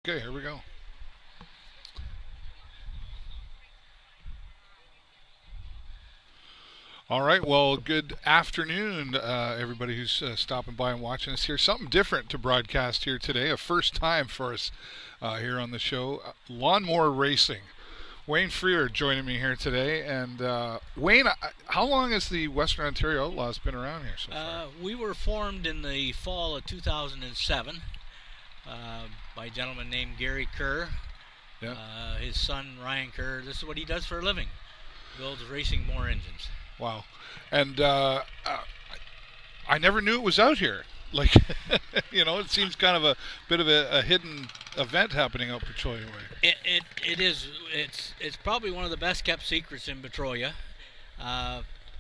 Okay, here we go. All right, well, good afternoon, everybody who's stopping by and watching us here. Something different to broadcast here today, a first time for us here on the show. Lawnmower Racing. Wayne Freer joining me here today. And Wayne, how long has the Western Ontario Outlaws been around here so far? We were formed in the fall of 2007 by a gentleman named Gary Kerr. Yeah. His son, Ryan Kerr, this is what he does for a living. Builds racing mower engines. Wow. And I never knew it was out here. Like, it seems kind of a bit of a hidden event happening out Petrolia way. It is. It's probably one of the best kept secrets in Petrolia.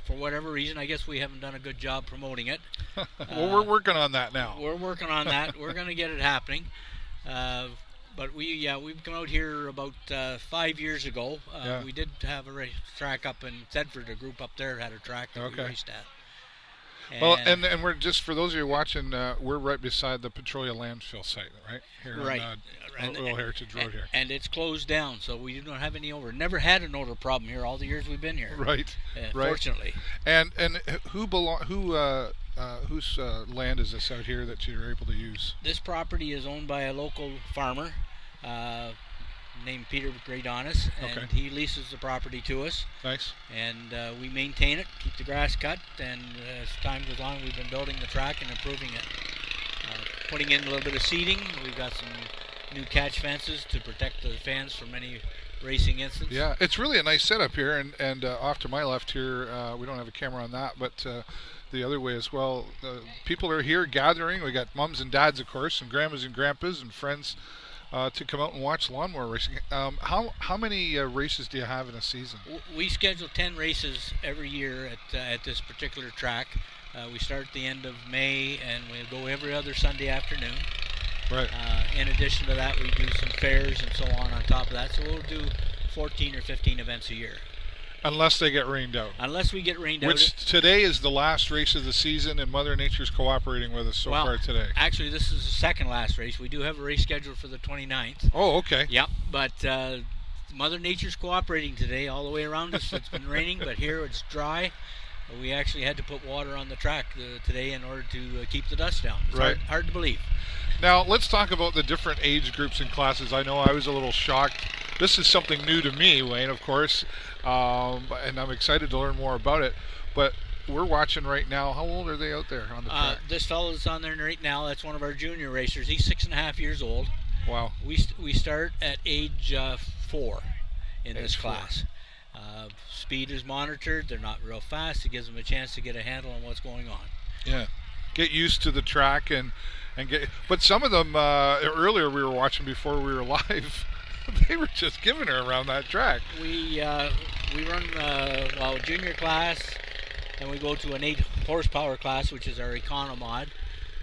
For whatever reason, I guess we haven't done a good job promoting it. Well, we're working on that now. We're working on that. We're going to get it happening. But we've come out here about 5 years ago. Yeah. We did have a race track up in Thetford. A group up there had a track that we raced at. Well, and we're just, for those of you watching, we're right beside the Petrolia landfill site, right? Here on Oil Heritage Road here. And it's closed down, so we don't have any odor. Never had an odor problem here all the years we've been here. Right. Fortunately. And whose land is this out here that you're able to use? This property is owned by a local farmer named Peter Graydonis, and he leases the property to us. Nice. And we maintain it, keep the grass cut, and as time goes on, we've been building the track and improving it. Putting in a little bit of seating. We've got some new catch fences to protect the fans from any racing incidents. Yeah, it's really a nice setup here, and off to my left here, we don't have a camera on that, but the other way as well. People are here gathering. We got mums and dads, of course, and grandmas and grandpas and friends to come out and watch lawnmower racing. How many races do you have in a season? We schedule 10 races every year at this particular track. We start at the end of May, and we go every other Sunday afternoon. Right. In addition to that, we do some fairs and so on top of that. So we'll do 14 or 15 events a year. Unless they get rained out. Unless we get rained out. Which today is the last race of the season, and Mother Nature's cooperating with us so far today. Actually, this is the second last race. We do have a race scheduled for the 29th. Oh, okay. Yep, but Mother Nature's cooperating today all the way around us. It's been raining, but here it's dry. We actually had to put water on the track today in order to keep the dust down. It's hard to believe. Now, let's talk about the different age groups and classes. I know I was a little shocked. This is something new to me, Wayne, of course, and I'm excited to learn more about it. But we're watching right now. How old are they out there on the track? This fellow that's on there right now, that's one of our junior racers. He's 6.5 years old. Wow. We start at age 4 in this class. Speed is monitored. They're not real fast. It gives them a chance to get a handle on what's going on. Yeah. Get used to the track and get. But some of them earlier we were watching before we were live. They were just giving her around that track. We run junior class, then we go to an 8 horsepower class, which is our econo mod.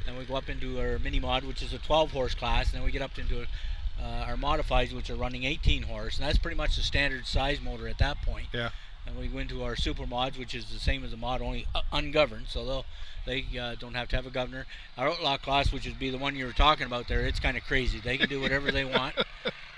Then we go up into our mini mod, which is a 12 horse class. And then we get up into our modifieds, which are running 18 horse, and that's pretty much the standard size motor at that point. Yeah. And we go into our super mods, which is the same as a mod, only ungoverned, so they don't have to have a governor. Our outlaw class, which would be the one you were talking about there, it's kind of crazy. They can do whatever they want,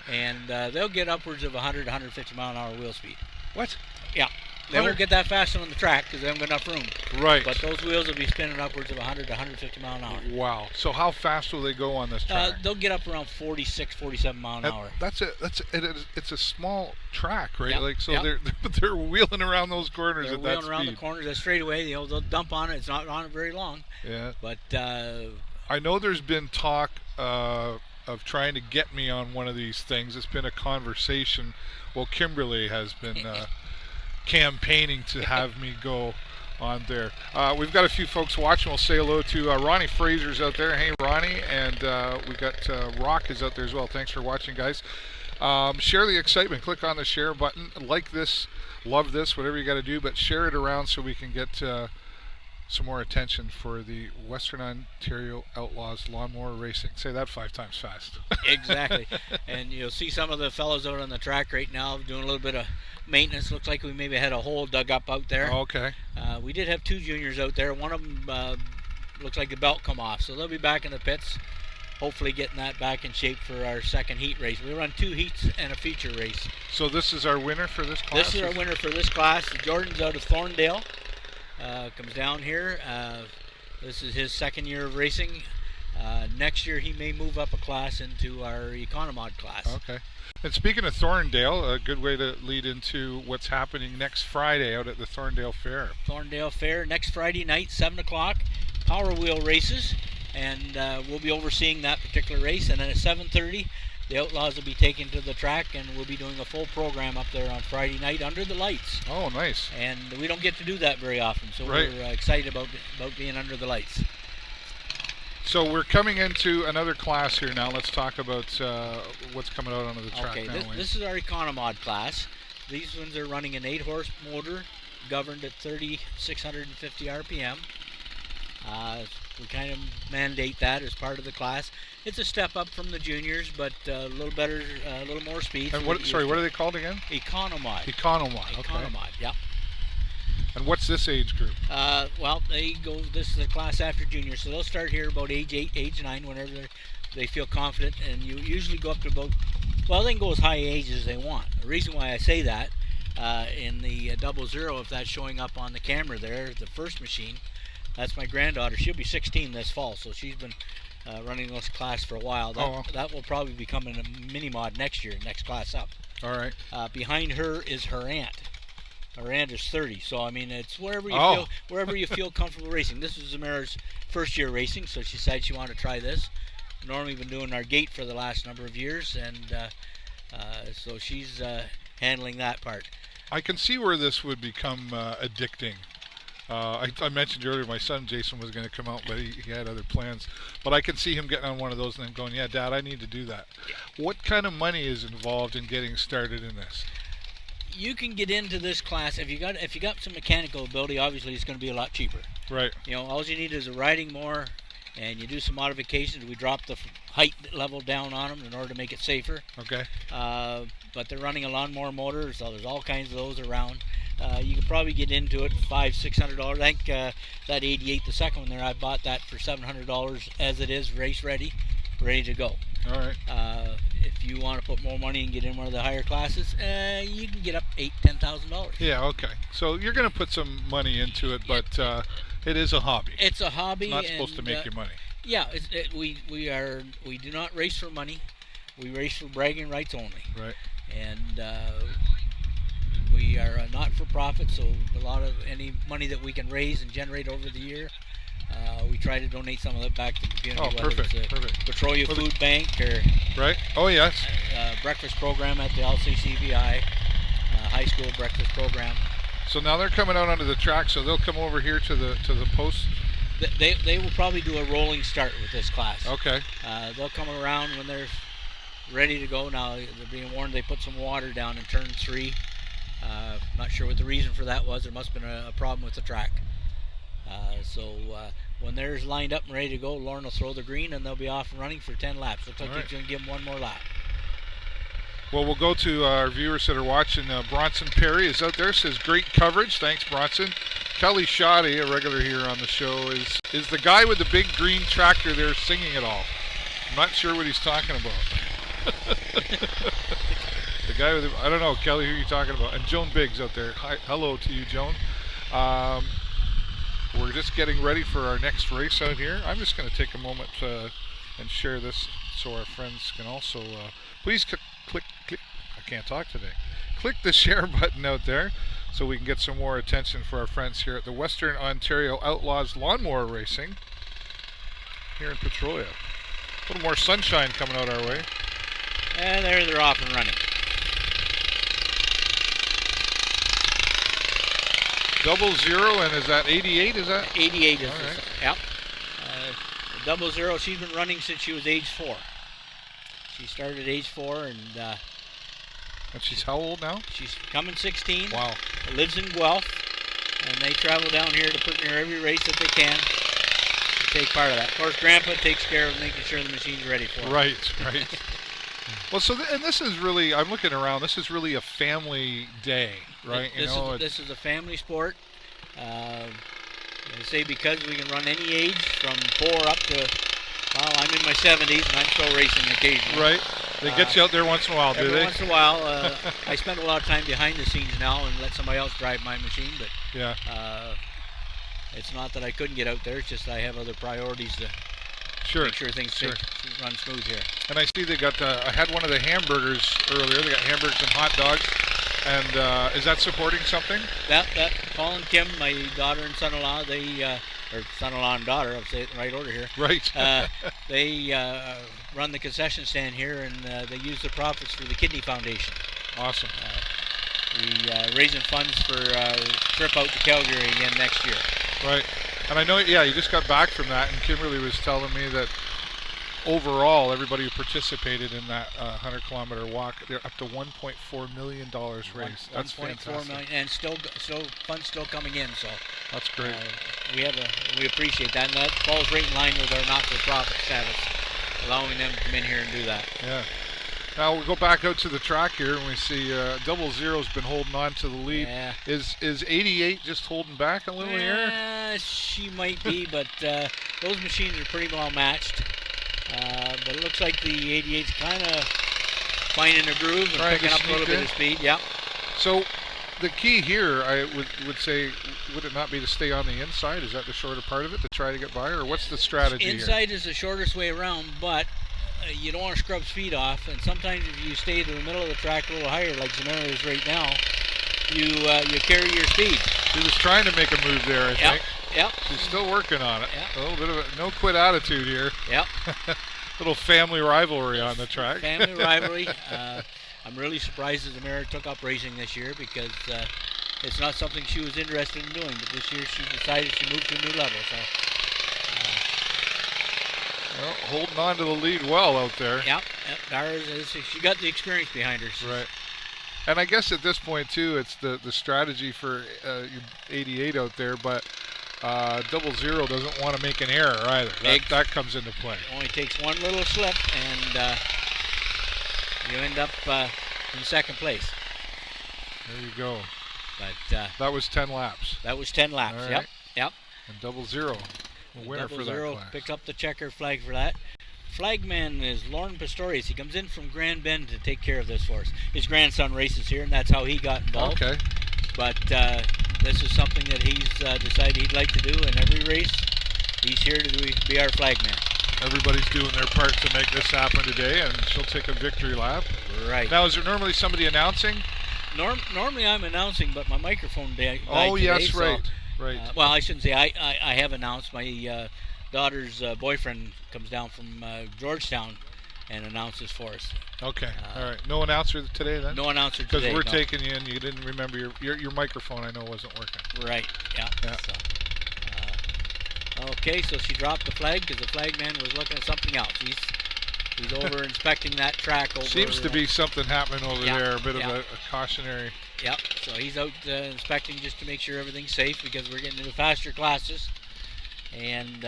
and they'll get upwards of 100, 150 mile an hour wheel speed. What? Yeah. They won't get that fast on the track because they haven't got enough room. Right. But those wheels will be spinning upwards of 100 to 150 mile an hour. Wow. So how fast will they go on this track? They'll get up around 46, 47 mile an hour. It's a small track, right? Yep. They're wheeling around those corners at that speed. They're wheeling around the corners, that straightaway. They'll dump on it. It's not on it very long. Yeah. But I know there's been talk of trying to get me on one of these things. It's been a conversation. Well, Kimberly has been campaigning to have me go on there. We've got a few folks watching. We'll say hello to Ronnie Fraser's out there. Hey, Ronnie. And we got Rock is out there as well. Thanks for watching, guys. Share the excitement. Click on the share button. Like this, love this, whatever you got to do, but share it around so we can get some more attention for the Western Ontario Outlaws Lawnmower Racing. Say that 5 times fast. Exactly. And you'll see some of the fellows out on the track right now doing a little bit of maintenance. Looks like we maybe had a hole dug up out there. Okay. We did have 2 juniors out there. One of them looks like the belt come off, so they'll be back in the pits hopefully getting that back in shape for our second heat race. We run 2 heats and a feature race. So this is our winner for this class? This is our winner for this class. Jordan's out of Thorndale. Comes down here. This is his second year of racing. Next year he may move up a class into our Economod class. Okay. And speaking of Thorndale, a good way to lead into what's happening next Friday out at the Thorndale Fair. Thorndale Fair, next Friday night, 7 o'clock, Power Wheel races, and we'll be overseeing that particular race. And then at 7:30, the Outlaws will be taken to the track, and we'll be doing a full program up there on Friday night under the lights. Oh, nice. And we don't get to do that very often, so right. We're excited about being under the lights. So we're coming into another class here now. Let's talk about what's coming out onto the track now. Okay, this is our Economod class. These ones are running an 8-horse motor governed at 3,650 RPM. We kind of mandate that as part of the class. It's a step up from the juniors, but a little better, a little more speed. And what are they called again? Economod. Economod. Okay. Economod, yep. And what's this age group? Well, this is the class after junior, so they'll start here about age 8, age 9, whenever they feel confident, and you usually go up to about, well, they can go as high age as they want. The reason why I say that, in the 00, if that's showing up on the camera there, the first machine, that's my granddaughter. She'll be 16 this fall, so she's been running this class for a while. That will probably become a mini mod next year, next class up. All right. Behind her is her aunt. Her aunt is 30, so I mean it's wherever you feel comfortable racing. This is Zamara's first year racing, so she decided she wanted to try this. Normally been doing our gate for the last number of years, and so she's handling that part. I can see where this would become addicting. I mentioned earlier my son Jason was going to come out, but he had other plans. But I can see him getting on one of those and then going, yeah, Dad, I need to do that. Yeah. What kind of money is involved in getting started in this? You can get into this class if you got some mechanical ability. Obviously, it's going to be a lot cheaper. Right. You know, all you need is a riding mower, and you do some modifications. We drop the height level down on them in order to make it safer. Okay. But they're running a lawnmower motor, so there's all kinds of those around. You could probably get into it for $500-600. I think that 88, the second one there, I bought that for $700 as it is, race ready to go. All right. If you want to put more money and get in one of the higher classes, you can get up $8,000-10,000. Yeah. Okay. So you're going to put some money into it, but it is a hobby. It's a hobby. It's not supposed to make you money. Yeah. We do not race for money. We race for bragging rights only. Right. And we are a not-for-profit, so a lot of any money that we can raise and generate over the year, we try to donate some of it back to the community. Oh, perfect. Petrolia Food Bank or right. Oh, yes. Breakfast program at the LCCVI, high school breakfast program. So now they're coming out onto the track, so they'll come over here to the post. They will probably do a rolling start with this class. Okay. They'll come around when they're ready to go. Now they're being warned they put some water down in turn 3. Not sure what the reason for that was. There must have been a problem with the track. So when they're lined up and ready to go, Lauren will throw the green and they'll be off and running for 10 laps. Looks like he's going to give them one more lap. Well, we'll go to our viewers that are watching. Bronson Perry is out there, says great coverage. Thanks, Bronson. Kelly Shoddy, a regular here on the show, is the guy with the big green tractor there singing it all. I'm not sure what he's talking about. The guy with I don't know, Kelly, who are you talking about? And Joan Biggs out there. Hi, hello to you, Joan. We're just getting ready for our next race out here. I'm just going to take a moment and share this so our friends can also please click. I can't talk today. Click the share button out there so we can get some more attention for our friends here at the Western Ontario Outlaws Lawnmower Racing here in Petrolia. A little more sunshine coming out our way. And there they're off and running. 00, and is that 88? Is that 88? Is all right. Yep. 00. She's been running since she was age 4. She started at age 4, and she's how old now? She's coming 16. Wow. Lives in Guelph, and they travel down here to put in her every race that they can to take part of that. Of course, Grandpa takes care of making sure the machine's ready for her. Right. Well, so and this is really, I'm looking around, this is really a family day, right? This is a family sport. I say because we can run any age from 4 up to Well, I'm in my 70s and I'm still racing occasionally. Right. They get you out there once in a while, do they? Every once in a while. I spend a lot of time behind the scenes now and let somebody else drive my machine, but yeah. It's not that I couldn't get out there. It's just I have other priorities to make sure things run smooth here. And I see they got. I had one of the hamburgers earlier. They got hamburgers and hot dogs. And is that supporting something? That Paul and Kim, my daughter and son-in-law, or son-in-law and daughter, I'll say it in the right order here. Right. They run the concession stand here, and they use the profits for the Kidney Foundation. Awesome. We raising funds for a trip out to Calgary again next year. Right. And I know, you just got back from that, and Kimberly was telling me that overall, everybody who participated in that 100-kilometer walk, they're up to $1.4 million raised. That's fantastic. $1.4 million, and still funds still coming in. So that's great. We appreciate that, and that falls right in line with our not-for-profit status, allowing them to come in here and do that. Yeah. Now we go back out to the track here, and we see 00's been holding on to the lead. Yeah. Is 88 just holding back a little here? She might be, but those machines are pretty well matched. But it looks like the 88's kind of finding a groove and picking up a little bit of speed. Yeah. So the key here, I would say, would it not be to stay on the inside? Is that the shorter part of it to try to get by, or what's the strategy Inside is the shortest way around, but you don't want to scrub speed off, and sometimes if you stay to the middle of the track a little higher, like Zamara is right now, you carry your speed. She was trying to make a move there, I think. Yep. She's still working on it. Yep. A little bit of a no-quit attitude here. Yep. Little family rivalry on the track. Family rivalry. I'm really surprised that Zamara took up racing this year because it's not something she was interested in doing, but this year she decided she moved to a new level. So. Well, holding on to the lead well out there. Yep. She got the experience behind her. Right. And I guess at this point, too, it's the strategy for 88 out there, but 00 doesn't want to make an error either. That comes into play. It only takes one little slip, and you end up in second place. There you go. But that was 10 laps. That was 10 laps, right. Yep. And 00. A winner for that class. Picks up the checker flag for that. Flagman is Lauren Pistorius. He comes in from Grand Bend to take care of this for us. His grandson races here, and that's how he got involved. Okay. But this is something that he's decided he'd like to do in every race. He's here to be our flagman. Everybody's doing their part to make this happen today, and she'll take a victory lap. Right. Now, is there normally somebody announcing? Normally I'm announcing, but my microphone died today. Yes, right. So, right. Well, I shouldn't say I have announced. My daughter's boyfriend comes down from Georgetown and announces for us. Okay. All right. No announcer today then? No announcer today. Because we're taking you in. You didn't remember your microphone. I know wasn't working. Right. Yeah. So, okay. So she dropped the flag because the flagman was looking at something else. He's over inspecting that track. Seems to be something happening over there. A bit of a cautionary. Yep. So he's out inspecting just to make sure everything's safe because we're getting into faster classes. And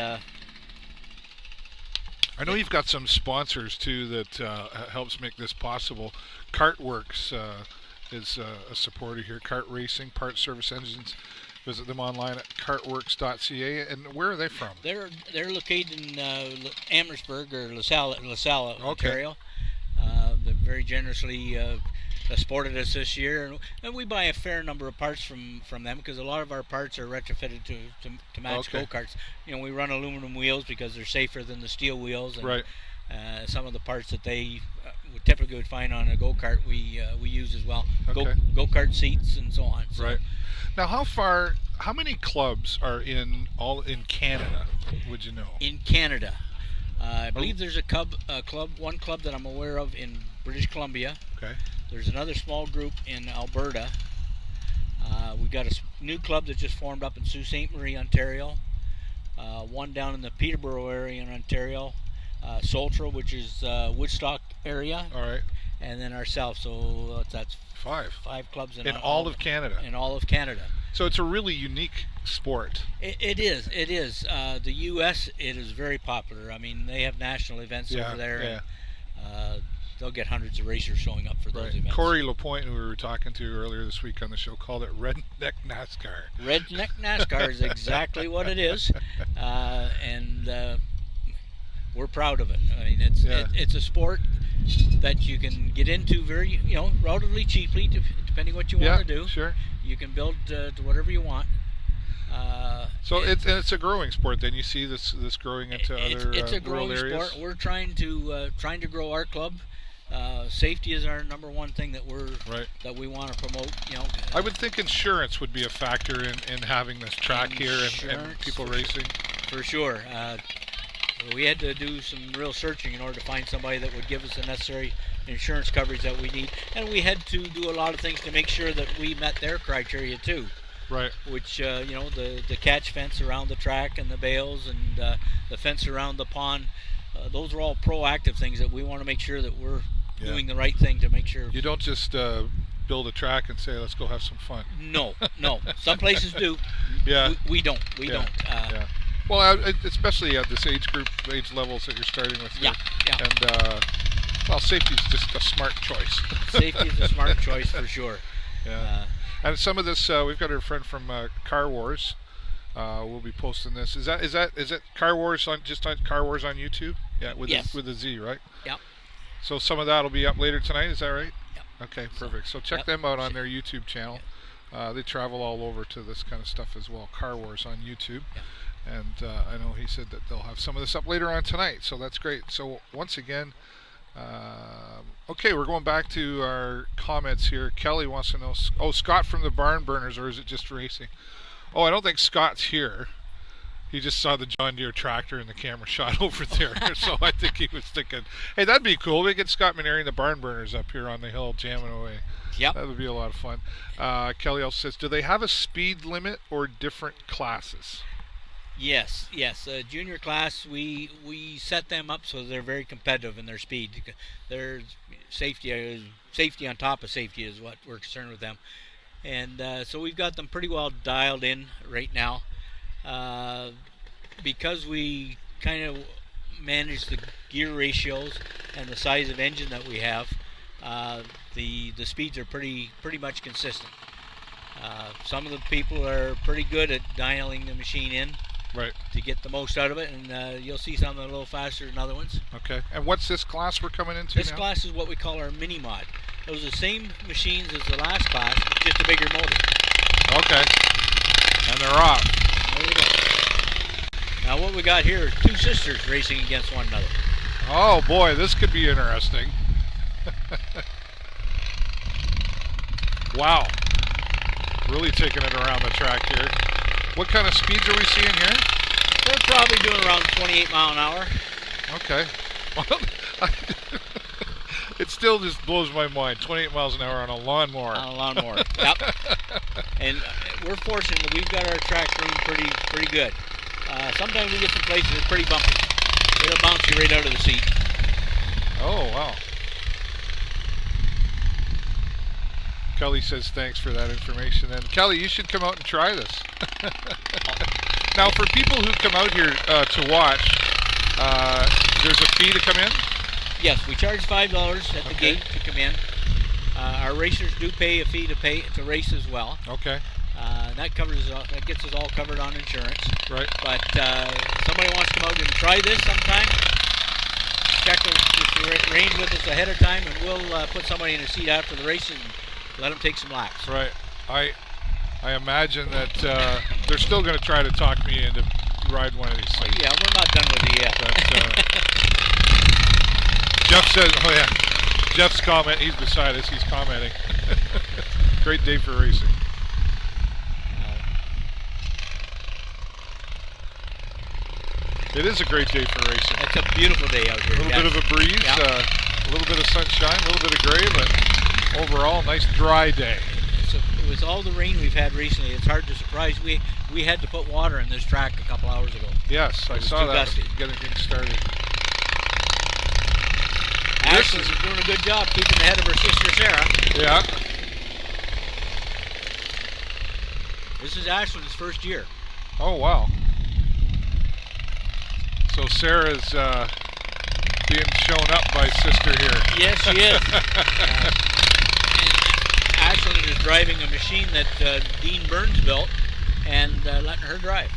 I know you've got some sponsors too that helps make this possible. Cartworks is a supporter here. Kart Racing, Part Service Engines. Visit them online at cartworks.ca. And where are they from? They're located in Amherstburg or LaSalle, Ontario. They very generously supported us this year, and we buy a fair number of parts from them because a lot of our parts are retrofitted to match go-karts. You know, we run aluminum wheels because they're safer than the steel wheels. And, right. Some of the parts that they typically would find on a go-kart we use as well. Okay. Go-kart seats and so on. So. Right. Now, how many clubs are in Canada? Would you know? In Canada, I believe there's one club that I'm aware of in British Columbia. Okay. There's another small group in Alberta. We've got a new club that just formed up in Sault Ste. Marie, Ontario. One down in the Peterborough area in Ontario. Soltra, which is Woodstock area. All right. And then ourselves. So that's five clubs in all of Canada. In all of Canada. So it's a really unique sport. It is. The U.S., it is very popular. I mean, they have national events over there. Yeah. And, they'll get hundreds of racers showing up for those events. Corey LaPointe, who we were talking to earlier this week on the show, called it Redneck NASCAR. Redneck NASCAR is exactly what it is. And we're proud of it. I mean, it's a sport that you can get into very, relatively cheaply, depending what you want to do. Sure. You can build to whatever you want. So it's a growing sport. Then you see this growing into other it's a rural growing areas. sport. We're trying to grow our club. Safety is our number one thing that we want to promote. I would think insurance would be a factor in having this track here and people racing. For sure. We had to do some real searching in order to find somebody that would give us the necessary insurance coverage that we need, and we had to do a lot of things to make sure that we met their criteria too. Right. Which the catch fence around the track and the bales and the fence around the pond, those are all proactive things that we want to make sure that we're doing the right thing to make sure. You don't just build a track and say, let's go have some fun. No. Some places do. Yeah. We don't. We don't. Well, especially at this age levels that you're starting with here. Yeah. And safety is just a smart choice. Safety is a smart choice for sure. Yeah. And some of this, we've got our friend from Car Wars. We'll be posting this. Is it Car Wars on Car Wars on YouTube? Yeah, with a Z, right? Yep. So some of that will be up later tonight. Is that right? Yep. Okay, perfect. So check them out on their YouTube channel. They travel all over to this kind of stuff as well. Car Wars on YouTube. Yep. And I know he said that they'll have some of this up later on tonight. So that's great. So once again. Okay, we're going back to our comments here. Kelly wants to know, Scott from the Barn Burners, or is it just racing? Oh, I don't think Scott's here. He just saw the John Deere tractor and the camera shot over there. So I think he was thinking, hey, that'd be cool. We get Scott Maneri and the Barn Burners up here on the hill jamming away. Yep. That would be a lot of fun. Kelly also says, do they have a speed limit or different classes? Yes. Junior class, we set them up so they're very competitive in their speed. Their safety on top of safety is what we're concerned with them, and so we've got them pretty well dialed in right now. Because we kind of manage the gear ratios and the size of engine that we have, the speeds are pretty much consistent. Some of the people are pretty good at dialing the machine in. Right. To get the most out of it, and you'll see some that are a little faster than other ones. Okay. And what's this class we're coming into This now? class is what we call our mini mod. Those are the same machines as the last class, just a bigger motor. Okay. And they're off. There we go. Now what we got here are two sisters racing against one another. Oh boy, this could be interesting. Wow. Really taking it around the track here. What kind of speeds are we seeing here? They're probably doing around 28 mile an hour. Okay. Well, it still just blows my mind. 28 miles an hour on a lawnmower. On a lawnmower. Yep. And we're fortunate that we've got our track room pretty good. Sometimes we get some places that's pretty bumpy. It'll bounce you right out of the seat. Oh, wow. Kelly says thanks for that information. And Kelly, you should come out and try this. Now, for people who come out here to watch, there's a fee to come in? Yes, we charge $5 at the gate to come in. Our racers do pay a fee to race as well. Okay. That gets us all covered on insurance. Right. But somebody wants to come out and try this sometime, just arrange with us ahead of time, and we'll put somebody in a seat after the race and let them take some laps. Right. I imagine that they're still going to try to talk me into ride one of these things. Yeah, we're not done with it yet. But, Jeff says, Jeff's comment, he's beside us, he's commenting. Great day for racing. It is a great day for racing. It's a beautiful day out here. A little bit of a breeze, a little bit of sunshine, a little bit of gray, but overall, nice dry day. So with all the rain we've had recently, it's hard to surprise. We had to put water in this track a couple hours ago. Yes, I saw that. Dusty. Getting things started. Ashley's doing a good job keeping ahead of her sister Sarah. Yeah. This is Ashley's first year. Oh wow. So Sarah's being shown up by sister here. Yes, she is. Ashley is driving a machine that Dean Burns built and letting her drive.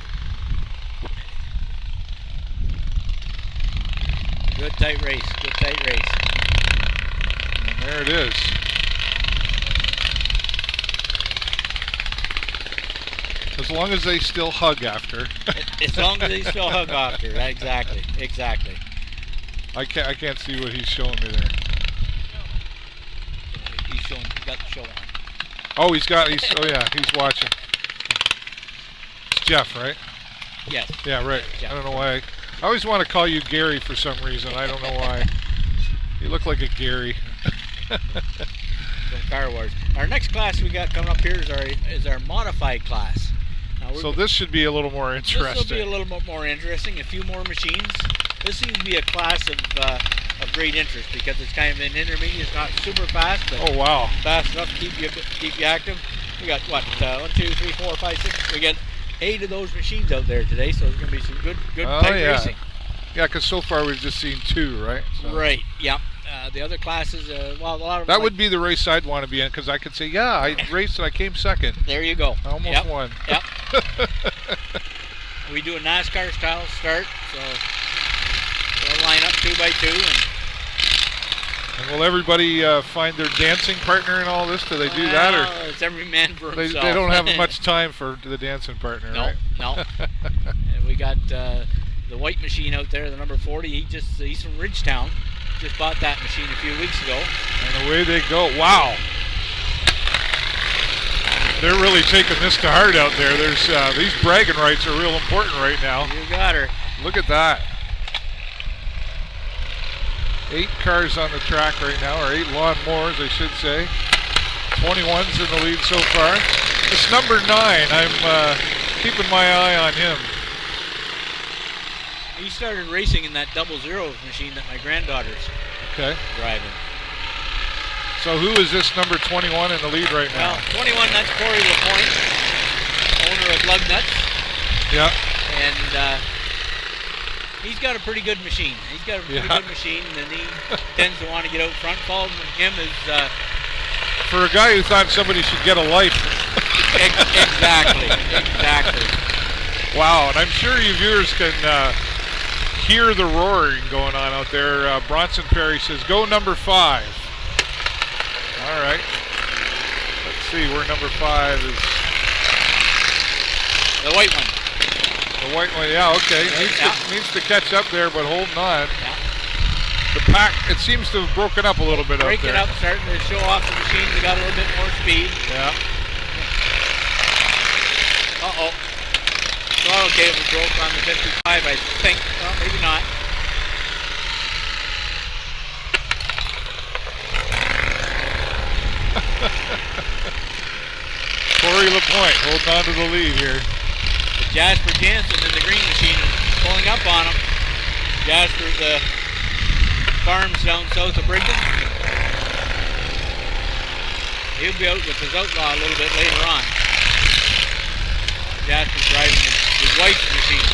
Good tight race. Good tight race. And there it is. As long as they still hug after. As long as they still hug after. Exactly. Exactly. I can't see what he's showing me there. He's got the show on. Oh, he's watching. It's Jeff, right? Yes. Yeah, right. Jeff. I don't know why. I always want to call you Gary for some reason. I don't know why. You look like a Gary. From Car Wars. Our next class we got coming up here is our modified class. Now So this should be a little more interesting. This will be a little bit more interesting. A few more machines. This seems to be a class of great interest because it's kind of an intermediate. It's not super fast, but oh wow, fast enough to keep you active. We got what 1, 2, 3, 4, 5, 6. We got 8 of those machines out there today, so there's going to be some good tight racing. Yeah, because so far we've just seen 2, right? So. Right. Yeah. The other classes, a lot of that would be the race I'd want to be in because I could say, yeah, I raced and I came second. There you go. I almost won. Yep. We do a NASCAR style start, so we'll line up 2 by 2 and will everybody find their dancing partner in all this? Do they do that, or it's every man for himself? They don't have much time for the dancing partner, right? No. And we got the white machine out there, the number 40. He's from Ridgetown. Just bought that machine a few weeks ago. And away they go. Wow. They're really taking this to heart out there. There's these bragging rights are real important right now. You got her. Look at that. 8 cars on the track right now, or 8 lawnmowers, I should say. 21's in the lead so far. It's number 9. I'm keeping my eye on him. He started racing in that 00 machine that my granddaughter's driving. So who is this number 21 in the lead right now? Well, 21, that's Corey LaPointe, owner of Lug Nuts. Yeah. And he's got a pretty good machine. He's got a pretty good machine, and he tends to want to get out front. Following him is... for a guy who thought somebody should get a life. Exactly. Wow, and I'm sure you viewers can hear the roaring going on out there. Bronson Perry says, go number 5. All right. Let's see where number 5 is. The white one. The white one, yeah, okay. Needs to catch up there, but holding on. Yeah. The pack, it seems to have broken up a little bit out there. Breaking up, starting to show off the machines. They got a little bit more speed. Yeah. Uh-oh. Throttle cable broke on the 55, I think. Well, maybe not. Corey LaPointe holding on to the lead here. But Jasper Jansen in the green machine is pulling up on him. Jasper's farms down south of Brigden. He'll be out with his Outlaw a little bit later on. Jasper's driving his wife's machine.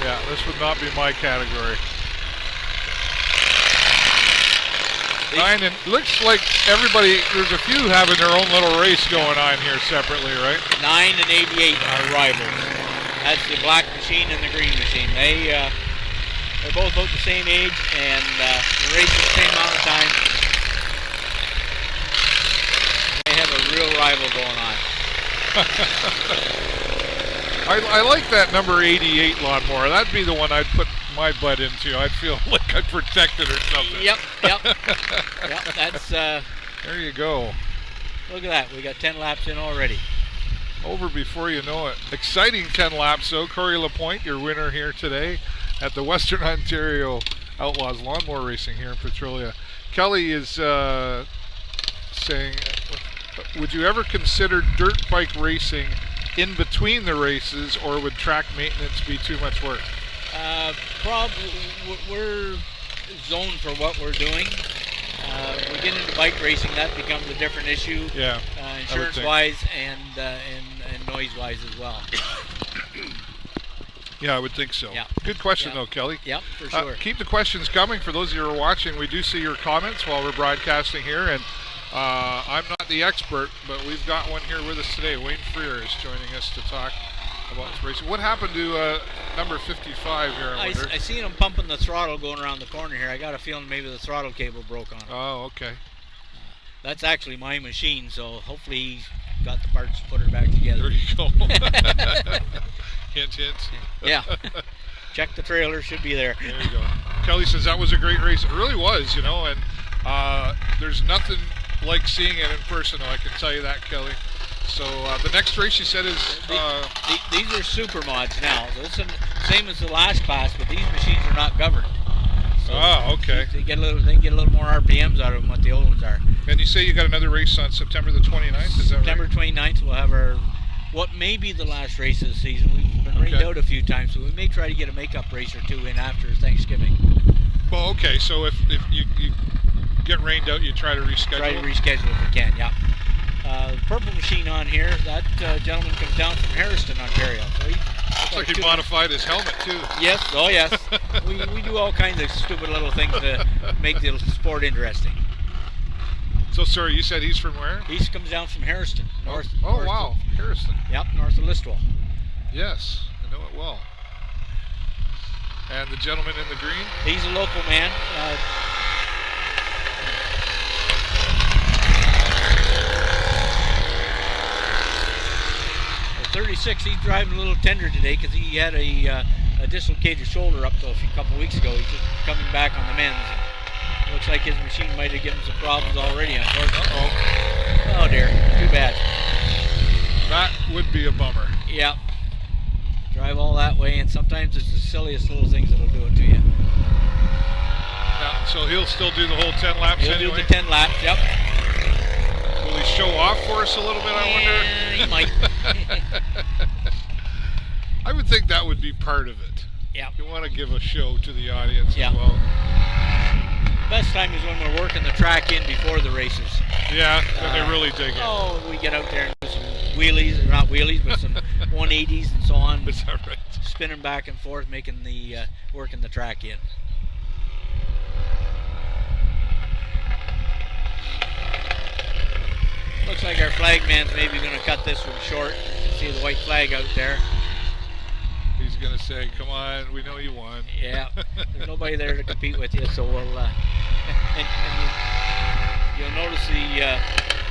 Yeah, this would not be my category. 9, and looks like everybody, there's a few having their own little race going on here separately, right? 9 and 88 are rivals. That's the black machine and the green machine. They're both about the same age and they're racing the same amount of time. They have a real rival going on. I like that number 88 lawnmower. That'd be the one I'd put my butt into. I'd feel like I'd protect it or something. Yep. That's there you go. Look at that. We got 10 laps in already. Over before you know it. Exciting 10 laps though. Corey LaPointe, your winner here today at the Western Ontario Outlaws Lawnmower Racing here in Petrolia. Kelly is saying, would you ever consider dirt bike racing in between the races, or would track maintenance be too much work? Probably we're zoned for what we're doing. We get into bike racing, that becomes a different issue. Yeah. Insurance-wise and noise-wise as well. Yeah, I would think so. Yeah. Good question though, Kelly. Yep, for sure. Keep the questions coming. For those of you who are watching, we do see your comments while we're broadcasting here, and I'm not the expert, but we've got one here with us today. Wayne Freer is joining us to talk about this racing. What happened to number 55 here, I wonder? I seen him pumping the throttle going around the corner here. I got a feeling maybe the throttle cable broke on him. Oh, okay. That's actually my machine, so hopefully he's got the parts to put her back together. There you go. Hint, hint. Yeah. Check the trailer, should be there. There you go. Kelly says that was a great race. It really was, and there's nothing like seeing it in person, I can tell you that, Kelly. So the next race, you said, is... these are super mods now. So it's the same as the last class, but these machines are not governed. So okay. They get a little more RPMs out of them than what the old ones are. And you say you got another race on September the 29th, is that right? September 29th, we'll have what may be the last race of the season. We've been rained out a few times, so we may try to get a makeup race or two in after Thanksgiving. Well, okay, so if you get rained out, you try to reschedule? Try to reschedule if we can, yeah. The purple machine on here, that gentleman comes down from Harriston, Ontario. So looks like he modified his helmet, too. Yes, oh yes. we do all kinds of stupid little things to make the sport interesting. So, sorry, you said he's from where? He comes down from Harriston. North wow, Harriston. Yep, north of Listowel. Yes, I know it well. And the gentleman in the green? He's a local man. 36, he's driving a little tender today because he had a dislocated shoulder up till a couple weeks ago. He's just coming back on the mends. Looks like his machine might have given some problems already, unfortunately. Oh dear, too bad. That would be a bummer. Yep. Drive all that way, and sometimes it's the silliest little things that'll do it to you. Yeah, so he'll still do the whole 10 laps anyway? He'll do the 10 laps, yep. Will he show off for us a little bit, I wonder? He might. I would think that would be part of it. Yeah. You want to give a show to the audience as well. Best time is when we're working the track in before the races. Yeah, then they really dig it. Oh, we get out there and do some wheelies, or not wheelies, but some 180s and so on. Is that right? Spinning back and forth, making the working the track in. Looks like our flag man's maybe going to cut this one short. You can see the white flag out there. He's going to say, come on, we know you won. Yeah, there's nobody there to compete with you, so we'll... and you'll notice the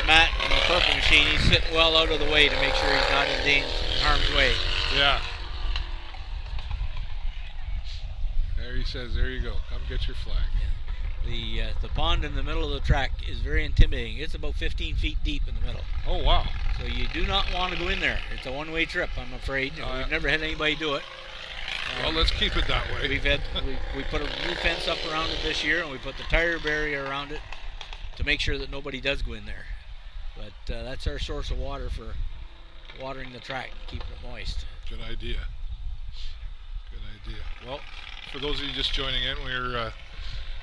Matt in the purple machine, he's sitting well out of the way to make sure he's not in harm's way. Yeah. There he says, there you go, come get your flag. Yeah. The pond in the middle of the track is very intimidating. It's about 15 feet deep in the middle. Oh, wow. So you do not want to go in there. It's a one-way trip, I'm afraid. We've never had anybody do it. Well, let's keep it that way. We put a new fence up around it this year, and we put the tire barrier around it to make sure that nobody does go in there. But that's our source of water for watering the track and keeping it moist. Good idea. Good idea. Well, for those of you just joining in, we're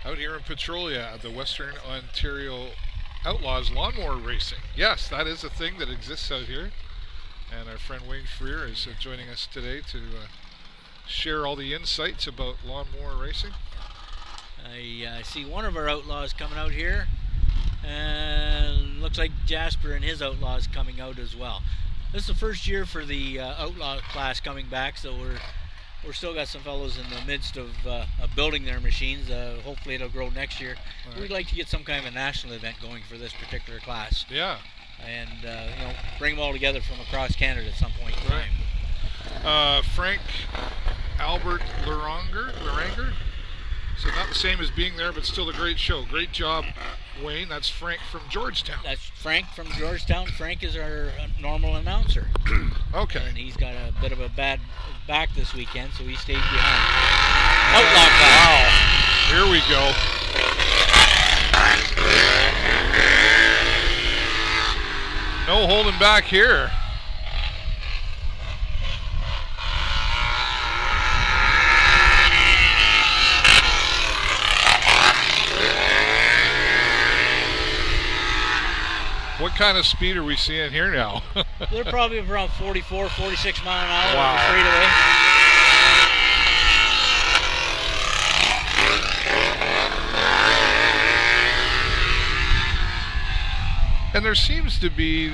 out here in Petrolia at the Western Ontario Outlaws Lawnmower Racing. Yes, that is a thing that exists out here. And our friend Wayne Freer is joining us today to share all the insights about lawnmower racing. I see one of our Outlaws coming out here. And looks like Jasper and his Outlaws coming out as well. This is the first year for the Outlaw class coming back, so we're still got some fellows in the midst of building their machines. Hopefully it'll grow next year. Right. We'd like to get some kind of a national event going for this particular class. Yeah. And bring them all together from across Canada at some point in time. Frank Albert Laranger. So not the same as being there, but still a great show. Great job, Wayne. That's Frank from Georgetown. That's Frank from Georgetown. Frank is our normal announcer. Okay. And he's got a bit of a bad back this weekend, so he stayed behind. Outlaw class. Wow. Here we go. No holding back here. What kind of speed are we seeing here now? They're probably around 44, 46 mile an hour wow. on the straightaway. And there seems to be,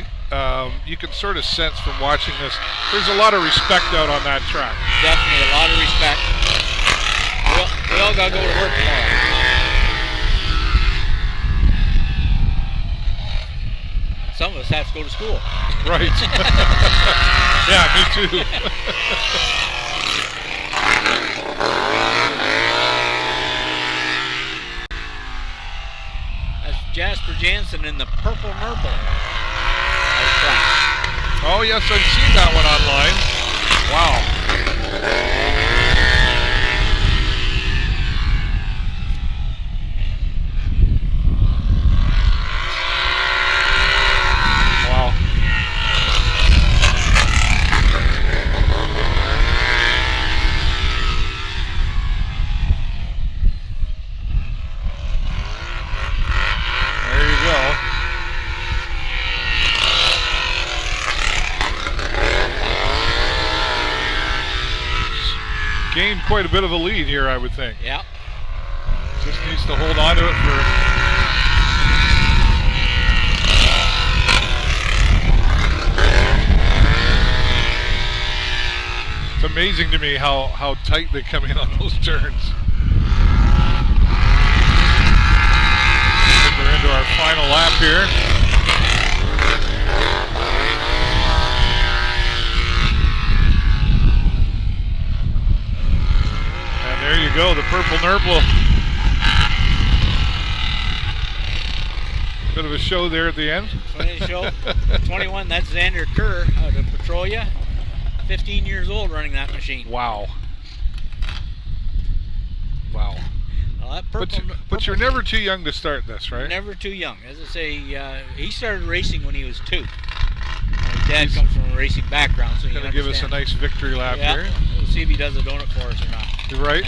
you can sort of sense from watching this, there's a lot of respect out on that track. Definitely a lot of respect. We all got to go to work tomorrow. Some of us have to go to school. Right. Yeah, me too. That's Jasper Jansen in the purple Nurple. Oh yes, I've seen that one online. Wow. Wow. There you go. Gained quite a bit of a lead here, I would think. Yeah. Just needs to hold on to it for. It's amazing to me how tight they come in on those turns. We're into our final lap here. And there you go, the purple Nurple. Bit of a show there at the end. 20 show. 21, that's Xander Kerr out of Petrolia. 15 years old running that machine. Wow. Wow. Well, that purple, but you're never too young to start this, right? Never too young. As I say, he started racing when he was 2. His dad comes from a racing background, so he's going to give us a nice victory lap here. We'll see if he does a donut for us or not. You're right.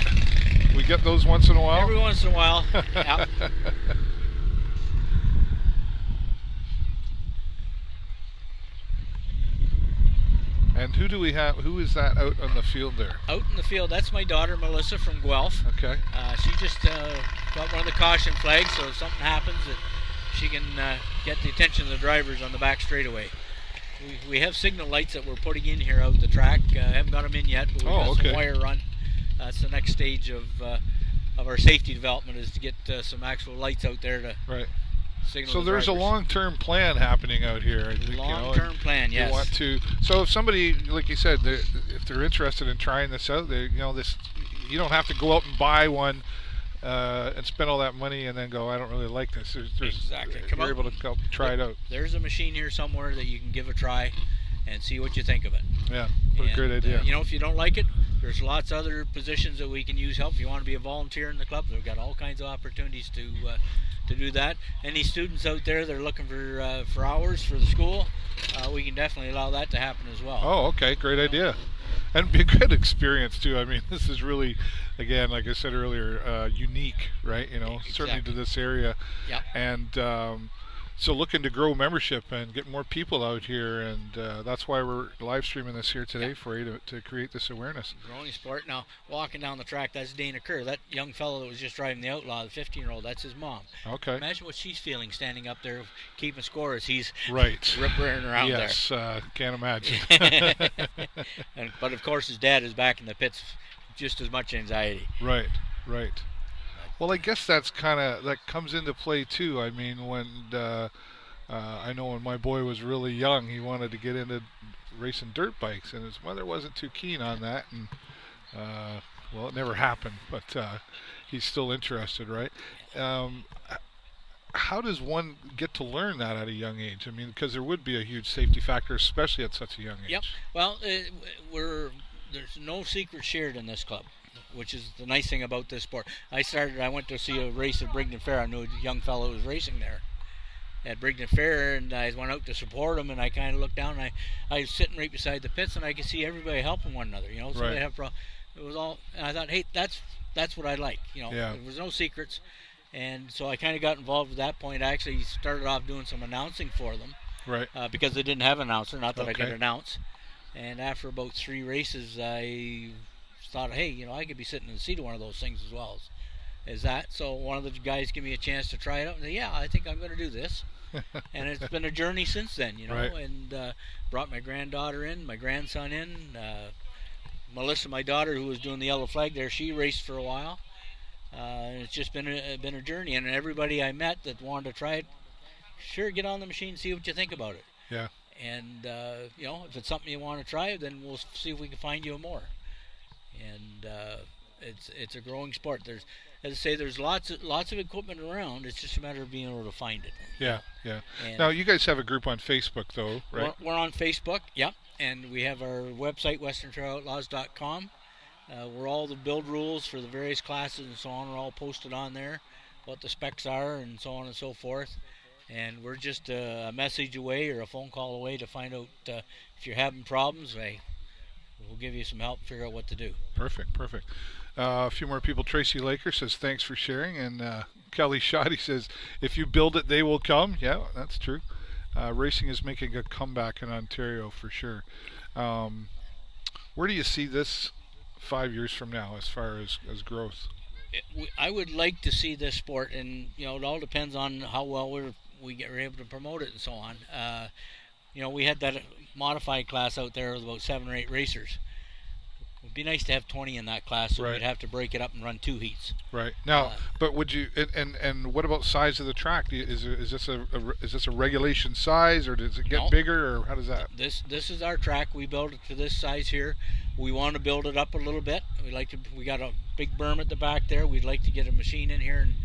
We get those once in a while. Every once in a while. Yeah. And who do we have? Who is that out on the field there? Out in the field, that's my daughter Melissa from Guelph. Okay. She just got one of the caution flags, so if something happens, that she can get the attention of the drivers on the back straightaway. We have signal lights that we're putting in here out the track. Haven't got them in yet, but we've got some wire run. That's the next stage of our safety development, is to get some actual lights out there to signal. So the there's drivers. a long-term plan happening out here. I think, long-term plan, yes. Want to. So if somebody, like you said, if they're interested in trying this out, you don't have to go out and buy one and spend all that money and then go, I don't really like this. Exactly. You're able to go try it out. There's a machine here somewhere that you can give a try and see what you think of it. Yeah, what a great idea. If you don't like it, there's lots of other positions that we can use help. If you want to be a volunteer in the club, we've got all kinds of opportunities to do that. Any students out there that are looking for hours for the school, we can definitely allow that to happen as well. Oh, okay, great idea. And it'd be a good experience too. I mean, this is really, again, like I said earlier, unique, right? Exactly. Certainly to this area. Yep. And so looking to grow membership and get more people out here, and that's why we're live streaming this here today for you to create this awareness. Growing sport. Now, walking down the track, that's Dana Kerr. That young fellow that was just driving the Outlaw, the 15-year-old, that's his mom. Okay. Imagine what she's feeling standing up there keeping score as he's rip-roaring around there. Yes, can't imagine. But of course his dad is back in the pits, just as much anxiety. Right. Well, I guess that comes into play too. I mean, when I know when my boy was really young, he wanted to get into racing dirt bikes, and his mother wasn't too keen on that, and well, it never happened. But he's still interested, right? How does one get to learn that at a young age? I mean, because there would be a huge safety factor, especially at such a young age. Yep. Well, there's no secret shared in this club, which is the nice thing about this sport. I went to see a race at Brigden Fair. I knew a young fellow who was racing there at Brigden Fair, and I went out to support him, and I kind of looked down, and I was sitting right beside the pits, and I could see everybody helping one another, so they have it was all, and I thought, hey, that's what I like, There was no secrets, and so I kind of got involved at that point. I actually started off doing some announcing for them, because they didn't have an announcer, not that I could announce, and after about 3 races, I thought, hey, I could be sitting in the seat of one of those things as well. is that. So one of the guys give me a chance to try it out, and say, yeah, I think I'm going to do this. And it's been a journey since then, Right. and brought my granddaughter in, my grandson in. Melissa, my daughter, who was doing the yellow flag there, she raced for a while. And it's just been a journey, and everybody I met that wanted to try it, sure, get on the machine, see what you think about it. Yeah. And if it's something you want to try, then we'll see if we can find you more. And it's a growing sport. There's, as I say, there's lots of equipment around. It's just a matter of being able to find it. Yeah, yeah. And Now you guys have a group on Facebook, though, right? we're on Facebook, yep, and we have our website, westerntrailoutlaws.com, where all the build rules for the various classes and so on are all posted on there, what the specs are and so on and so forth. And we're just a message away or a phone call away to find out if you're having problems. We'll give you some help, figure out what to do. Perfect, perfect. A few more people. Tracy Laker says thanks for sharing, and Kelly Shoddy says if you build it, they will come. Yeah, that's true. Racing is making a comeback in Ontario for sure. Where do you see this 5 years from now as far as growth? I would like to see this sport, and it all depends on how well we're able to promote it and so on. We had that modified class out there with about 7 or 8 racers. It would be nice to have 20 in that class, so Right. we'd have to break it up and run 2 heats. Right now, but would you and what about size of the track? Is this a regulation size, or does it get No. bigger, or how does that? This is our track. We built it to this size here. We want to build it up a little bit. We got a big berm at the back there. We'd like to get a machine in here and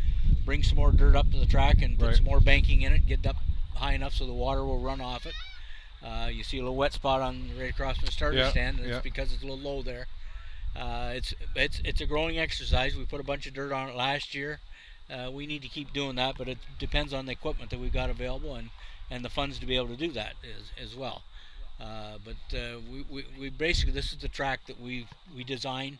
bring some more dirt up to the track and put Right. some more banking in it, get it up high enough so the water will run off it. You see a little wet spot right across from the starter stand, and it's because it's a little low there. It's a growing exercise. We put a bunch of dirt on it last year. We need to keep doing that, but it depends on the equipment that we've got available and the funds to be able to do that as well. We basically, this is the track that we design,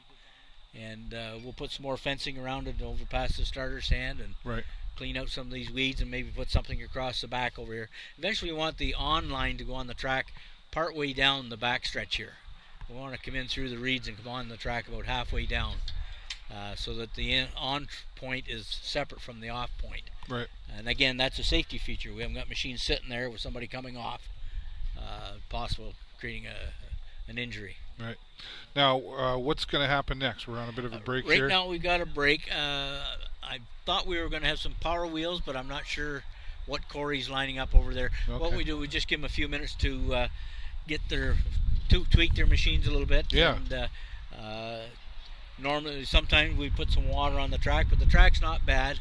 and we'll put some more fencing around it over past the starter stand and Right. clean out some of these weeds and maybe put something across the back over here. Eventually we want the on line to go on the track part way down the back stretch here. We want to come in through the reeds and come on the track about halfway down, so that the on point is separate from the off point. Right. And again, that's a safety feature. We haven't got machines sitting there with somebody coming off, possible creating an injury. Right. Now, what's going to happen next? We're on a bit of a break here. Right now we've got a break. I thought we were going to have some power wheels, but I'm not sure what Corey's lining up over there. Okay. What we do, we just give them a few minutes to get tweak their machines a little bit. Yeah. And normally, sometimes we put some water on the track, but the track's not bad.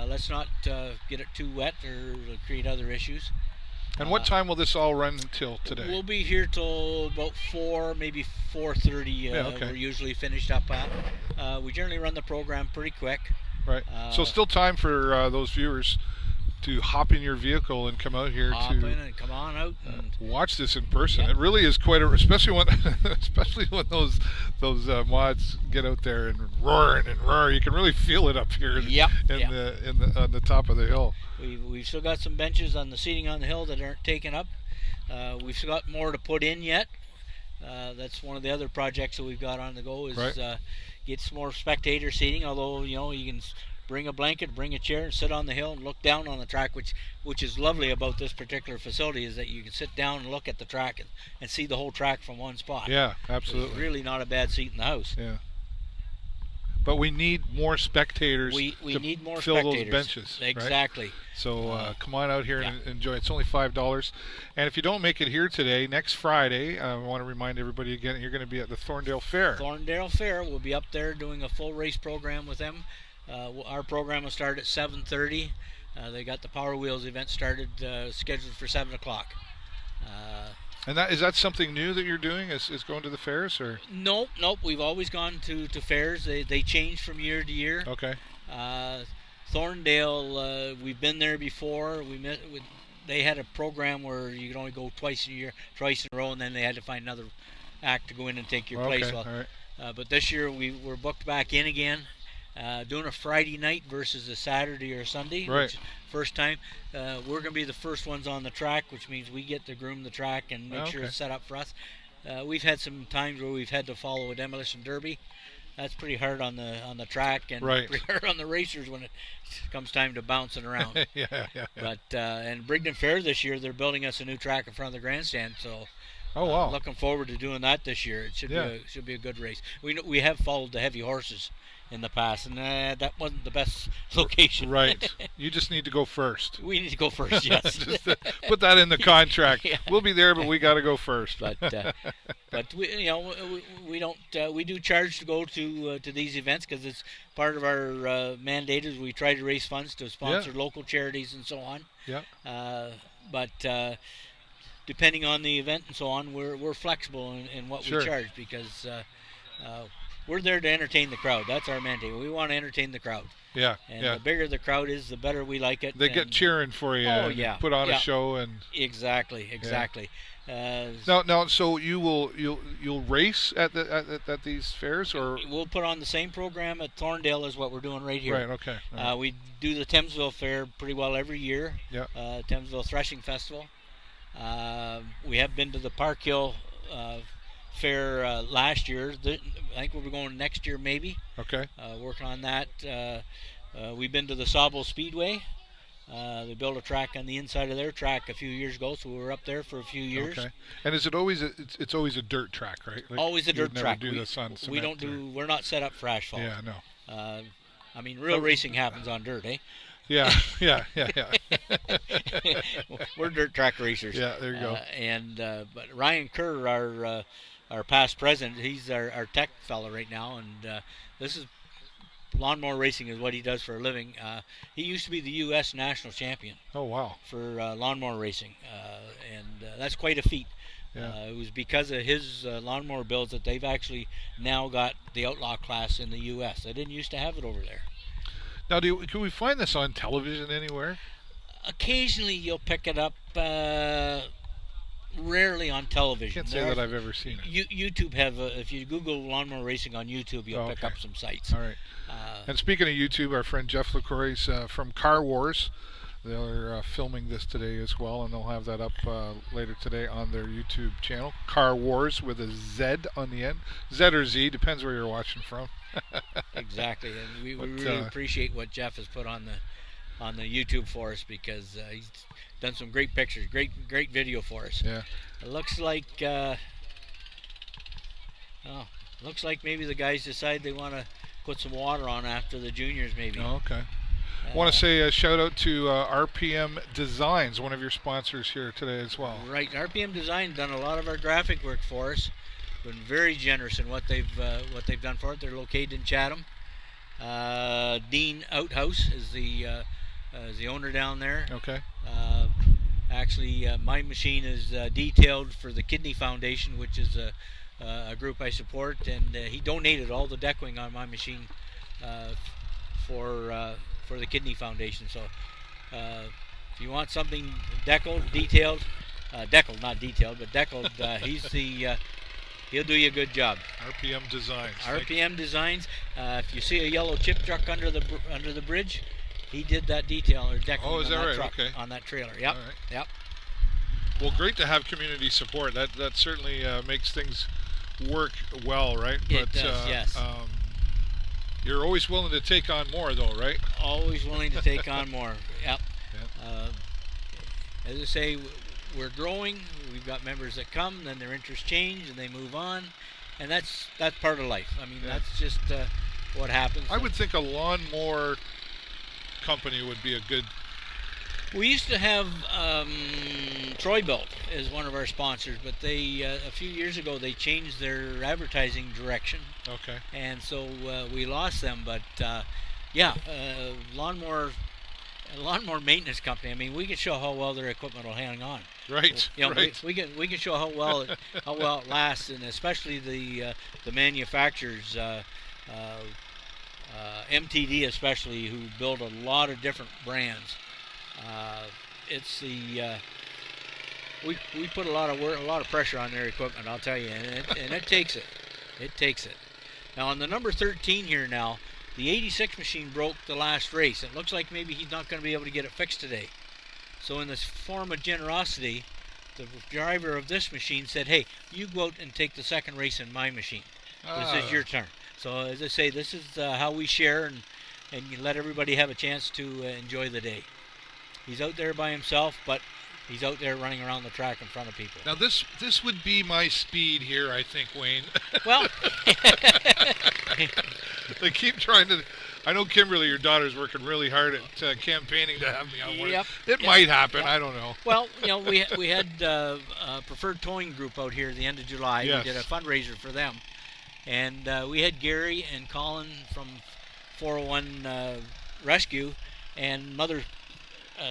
Let's not get it too wet or create other issues. And what time will this all run until today? We'll be here till about 4, maybe 4:30. Okay. We're usually finished up at. We generally run the program pretty quick. Right. So still time for those viewers to hop in your vehicle and come out here Hop to in and come on out and watch this in person. Yep. It really is quite especially when those mods get out there and roar. You can really feel it up here on the top of the hill. We've still got some benches on the seating on the hill that aren't taken up. We've still got more to put in yet. That's one of the other projects that we've got on the go is Right. Get some more spectator seating. Although you can bring a blanket, bring a chair, and sit on the hill and look down on the track, which is lovely about this particular facility is that you can sit down and look at the track and see the whole track from one spot. Yeah, absolutely. It's really not a bad seat in the house. Yeah. But we need more spectators. We to need more fill spectators. those benches. Right? Exactly. So come on out here and enjoy. It's only $5. And if you don't make it here today, next Friday, I want to remind everybody again, you're going to be at the Thorndale Fair. Thorndale Fair. We'll be up there doing a full race program with them. Our program will start at 7:30. They got the Power Wheels event started, scheduled for 7 o'clock. And is that something new that you're doing? Is going to the fairs or? Nope. We've always gone to fairs. They change from year to year. Okay. Thorndale, we've been there before. They had a program where you could only go twice in a row, and then they had to find another act to go in and take your place. All right. But this year we're booked back in again, doing a Friday night versus a Saturday or a Sunday. Right. Which, first time. We're going to be the first ones on the track, which means we get to groom the track and make sure it's set up for us. We've had some times where we've had to follow a demolition derby. that's pretty hard on the track, and Right. pretty hard on the racers when it comes time to bouncing around. Yeah. But and Brigden Fair this year, they're building us a new track in front of the grandstand, so Oh wow. looking forward to doing that this year. It should be a good race. We have followed the heavy horses in the past, and that wasn't the best location. Right. You just need to go first. We need to go first. Yes. Just put that in the contract. Yeah. We'll be there, but we got to go first. But we don't we do charge to go to these events because it's part of our mandate is we try to raise funds to sponsor local charities and so on. Yeah. But depending on the event and so on, we're flexible in what Sure. we charge because we're there to entertain the crowd. That's our mandate. We want to entertain the crowd. Yeah. And Yeah. the bigger the crowd is, the better we like it. They get cheering for you. Oh, and yeah. Put on Yeah. a show and. Exactly. No. So you'll race at these fairs, or We'll put on the same program at Thorndale as what we're doing right here. right? Okay. All right. We do the Thamesville Fair pretty well every year. Yeah. Thamesville Threshing Festival. We have been to the Park Hill Fair last year. I think we'll be going next year maybe. Okay. Working on that. We've been to the Sawville Speedway. They built a track on the inside of their track a few years ago, so we were up there for a few years. Okay. And is it always it's always a dirt track, right? Like Always a dirt you'd track. Never do this on We don't cement or- do. We're not set up for asphalt. Yeah. No. I mean, real racing happens on dirt, eh? Yeah. Yeah. We're dirt track racers. Yeah. There you go. But Ryan Kerr, our past president, he's our tech fella right now, and this is lawnmower racing is what he does for a living. He used to be the U.S. national champion Oh wow. for lawnmower racing, and that's quite a feat. Yeah. It was because of his lawnmower builds that they've actually now got the outlaw class in the U.S. They didn't used to have it over there. Now, can we find this on television anywhere? Occasionally you'll pick it up, rarely on television. Can't say that I've ever seen it. YouTube have, if you Google lawnmower racing on YouTube, you'll pick okay. up some sites. All right. And speaking of YouTube, our friend Jeff LaCroix's from Car Wars. They're filming this today as well, and they'll have that up later today on their YouTube channel. Car Wars with a Z on the end. Z or Z, depends where you're watching from. Exactly, and we really appreciate what Jeff has put on the YouTube for us because he's done some great pictures, great video for us. Yeah. It looks like maybe the guys decide they want to put some water on after the juniors, maybe. Oh, okay. I want to say a shout out to RPM Designs, one of your sponsors here today as well. Right, RPM Design done a lot of our graphic work for us. Been very generous in what they've done for it. They're located in Chatham. Dean Outhouse is the owner down there. Okay. Actually, my machine is detailed for the Kidney Foundation, which is a group I support, and he donated all the decking on my machine for the Kidney Foundation. So if you want something detailed, not detailed, but deckled, he'll do you a good job. RPM Designs. RPM Designs. If you see a yellow chip truck under the bridge, he did that detail or decking Oh, is on that right? truck, Okay. on that trailer. Yep. All right. Yep. Well, great to have community support. That certainly makes things work well, right? It does, yes. You're always willing to take on more, though, right? Always willing to take on more. Yep. Yep. As I say, we're growing. We've got members that come, then their interests change, and they move on, and that's part of life. I mean, that's just what happens. I would think a lawnmower company would be a good. We used to have Troy-Bilt as one of our sponsors, but they a few years ago they changed their advertising direction. Okay. And so we lost them, but lawnmower maintenance company. I mean, we can show how well their equipment will hang on. Right. You know, right. we can show how well it lasts, and especially the manufacturers, MTD especially, who build a lot of different brands. It's we put a lot of pressure on their equipment, I'll tell you, and it takes it. It takes it. Now on the number 13 here now, the 86 machine broke the last race. It looks like maybe he's not going to be able to get it fixed today. So in this form of generosity, the driver of this machine said, "Hey, you go out and take the second race in my machine. This is your turn." So as I say, this is how we share and you let everybody have a chance to enjoy the day. He's out there by himself, but he's out there running around the track in front of people. Now this would be my speed here, I think, Wayne. Well, they keep trying to. I know Kimberly, your daughter's working really hard at campaigning to have me on one. Yep. It might happen. I don't know. Well, we had a preferred towing group out here at the end of July. Yes. We did a fundraiser for them, and we had Gary and Colin from 401 Rescue and Mother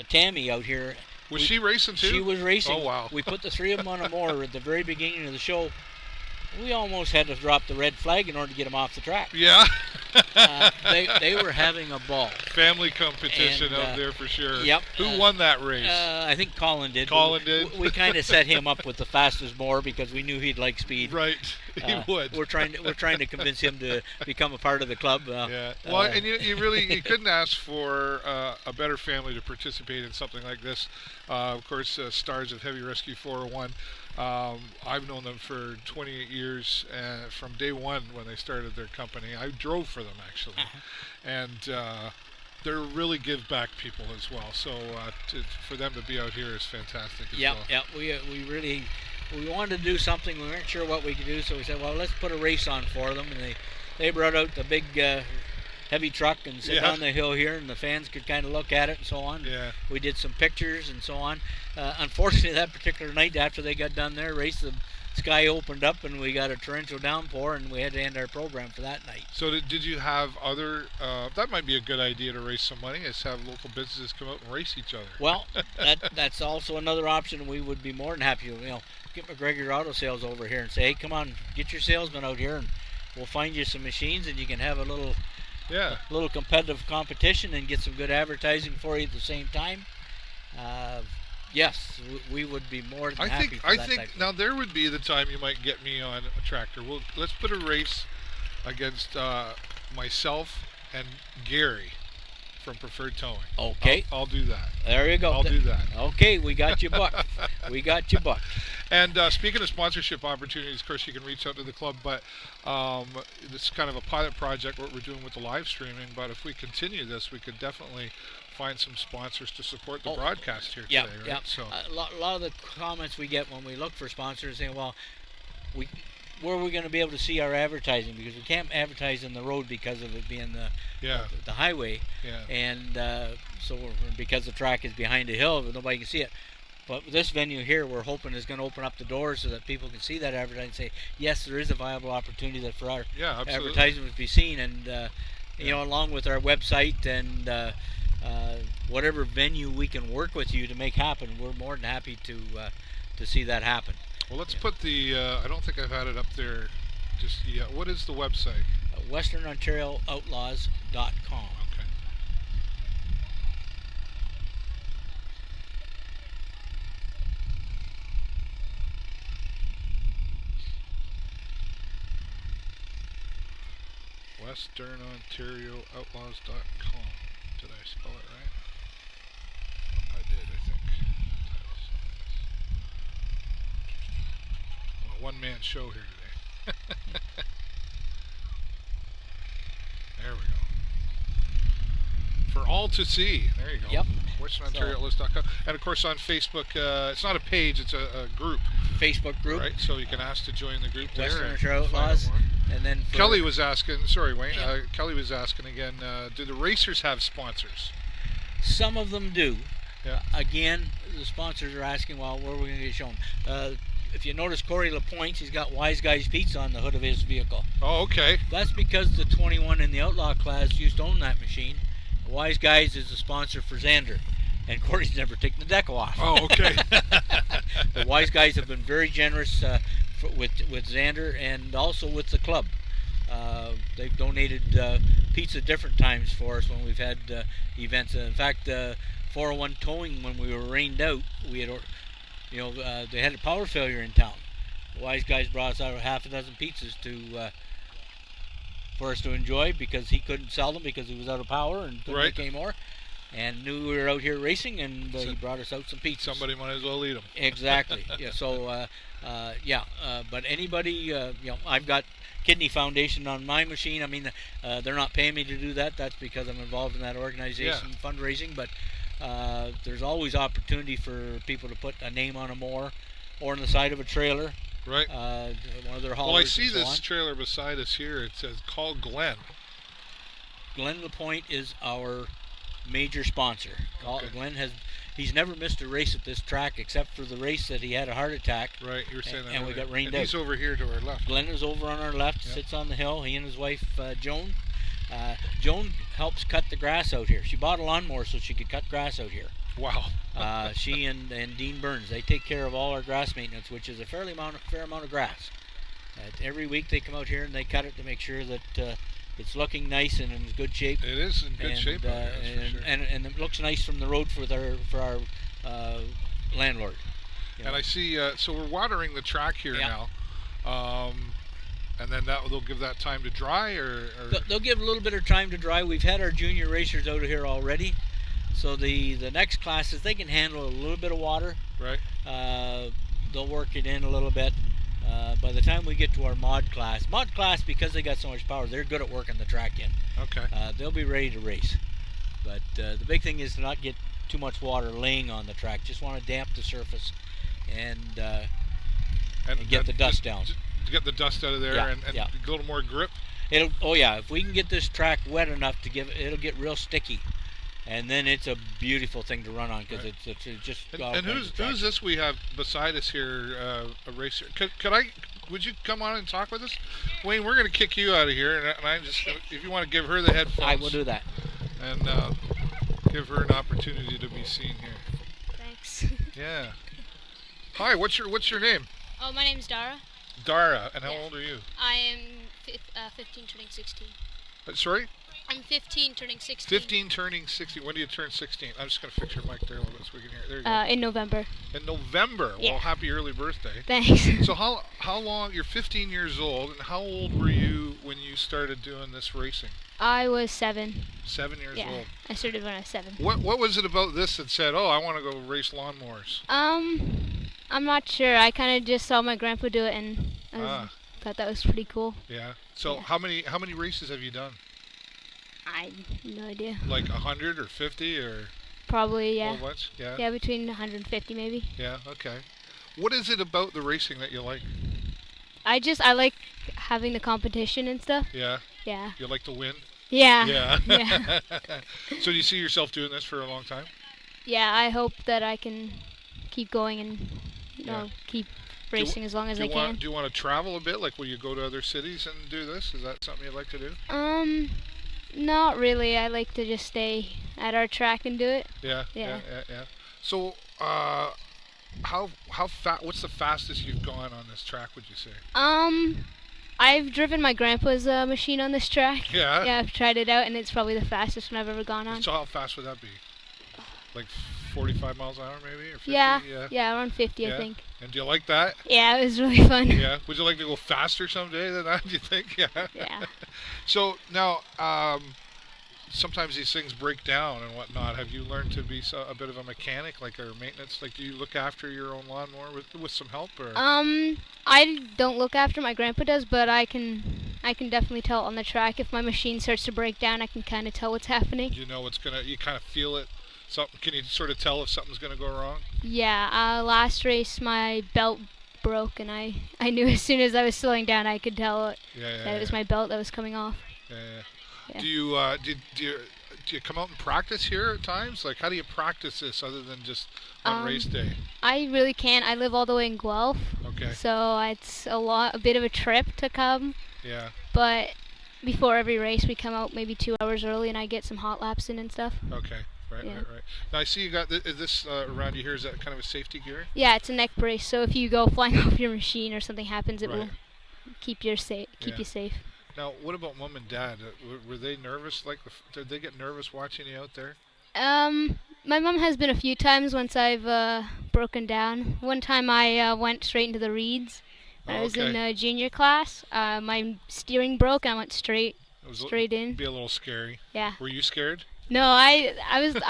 Tammy out here. Was she racing too? She was racing. Oh, wow. We put the three of them on a mower at the very beginning of the show. We almost had to drop the red flag in order to get them off the track. Yeah. They were having a ball. Family competition And, out there for sure. Yep. Who won that race? I think Colin did. Colin did? We kind of set him up with the fastest mower because we knew he'd like speed. Right. He would. We're trying to convince him to become a part of the club. Yeah. Well, and you couldn't ask for a better family to participate in something like this. Of course, stars of Heavy Rescue 401. I've known them for 28 years, from day one when they started their company. I drove for them actually, and they're really give back people as well. So for them to be out here is fantastic as well. Yeah. We wanted to do something. We weren't sure what we could do, so we said, well, let's put a race on for them. And they brought out the big heavy truck and sit on the hill here, and the fans could kind of look at it and so on. Yeah. We did some pictures and so on. Unfortunately, that particular night after they got done their race, the sky opened up and we got a torrential downpour, and we had to end our program for that night. So did you have other? That might be a good idea to raise some money. Is have local businesses come out and race each other. Well, that's also another option. We would be more than happy to get McGregor Auto Sales over here and say, hey, come on, get your salesman out here, and we'll find you some machines, and you can have a little competitive competition and get some good advertising for you at the same time. Yes, we would be more than happy for that. I think now there would be the time you might get me on a tractor. Well, let's put a race against myself and Gary from Preferred Towing. Okay. I'll do that. There you go. I'll do that. Okay, we got you booked. We got you booked. And speaking of sponsorship opportunities, of course, you can reach out to the club, but this is kind of a pilot project, what we're doing with the live streaming, but if we continue this, we could definitely find some sponsors to support the broadcast here today, right? Yeah. So a lot of the comments we get when we look for sponsors saying, well, where are we going to be able to see our advertising? Because we can't advertise in the road because of it being the highway. Yeah. And so because the track is behind a hill, nobody can see it. But this venue here, we're hoping is going to open up the doors so that people can see that advertising and say, yes, there is a viable opportunity that for our advertising to be seen. And, along with our website and whatever venue we can work with you to make happen, we're more than happy to see that happen. Well, let's put the, I don't think I've had it up there just yet. What is the website? WesternOntarioOutlaws.com. Okay. WesternOntarioOutlaws.com. Did I spell it right? I did, I think. A one-man show here today. There we go. For all to see. There you go. Yep. WesternOntarioOutlaws.com. And of course on Facebook, it's not a page, it's a group. Facebook group. Right, so you can ask to join the group there. Western Ontario Outlaws. And then Kelly was asking, sorry Wayne, Kelly was asking again, do the racers have sponsors? Some of them do. Yeah. Again, the sponsors are asking, well, where are we going to get shown? If you notice Corey LaPointe, he's got Wise Guys Pizza on the hood of his vehicle. Oh, okay. That's because the 21 in the Outlaw class used to own that machine. Wise Guys is a sponsor for Xander, and Corey's never taken the decal off. Oh, okay. The Wise Guys have been very generous with Xander and also with the club. They've donated pizza different times for us when we've had events. In fact, 401 Towing, when we were rained out, we had, they had a power failure in town. The Wise Guys brought us out half a dozen pizzas for us to enjoy because he couldn't sell them because he was out of power and couldn't make any more. And knew we were out here racing, and he brought us out some pizzas. Somebody might as well eat them. Exactly. Yeah. So, but anybody, I've got kidney foundation on my machine. I mean, they're not paying me to do that. That's because I'm involved in that organization fundraising. But there's always opportunity for people to put a name on a mower or on the side of a trailer. Right. One of their haulers. Well, I see and so this on. trailer beside us here. It says call Glenn. Glenn LaPointe is our major sponsor. Okay. Glenn he's never missed a race at this track except for the race that he had a heart attack. Right, you were saying that. And we earlier. got rained and out. He's over here to our left. Glenn is over on our left, sits on the hill. He and his wife, Joan. Joan helps cut the grass out here. She bought a lawnmower so she could cut grass out here. Wow. She and Dean Burns, they take care of all our grass maintenance, which is a fair amount of grass. Every week they come out here and they cut it to make sure that it's looking nice and in good shape. It is in good shape. And it looks nice from the road for our landlord. And I see, so we're watering the track here now. And then they'll give that time to dry, or? They'll give a little bit of time to dry. We've had our junior racers out of here already. So the next classes, they can handle a little bit of water. Right. They'll work it in a little bit. By the time we get to our mod class, because they got so much power, they're good at working the track in. Okay. They'll be ready to race. But the big thing is to not get too much water laying on the track. Just want to damp the surface and get the dust down. To get the dust out of there and a little more grip. If we can get this track wet enough it'll get real sticky. And then it's a beautiful thing to run on because it's just. And who's this we have beside us here? A racer. Would you come on and talk with us, Wayne? We're going to kick you out of here, and I'm just if you want to give her the headphones. I will do that. And give her an opportunity to be seen here. Thanks. Yeah. Hi. What's your name? Oh, my name's Dara. Dara. And how old are you? I am 15 turning 16. Sorry? I'm 15 turning 16. 15 turning 16. When do you turn 16? I'm just going to fix your mic there a little bit so we can hear it. There you go. In November. In November. Yeah. Well, happy early birthday. Thanks. So how long? You're 15 years old, and how old were you when you started doing this racing? I was 7. 7 years old. I started when I was 7. What was it about this that said, "Oh, I want to go race lawnmowers"? I'm not sure. I kind of just saw my grandpa do it, and I thought that was pretty cool. Yeah. So how many races have you done? I have no idea. Like 100 or 50 or? Probably, yeah. Whole bunch? Yeah. Yeah, between 150 maybe. Yeah. Okay. What is it about the racing that you like? I like having the competition and stuff. Yeah. Yeah. You like to win? Yeah. Yeah. Yeah. So do you see yourself doing this for a long time? Yeah, I hope that I can keep going and keep racing as long as I can. Do you want to travel a bit? Like, will you go to other cities and do this? Is that something you'd like to do? Not really. I like to just stay at our track and do it. Yeah. So, what's the fastest you've gone on this track, would you say? I've driven my grandpa's machine on this track. Yeah? Yeah, I've tried it out, and it's probably the fastest one I've ever gone on. So how fast would that be? Like 45 miles an hour, maybe? Or 50? Yeah, around 50, I think. And do you like that? Yeah, it was really fun. Yeah. Would you like to go faster someday than that, do you think? Yeah. Yeah. So now, sometimes these things break down and whatnot. Have you learned to be a bit of a mechanic, like, or maintenance? Like, do you look after your own lawnmower with some help, or? I don't look after my grandpa does, but I can definitely tell on the track if my machine starts to break down. I can kind of tell what's happening. You know you kind of feel it. Can you sort of tell if something's going to go wrong? Yeah. Last race my belt broke, and I knew as soon as I was slowing down I could tell that it was my belt that was coming off. Yeah. Do you come out and practice here at times? Like, how do you practice this other than just on race day? I really can't. I live all the way in Guelph. Okay. So it's a bit of a trip to come. Yeah. But before every race, we come out maybe 2 hours early, and I get some hot laps in and stuff. Okay. Right. Now I see you got this around you here. Is that kind of a safety gear? Yeah, it's a neck brace. So if you go flying off your machine or something happens, it will keep you safe. Now, what about mom and dad? Were they nervous? Like, did they get nervous watching you out there? My mom has been a few times once I've broken down. One time I went straight into the reeds. I was in a junior class. My steering broke, and I went straight in. Be a little scary. Yeah. Were you scared? No, I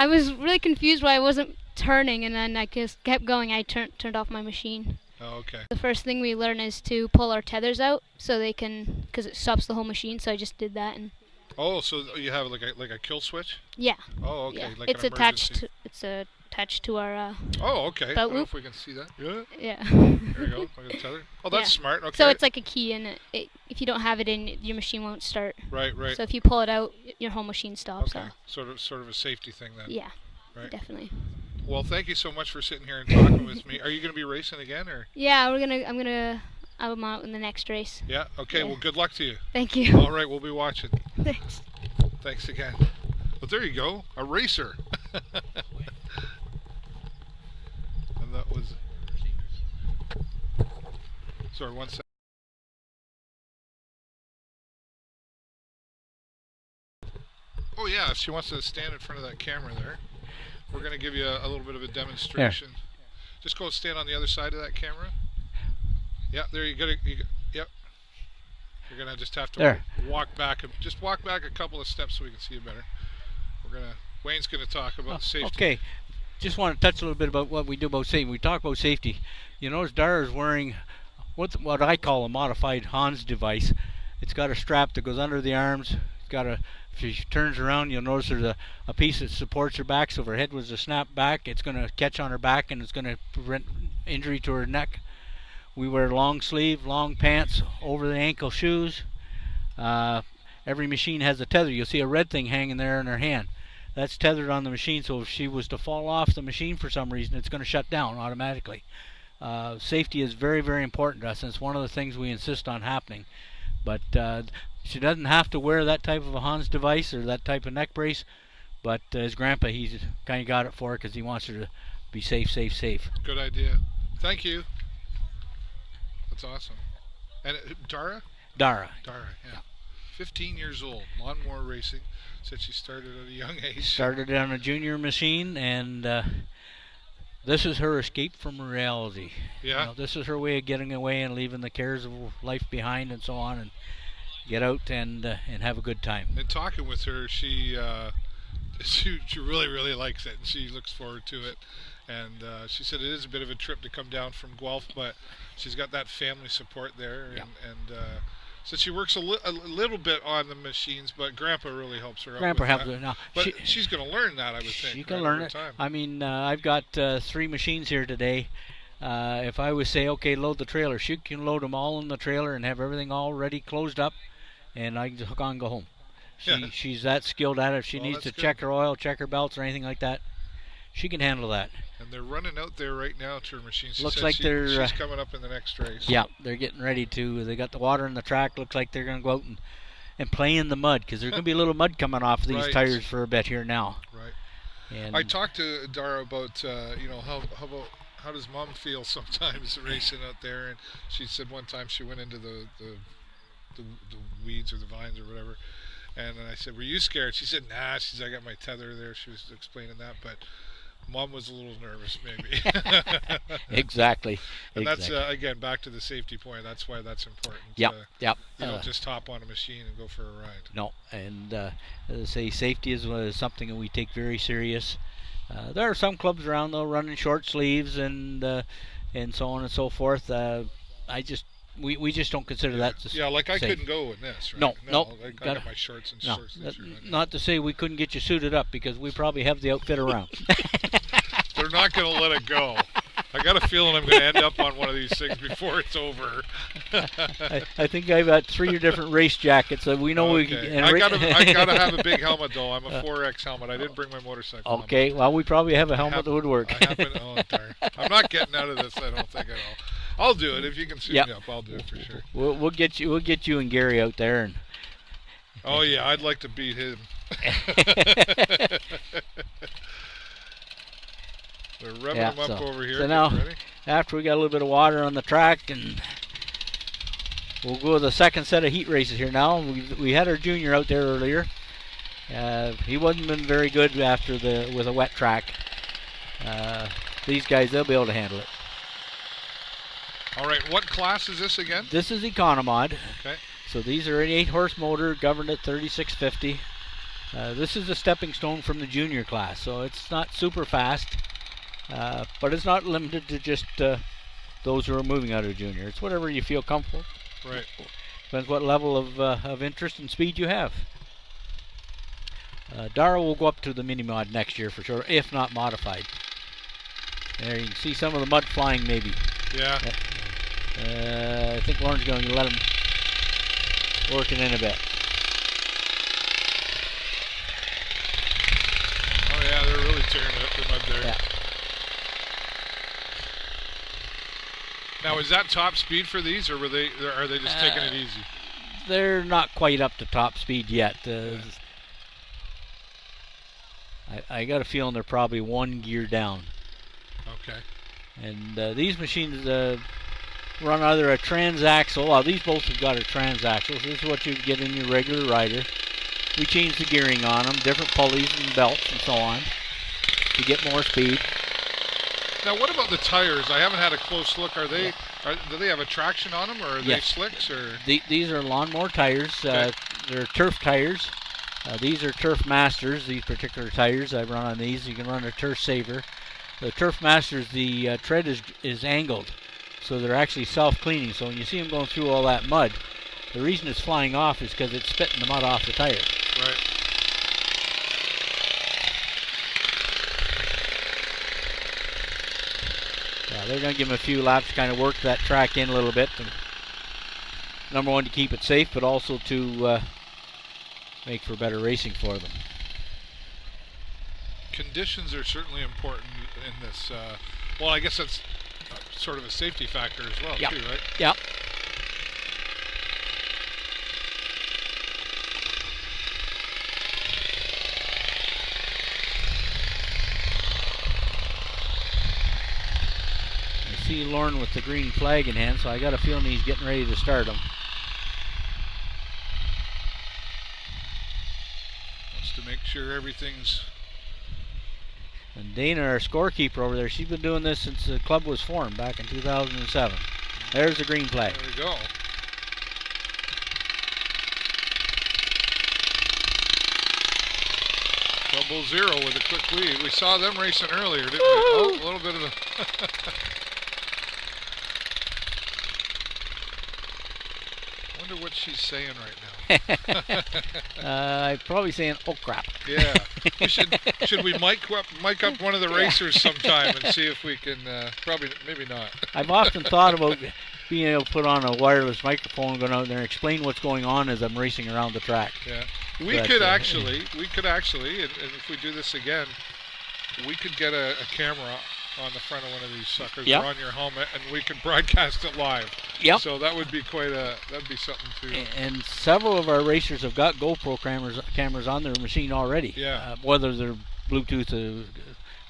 was really confused why I wasn't turning, and then I just kept going. I turned off my machine. Oh, okay. The first thing we learn is to pull our tethers out so they can, because it stops the whole machine. So I just did that, and Oh, so you have like a kill switch? yeah. Oh, okay. Yeah. Like It's an attached. emergency. It's attached to our. Oh, okay. I belt don't know loop. if we can see that. Yeah. Yeah. There you go. Like a tether. Oh, that's Yeah. smart. Okay. So it's like a key, and if you don't have it in, your machine won't start. Right, right. So if you pull it out, your whole machine stops. Okay. So. Sort of a safety thing then. Yeah. Right. Definitely. Well, thank you so much for sitting here and talking with me. Are you going to be racing again, or? Yeah, I'm gonna. I'm out in the next race. Yeah. Okay. Yeah. Well, good luck to you. Thank you. All right. We'll be watching. Thanks. Thanks again. Well, there you go. A racer. And that was. Sorry, one second. Oh yeah, if she wants to stand in front of that camera there, we're going to give you a little bit of a demonstration. Just go stand on the other side of that camera. Yeah, there you go. Yep. You're going to just have to walk back. Just walk back a couple of steps so we can see you better. Wayne's going to talk about safety. Okay. Just want to touch a little bit about what we do about safety. We talk about safety. You notice Dara's wearing what I call a modified Hans device. It's got a strap that goes under the arms. It's got a, if she turns around, you'll notice there's a piece that supports her back. So if her head was to snap back, it's going to catch on her back and it's going to prevent injury to her neck. We wear long sleeve, long pants, over the ankle shoes. Every machine has a tether. You'll see a red thing hanging there in her hand. That's tethered on the machine, so if she was to fall off the machine for some reason, it's going to shut down automatically. Safety is very, very important to us, and it's one of the things we insist on happening. But she doesn't have to wear that type of a Hans device or that type of neck brace, but as Grandpa, he's kind of got it for her because he wants her to be safe, safe, safe. Good idea. Thank you. That's awesome. And Dara? Dara, yeah. 15 years old, lawnmower racing. Said she started at a young age. Started on a junior machine, and this is her escape from reality. Yeah. You know, this is her way of getting away and leaving the cares of life behind and so on, and get out and have a good time. And talking with her, she really, really likes it, and she looks forward to it. And she said it is a bit of a trip to come down from Guelph, but she's got that family support there, and so she works a little bit on the machines, but Grandpa really helps her out. Grandpa helps her now. But she's going to learn that, I would think. She can learn it. Time. I mean, I've got 3 machines here today. If I was say, okay, load the trailer, she can load them all in the trailer and have everything all ready, closed up, and I can just hook on and go home. She's that skilled at it. If she needs to check her oil, check her belts, or anything like that, she can handle that. And they're running out there right now to her machine. Looks like she's coming up in the next race. Yeah, they're getting ready to. They got the water in the track. Looks like they're going to go out and play in the mud because there's going to be a little mud coming off these tires for a bit here now. Right. And I talked to Dara about how does Mom feel sometimes racing out there, and she said one time she went into the weeds or the vines or whatever, and I said, "Were you scared?" She said, "Nah." She said, "I got my tether there." She was explaining that, but Mom was a little nervous, maybe. Exactly. And that's again back to the safety point. That's why that's important. Yep. You don't just hop on a machine and go for a ride. No, and as I say, safety is something that we take very serious. There are some clubs around though running short sleeves and so on and so forth. We just don't consider that safe. Yeah, like I couldn't go in this, right? No. I got my shorts and shorts. Not to say we couldn't get you suited up because we probably have the outfit around. They're not going to let it go. I got a feeling I'm going to end up on one of these things before it's over. I think I've got 3 different race jackets. So we know we can. I got to have a big helmet though. I'm a 4X helmet. I didn't bring my motorcycle. Okay, well we probably have a helmet that would work. Darn. I'm not getting out of this. I don't think at all. I'll do it if you can suit me up. I'll do it for sure. We'll get you and Gary out there and. Oh yeah, I'd like to beat him. They're revving them up over here. So now, after we got a little bit of water on the track, and we'll go to the second set of heat races here now. We had our junior out there earlier. He wasn't been very good with a wet track. These guys, they'll be able to handle it. All right, what class is this again? This is Economod. Okay. So these are an 8-horse motor governed at 3650. This is a stepping stone from the junior class, so it's not super fast, but it's not limited to just those who are moving out of junior. It's whatever you feel comfortable. Right. Depends what level of interest and speed you have. Dara will go up to the mini mod next year for sure, if not modified. There you can see some of the mud flying maybe. Yeah. I think Lauren's going to let him work it in a bit. Oh yeah, they're really tearing up the mud there. Yeah. Now, is that top speed for these, or are they just taking it easy? They're not quite up to top speed yet. I got a feeling they're probably one gear down. Okay. And these machines run either a transaxle. Well, these both have got a transaxle. So this is what you get in your regular rider. We change the gearing on them, different pulleys and belts and so on to get more speed. Now, what about the tires? I haven't had a close look. Do they have a traction on them, or are they slicks? Or these are Lawnmower tires. Okay. They're turf tires. These are Turf Masters. These particular tires I run on these. You can run a Turf Saver. The Turf Masters, the tread is angled, so they're actually self-cleaning. So when you see them going through all that mud, the reason it's flying off is because it's spitting the mud off the tire. Right. They're going to give them a few laps, kind of work that track in a little bit. And number one, to keep it safe, but also to make for better racing for them. Conditions are certainly important in this. Well, I guess that's sort of a safety factor as well, too, right? Yep. I see Lauren with the green flag in hand, so I got a feeling he's getting ready to start them. Wants to make sure everything's... And Dana, our scorekeeper over there, she's been doing this since the club was formed back in 2007. There's the green flag. There we go. Double zero with a quick lead. We saw them racing earlier, didn't we? Oh, a little bit of the... wonder what she's saying right now. Probably saying, oh crap. Yeah. Should we mic up one of the racers sometime and see if we can, maybe not. I've often thought about being able to put on a wireless microphone and go out there and explain what's going on as I'm racing around the track. Yeah. We could actually, and if we do this again, we could get a camera on the front of one of these suckers or on your helmet, and we can broadcast it live. Yep. So that would be that'd be something too. And several of our racers have got GoPro cameras on their machine already. Yeah. Whether they're Bluetooth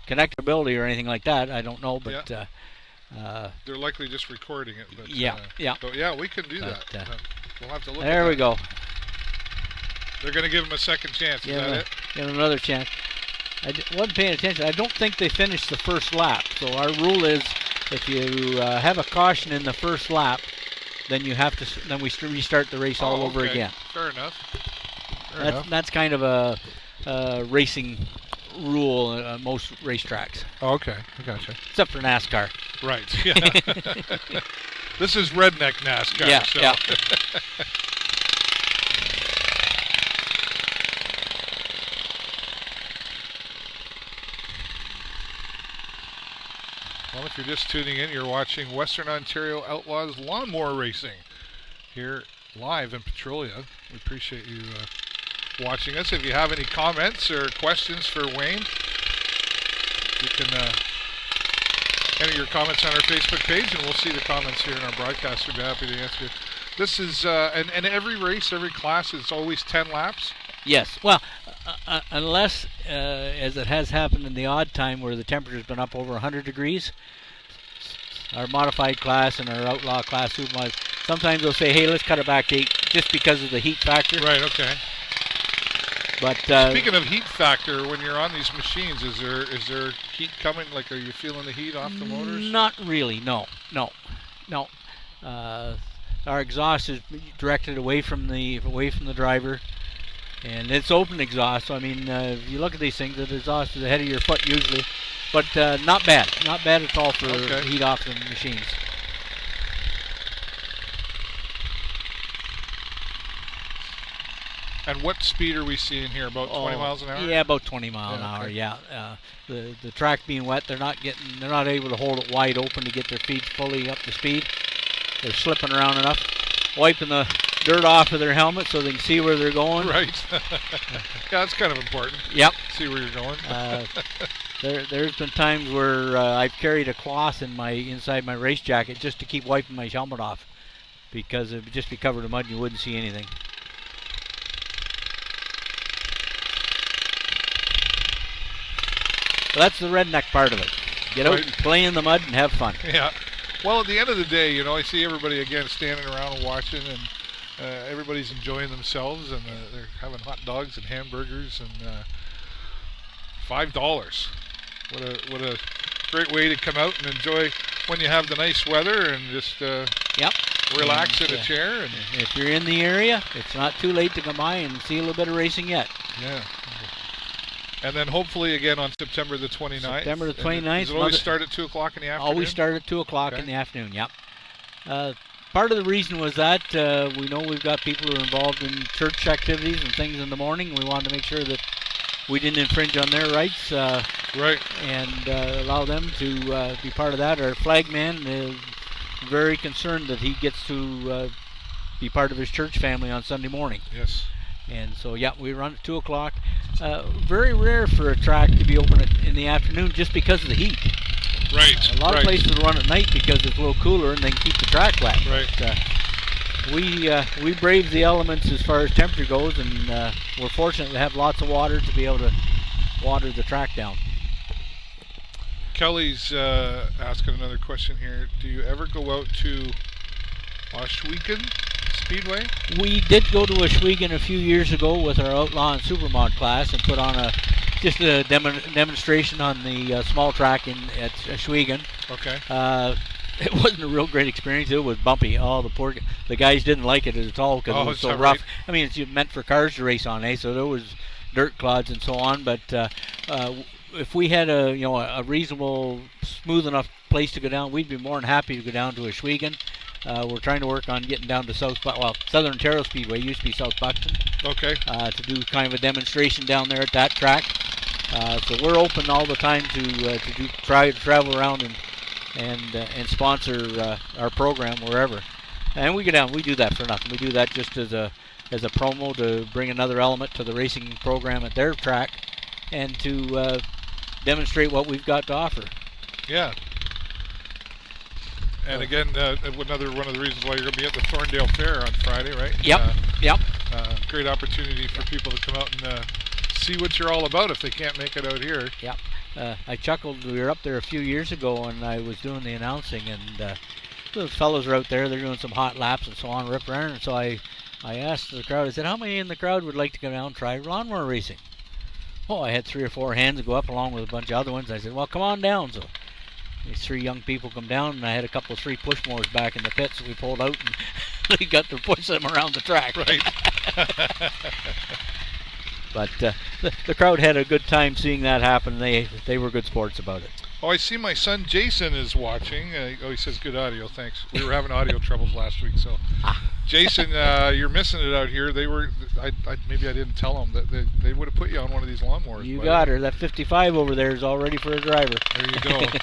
connectability or anything like that, I don't know, but they're likely just recording it. But, But yeah, we can do that. We'll have to look. There we go. They're going to give him a second chance. Is that it? Give him another chance. I wasn't paying attention. I don't think they finished the first lap. So our rule is, if you have a caution in the first lap, then we restart the race all over again. Fair enough. That's kind of a racing rule at most racetracks. Oh, okay, I gotcha. Except for NASCAR. Right. Yeah. This is redneck NASCAR. Yeah. So. Yeah. Well, if you're just tuning in, you're watching Western Ontario Outlaws Lawnmower Racing here live in Petrolia. We appreciate you watching us. If you have any comments or questions for Wayne, you can enter your comments on our Facebook page, and we'll see the comments here in our broadcast. We'd be happy to answer. This is, and every race, every class is always 10 laps? Yes. Well, unless, as it has happened in the odd time where the temperature's been up over 100 degrees, our modified class and our outlaw class supermods, sometimes they'll say, hey, let's cut it back to 8 just because of the heat factor. Right, okay. But speaking of heat factor, when you're on these machines, is there heat coming? Like, are you feeling the heat off the motors? Not really, no. Our exhaust is directed away from the driver. And it's open exhaust, so I mean, if you look at these things, the exhaust is ahead of your foot usually, but not bad at all for heat off the machines. And what speed are we seeing here? About 20 miles an hour? Yeah, about 20 mile an hour. Okay. Yeah. The track being wet, they're not able to hold it wide open to get their feet fully up to speed. They're slipping around enough, wiping the dirt off of their helmet so they can see where they're going. Right. Yeah, that's kind of important. Yep. See where you're going. There's been times where I've carried a cloth inside my race jacket just to keep wiping my helmet off, because it would just be covered in mud and you wouldn't see anything. So that's the redneck part of it. Get out and play in the mud and have fun. Yeah. Well, at the end of the day, I see everybody again standing around and watching, and everybody's enjoying themselves, and they're having hot dogs and hamburgers, and $5. What a great way to come out and enjoy when you have the nice weather and just relax in a chair. And if you're in the area, it's not too late to come by and see a little bit of racing yet. Yeah. And then hopefully again on September the 29th. September the 29th. Does it always start at 2 o'clock in the afternoon? Always start at 2 o'clock in the afternoon, yep. Part of the reason was that we know we've got people who are involved in church activities and things in the morning. We wanted to make sure that we didn't infringe on their rights. Right. And allow them to be part of that. Our flagman is very concerned that he gets to be part of his church family on Sunday morning. Yes. And so, we run at 2 o'clock. Very rare for a track to be open in the afternoon just because of the heat. Right. A lot of places run at night because it's a little cooler and they can keep the track wet. Right. But, we brave the elements as far as temperature goes, and we're fortunate to have lots of water to be able to water the track down. Kelly's asking another question here. Do you ever go out to Ohsweken Speedway? We did go to Ohsweken a few years ago with our Outlaw and Supermod class and put on just a demonstration on the small track at Ohsweken. Okay. It wasn't a real great experience. It was bumpy. The guys didn't like it at all because it was so rough. Right? I mean, it's meant for cars to race on, so there was dirt clods and so on. But if we had a reasonable, smooth enough place to go down, we'd be more than happy to go down to Ohsweken. We're trying to work on getting down to Southern Ontario Speedway, used to be South Buxton. Okay. To do kind of a demonstration down there at that track. So we're open all the time to try to travel around and sponsor our program wherever. And we go down. We do that for nothing. We do that just as a promo to bring another element to the racing program at their track, and to demonstrate what we've got to offer. Yeah. And again, another one of the reasons why you're going to be at the Thorndale Fair on Friday, right? Yep. Great opportunity for people to come out and see what you're all about if they can't make it out here. Yep. I chuckled. We were up there a few years ago, and I was doing the announcing, and the fellows are out there. They're doing some hot laps and so on, rip around. And so I asked the crowd. I said, "How many in the crowd would like to go down and try lawnmower racing?" Oh, I had 3 or 4 hands go up along with a bunch of other ones. I said, "Well, come on down." So these 3 young people come down, and I had a couple of 3 push mowers back in the pits. So we pulled out, and we got to push them around the track. Right. But the crowd had a good time seeing that happen. They were good sports about it. Oh, I see my son Jason is watching. He says good audio, thanks. We were having audio troubles last week, so. Jason, you're missing it out here. Maybe I didn't tell them that they would have put you on one of these lawnmowers. You got her. That 55 over there is all ready for a driver. There you go. Look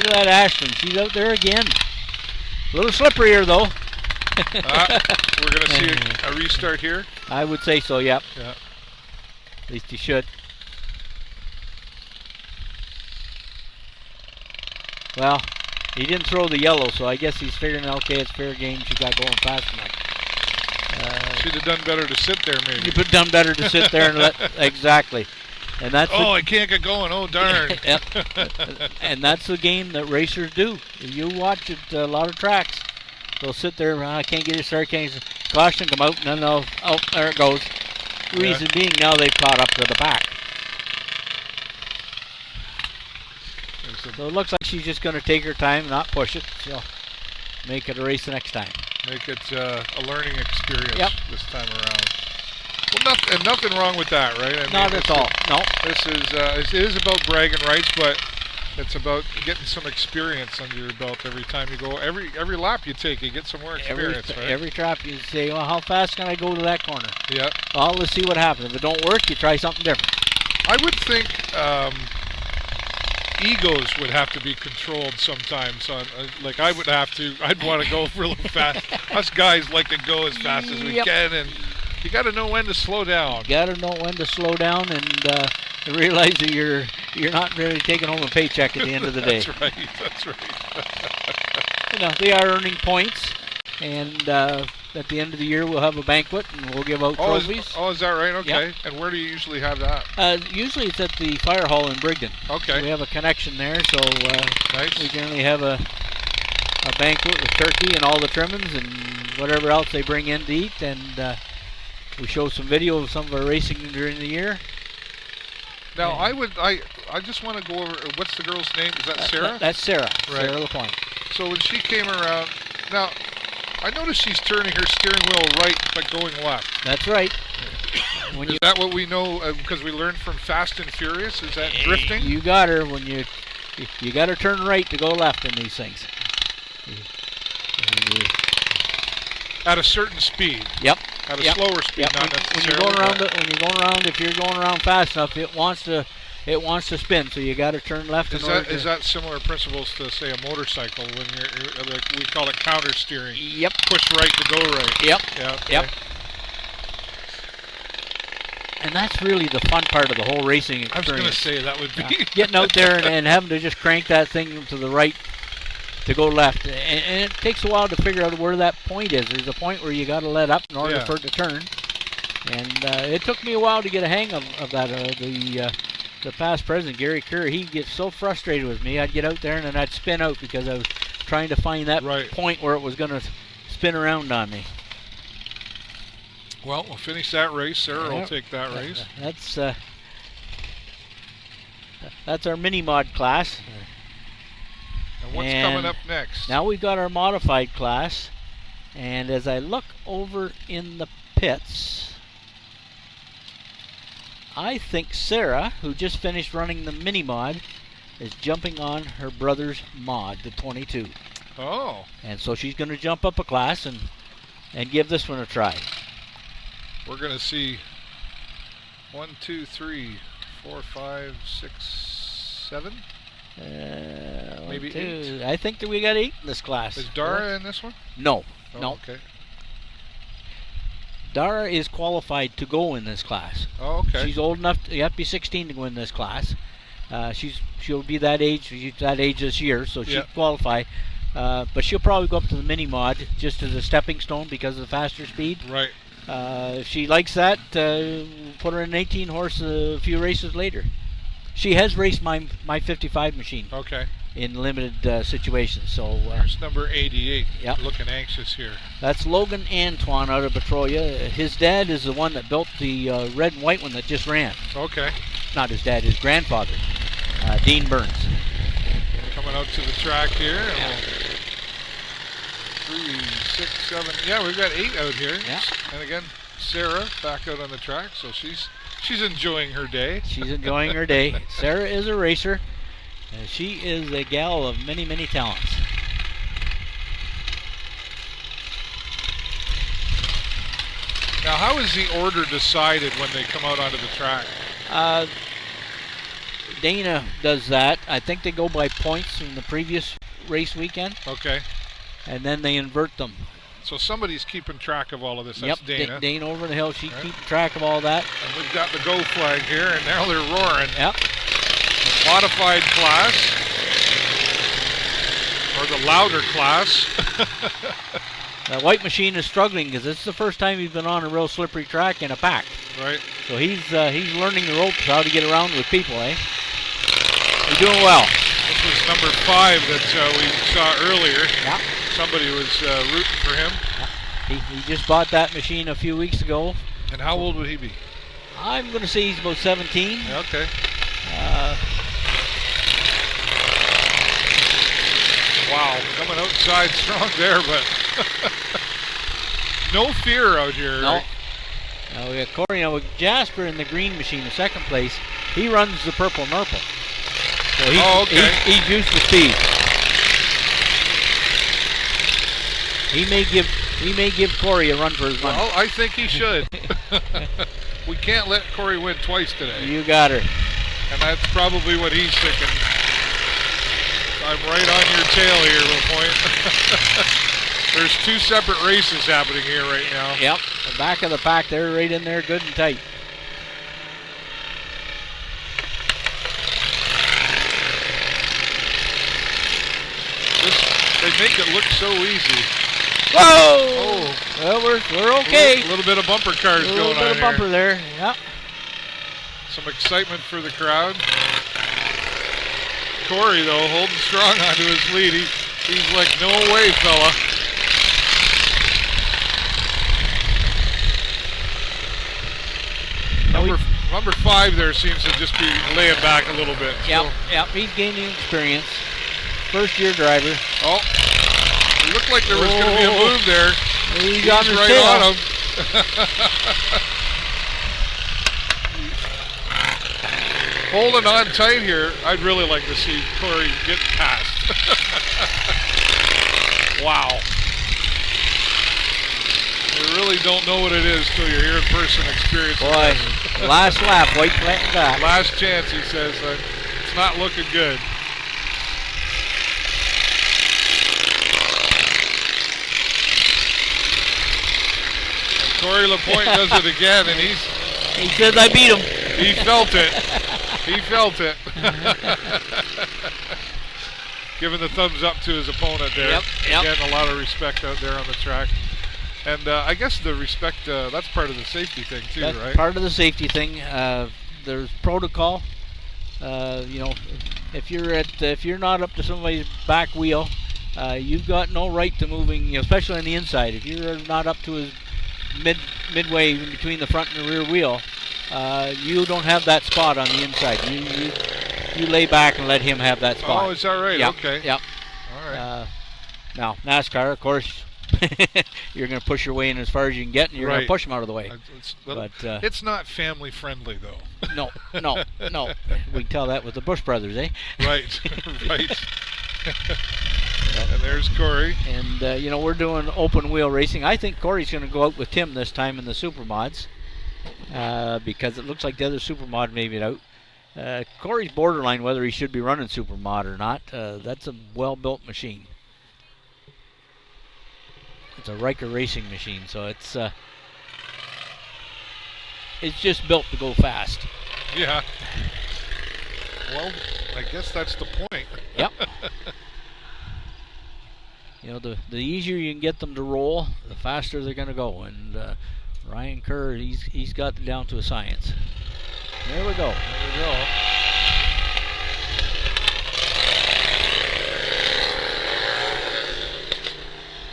at that Ashton. She's out there again. A little slipperier, though. We're going to see a restart here? I would say so, yep. Yeah. At least you should. Well, he didn't throw the yellow, so I guess he's figuring, okay, it's fair game. She got going fast enough. Should have done better to sit there, maybe. You'd have done better to sit there and exactly. And that's I can't get going. Oh, darn. Yep. And that's the game that racers do. You watch it, a lot of tracks. They'll sit there, I can't get it started, caution, come out, and then there it goes. Reason being, now they've caught up to the back. So it looks like she's just going to take her time and not push it. She'll make it a race the next time. Make it a learning experience this time around. Well, nothing wrong with that, right? I mean, not at all. No. This is it is about bragging rights, but It's about getting some experience under your belt every time you go. Every lap you take, you get some more experience, right? Every trap you say, well, how fast can I go to that corner? Yeah. Well, let's see what happens. If it don't work, you try something different. I would think egos would have to be controlled sometimes. Like I'd want to go really fast. Us guys like to go as fast as we can, and you got to know when to slow down. You got to know when to slow down and realize that you're not really taking home a paycheck at the end of the day. That's right. That's right. You know, they are earning points, and at the end of the year we'll have a banquet and we'll give out trophies. Is that right? Okay. Yep. And where do you usually have that? Usually it's at the fire hall in Brigden. Okay. We have a connection there, so nice. We generally have a banquet with turkey and all the trimmings and whatever else they bring in to eat, and we show some video of some of our racing during the year. Now I just want to go over, what's the girl's name? Is that Sarah? That's Sarah. Right. Sarah LaPointe. So when she came around, now I noticed she's turning her steering wheel right but going left. That's right. Is that what we know because we learned from Fast and Furious? Is that drifting? You got her when you got to turn right to go left in these things. At a certain speed. Yep. At a slower speed, not necessarily. When you're going around, if you're going around fast enough, it wants to spin. So you got to turn left. Is that similar principles to, say, a motorcycle when you're like we call it counter steering? Yep. Push right to go right. Yep. Yeah. Okay. Yep. And that's really the fun part of the whole racing experience. I was going to say that would be getting out there and having to just crank that thing to the right to go left, and it takes a while to figure out where that point is. There's a point where you got to let up in order for it to turn, and it took me a while to get a hang of that. The past president Gary Kerr, he gets so frustrated with me. I'd get out there and then I'd spin out because I was trying to find that point where it was going to spin around on me. Well, we'll finish that race. Sarah will take that race. That's our mini mod class. And what's coming up next? Now we've got our modified class, and as I look over in the pits, I think Sarah, who just finished running the mini mod, is jumping on her brother's mod, the 22. Oh. And so she's going to jump up a class and give this one a try. We're going to see 1, 2, 3, 4, 5, 6, 7. Maybe 8. I think that we got 8 in this class. Is Dara in this one? No. Oh, no. Okay. Dara is qualified to go in this class. Oh, okay. She's old enough. You have to be 16 to go in this class. She'll be that age. She's that age this year, so she'll qualify. But she'll probably go up to the mini mod just as a stepping stone because of the faster speed. Right. If she likes that, put her in an 18 horse a few races later. She has raced my 55 machine. Okay. In limited situations. So there's number 88. Yep. Looking anxious here. That's Logan Antoine out of Petrolia. His dad is the one that built the red and white one that just ran. Okay. Not his dad, his grandfather, Dean Burns. Coming out to the track here. 3, 6, 7. Yeah, we've got 8 out here. Yeah. And again, Sarah back out on the track, so she's enjoying her day. She's enjoying her day. Sarah is a racer. She is a gal of many, many talents. Now, how is the order decided when they come out onto the track? Dana does that. I think they go by points from the previous race weekend. Okay. And then they invert them. So somebody's keeping track of all of this. That's Dana. Dana over the hill. She's keeping track of all that. And we've got the go flag here, and now they're roaring. Yep. Modified class, or the louder class. The white machine is struggling because this is the first time he's been on a real slippery track in a pack. Right. So he's learning the ropes, how to get around with people, eh? He's doing well. This was number 5 that we saw earlier. Yeah. Somebody was rooting for him. Yeah. He just bought that machine a few weeks ago. And how old would he be? I'm going to say he's about 17. Okay. Wow, coming outside strong there, but no fear out here. No. Now we got Corey. Now with Jasper in the green machine, the second place, he runs the purple Nurple. So he's used to speed. He may give Corey a run for his money. Well, I think he should. We can't let Corey win twice today. You got her. And that's probably what he's thinking. I'm right on your tail here, LaPointe. There's 2 separate races happening here right now. Yep, the back of the pack, they're right in there good and tight. They make it look so easy. Whoa! Oh. Well, we're okay. A little bit of bumper cars going on here. A little bit of bumper there, yep. Some excitement for the crowd. Corey, though, holding strong onto his lead. He's like, no way, fella. Number 5 there seems to just be laying back a little bit. Yep, he's gaining experience. First-year driver. Oh, it looked like there was going to be a move there. He's on his right tail. on him. Holding on tight here. I'd really like to see Corey get past. Wow. You really don't know what it is till you're here in person experiencing it. Boy, last lap, white flag back. Last chance, he says. It's not looking good. And Corey LaPointe does it again, and he says, I beat him. He felt it. He felt it. Giving the thumbs up to his opponent there. Yep. Again, a lot of respect out there on the track. And I guess the respect, that's part of the safety thing too, that's right? Part of the safety thing. There's protocol. If you're not up to somebody's back wheel, you've got no right to moving, especially on the inside. If you're not up to his midway in between the front and the rear wheel, you don't have that spot on the inside. You lay back and let him have that spot. Oh, is that right? Yep. Okay. Yep. All right. Now, NASCAR, of course, you're going to push your way in as far as you can get, and you're going to push them out of the way. It's not family friendly, though. No. We can tell that with the Bush brothers, eh? Right. And there's Corey. And, we're doing open wheel racing. I think Corey's going to go out with Tim this time in the Supermods because it looks like the other Supermod made it out. Corey's borderline whether he should be running Supermod or not. That's a well-built machine. It's a Riker racing machine, so it's just built to go fast. Yeah. Well, I guess that's the point. Yep. The easier you can get them to roll, the faster they're going to go. And Ryan Kerr, he's got it down to a science. There we go.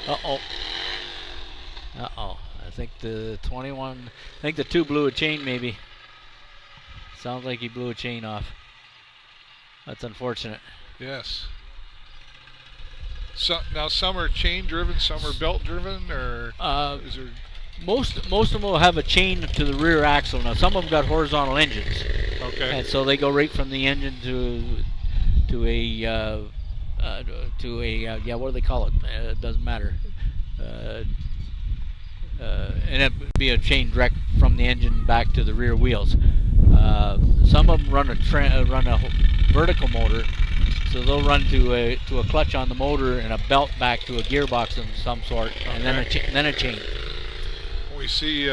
Uh-oh. I think the 21, I think the 2 blew a chain maybe. Sounds like he blew a chain off. That's unfortunate. Yes. So now some are chain driven, some are belt driven, or is there? Most of them will have a chain to the rear axle. Now some of them got horizontal engines. Okay. And so they go right from the engine to a what do they call it? It doesn't matter. And it would be a chain direct from the engine back to the rear wheels. Some of them run a vertical motor, so they'll run to a clutch on the motor and a belt back to a gearbox of some sort, and then a chain. We see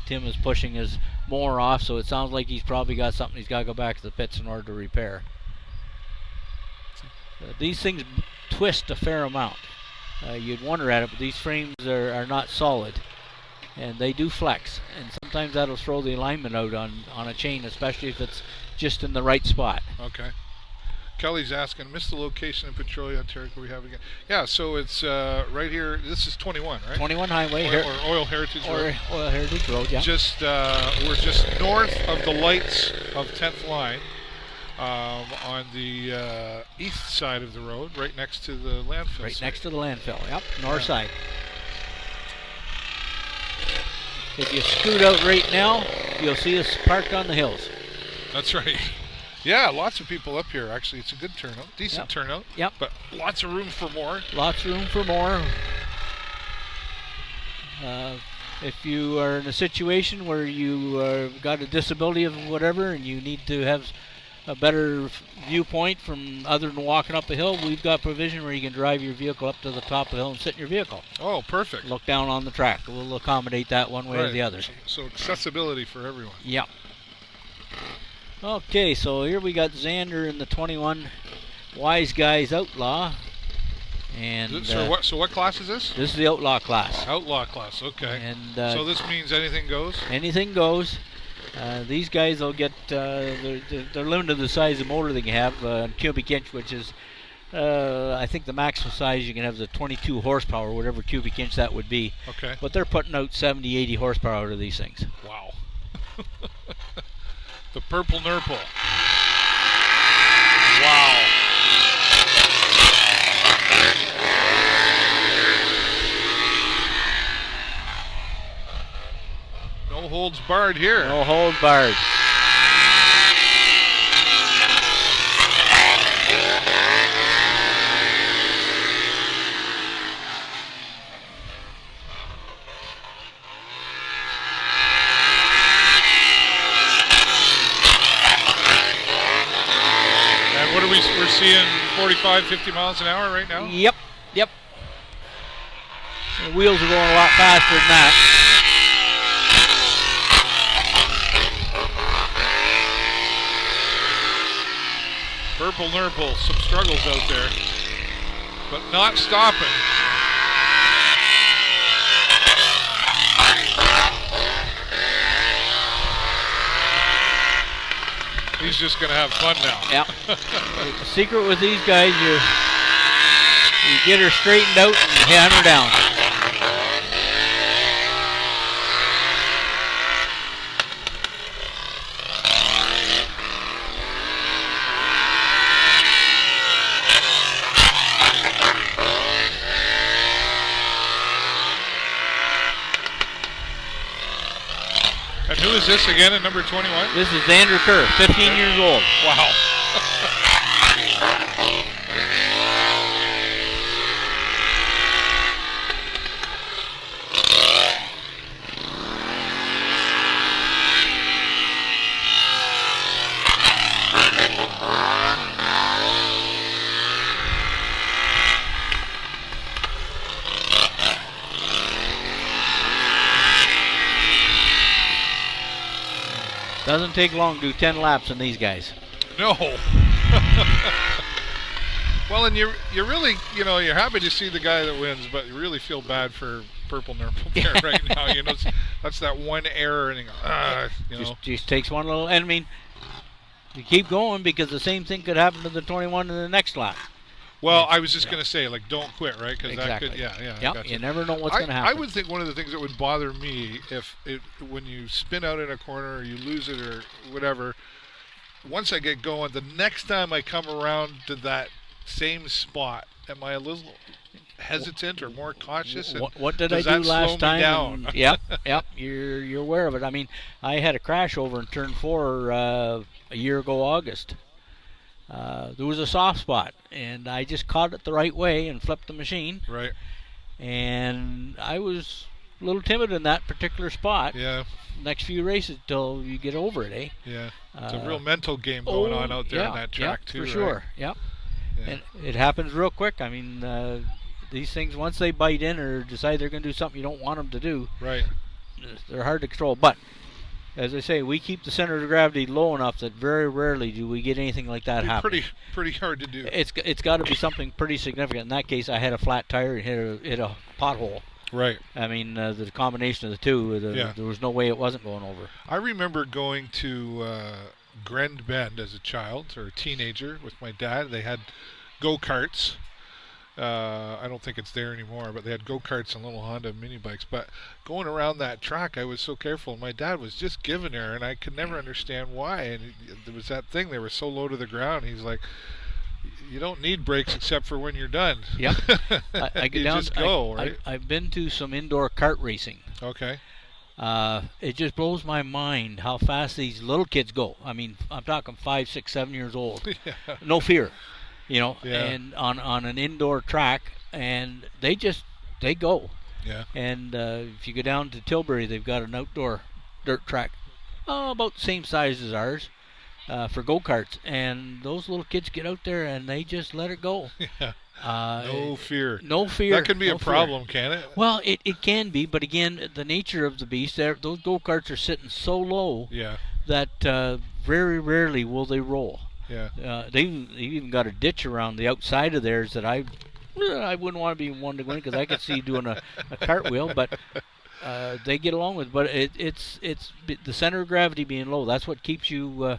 Tim is pushing his mower off, so it sounds like he's probably got something he's got to go back to the pits in order to repair. These things twist a fair amount. You'd wonder at it, but these frames are not solid, and they do flex, and sometimes that'll throw the alignment out on a chain, especially if it's just in the right spot. Okay. Kelly's asking, missed the location in Petrolia, Ontario. We have again. Yeah, so it's right here. This is 21, right? 21 Highway. Or Oil Heritage Road. Oil Heritage Road, yeah. We're just north of the lights of 10th Line. On the east side of the road, right next to the landfill. Right next to the landfill, yep, north side. If you scoot out right now, you'll see us parked on the hills. That's right. Yeah, lots of people up here. Actually, it's a good turnout, decent turnout. Yep. But lots of room for more. Lots of room for more. If you are in a situation where you got a disability of whatever and you need to have a better viewpoint from other than walking up a hill, we've got provision where you can drive your vehicle up to the top of the hill and sit in your vehicle. Oh, perfect. Look down on the track. We'll accommodate that one way or the other. So accessibility for everyone. Yep. Okay, so here we got Xander in the 21 Wise Guys Outlaw. And so what class is this? This is the Outlaw class. Outlaw class, okay. And so this means anything goes? Anything goes. These guys will get, they're limited to the size of motor they can have, cubic inch, which is, I think the maximum size you can have is a 22 horsepower, whatever cubic inch that would be. Okay. But they're putting out 70, 80 horsepower out of these things. Wow. The Purple Nurple. Wow. No holds barred here. No holds barred. And what are we're seeing 45, 50 miles an hour right now? Yep. The wheels are going a lot faster than that. Purple Nurple, some struggles out there, but not stopping. He's just going to have fun now. Yep. The secret with these guys, you get her straightened out and hand her down. And who is this again at number 21? This is Xander Kerr, 15 years old. Wow. Doesn't take long to do 10 laps on these guys. No. Well, and you're really, you're happy to see the guy that wins, but you really feel bad for Purple Nurple there right now. That's that one error, and just takes one little. And I mean, you keep going because the same thing could happen to the 21 in the next lap. Well, I was just going to say, don't quit, right? Because exactly. that could, Yep, gotcha. You never know what's going to happen. I would think one of the things that would bother me when you spin out in a corner or you lose it or whatever, once I get going, the next time I come around to that same spot, am I a little hesitant or more cautious? What did I do last time? Down? Yep. You're aware of it. I mean, I had a crash over in turn 4 a year ago, August. There was a soft spot, and I just caught it the right way and flipped the machine. Right. And I was a little timid in that particular spot. Yeah. Next few races till you get over it, eh? Yeah. It's a real mental game going on out there on that track too. For sure. Right? Yep. Yeah. And it happens real quick. I mean, these things, once they bite in or decide they're going to do something you don't want them to do, right, they're hard to control. But as I say, we keep the center of gravity low enough that very rarely do we get anything like that happen. Pretty hard to do. It's got to be something pretty significant. In that case, I had a flat tire and hit a pothole. Right. I mean, the combination of the two, there was no way it wasn't going over. I remember going to Grand Bend as a child or a teenager with my dad. They had go-karts. I don't think it's there anymore, but they had go-karts and little Honda mini bikes. But going around that track, I was so careful. My dad was just giving her, and I could never understand why. And there was that thing, they were so low to the ground. He's like, you don't need brakes except for when you're done. Yep. I get you down, just go, right? I've been to some indoor kart racing. Okay. It just blows my mind how fast these little kids go. I mean, I'm talking 5, 6, 7 years old. Yeah. No fear, yeah. And on an indoor track, and they go. Yeah. And if you go down to Tilbury, they've got an outdoor dirt track, about the same size as ours, for go-karts. And those little kids get out there and they just let it go. Yeah. No fear. No fear. That can be a problem, can it? Well, it can be, but again, the nature of the beast, those go-karts are sitting so low that very rarely will they roll. Yeah. They've even got a ditch around the outside of theirs that I wouldn't want to be one to go in, because I could see doing a cartwheel, but they get along with it. But it's the center of gravity being low. That's what keeps you